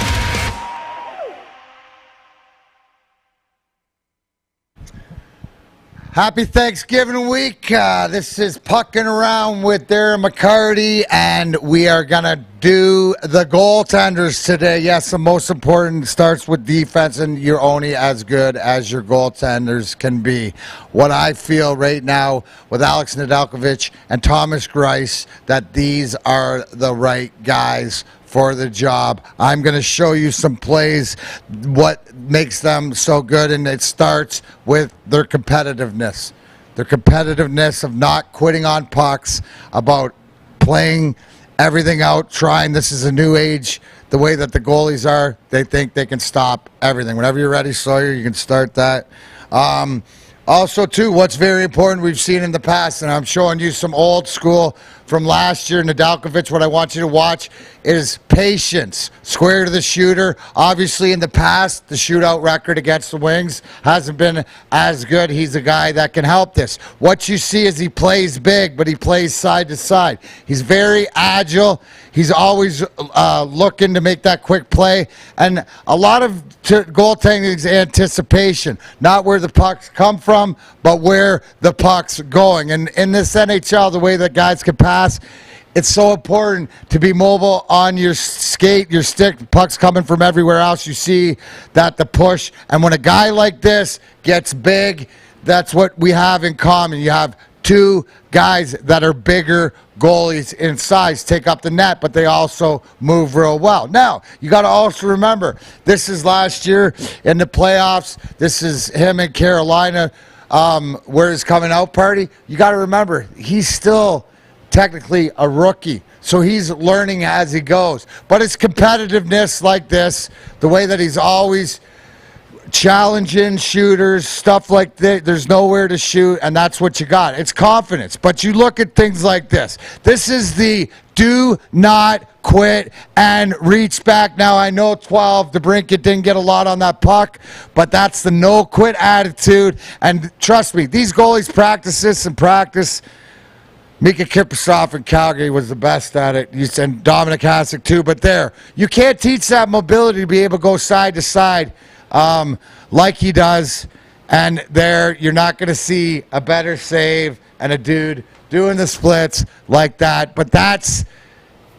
[SPEAKER 1] Happy Thanksgiving week. This is Pucking Around with Darren McCarty, and we are going to do the goaltenders today. Yes, the most important starts with defense, and you're only as good as your goaltenders can be. What I feel right now with Alex Nedeljkovic and Thomas Greiss, that these are the right guys for the job. I'm going to show you some plays, what makes them so good, and it starts with their competitiveness. Their competitiveness of not quitting on pucks, about playing everything out, trying. This is a new age. The way that the goalies are, they think they can stop everything. Whenever you're ready, Sawyer, you can start that. Also, too, what's very important we've seen in the past, and I'm showing you some old school from last year, Nedeljkovic. What I want you to watch is patience. Square to the shooter. Obviously, in the past, the shootout record against the Wings hasn't been as good. He's a guy that can help this. What you see is he plays big, but he plays side to side. He's very agile. He's always looking to make that quick play. And a lot of goaltending is anticipation. Not where the pucks come from, but where the puck's going. And in this NHL, the way that guys can pass, it's so important to be mobile on your skate, your stick. The puck's coming from everywhere else. You see that the push. And when a guy like this gets big, that's what we have in common. You have two guys that are bigger goalies in size, take up the net, but they also move real well. Now, you got to also remember, this is last year in the playoffs. This is him in Carolina, where his coming out party. You got to remember, he's still technically a rookie, so he's learning as he goes. But it's competitiveness like this, the way that he's always challenging shooters, stuff like that. There's nowhere to shoot, and that's what you got. It's confidence. But you look at things like this. This is the do not quit and reach back. Now, I know 12, DeBrincat didn't get a lot on that puck, but that's the no quit attitude. And trust me, these goalies practice this and practice. Mika Kiprusoff in Calgary was the best at it. You said Dominic Hasek too, but there, you can't teach that mobility to be able to go side to side like he does. And there, you're not going to see a better save and a dude doing the splits like that. But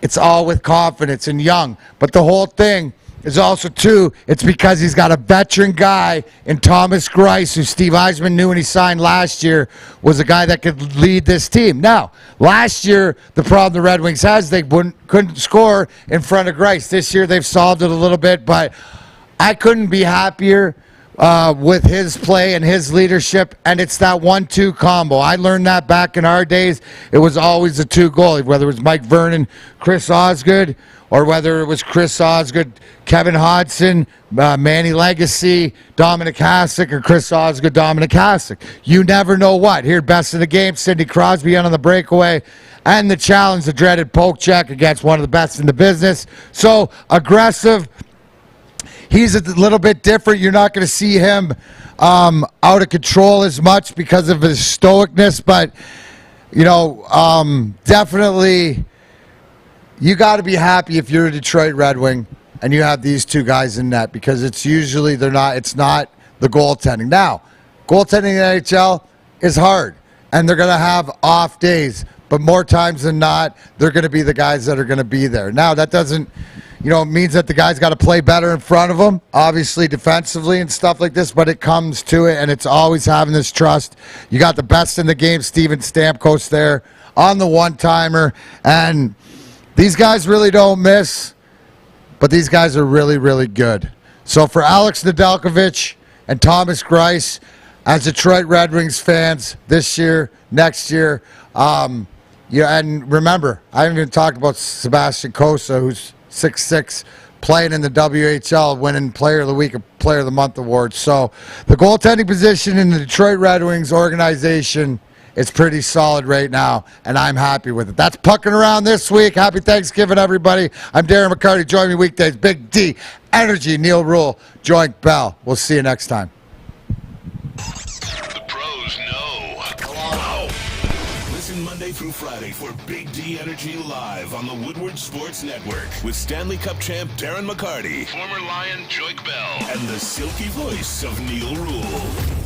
[SPEAKER 1] it's all with confidence and young. But the whole thing is also, too, it's because he's got a veteran guy in Thomas Greiss, who Steve Eisman knew when he signed last year was a guy that could lead this team. Now, last year, the problem the Red Wings has, they couldn't score in front of Greiss. This year, they've solved it a little bit, but I couldn't be happier with his play and his leadership, and it's that 1-2 combo. I learned that back in our days. It was always a two goalie, whether it was Mike Vernon, Chris Osgood, or whether it was Chris Osgood, Kevin Hodgson, Manny Legacy, Dominic Hasek, or Chris Osgood, Dominic Hasek. You never know what. Here, best of the game, Sidney Crosby on the breakaway, and the challenge, the dreaded poke check against one of the best in the business. So, aggressive. He's a little bit different. You're not going to see him out of control as much because of his stoicness, but, definitely you got to be happy if you're a Detroit Red Wing and you have these two guys in net, because it's not the goaltending. Now, goaltending in the NHL is hard, and they're going to have off days, but more times than not, they're going to be the guys that are going to be there. Now, that doesn't, it means that the guys got to play better in front of them, obviously defensively and stuff like this, but it comes to it, and it's always having this trust. You got the best in the game, Steven Stamkos there on the one-timer, and these guys really don't miss, but these guys are really, really good. So for Alex Nedeljkovic and Thomas Greiss, as Detroit Red Wings fans this year, next year, and remember, I haven't even talked about Sebastian Cossa, who's 6'6", playing in the WHL, winning Player of the Week, Player of the Month award. So the goaltending position in the Detroit Red Wings organization is pretty solid right now, and I'm happy with it. That's Pucking Around this week. Happy Thanksgiving, everybody. I'm Darren McCarty. Join me weekdays. Big D, Energy, Neil Rule, Joint Bell. We'll see you next time.
[SPEAKER 10] The pros know. Listen Monday through Friday for Big D Energy Live on the Woodward Sports Network with Stanley Cup champ Darren McCarty, former Lion Joik Bell, and the silky voice of Neil Rule.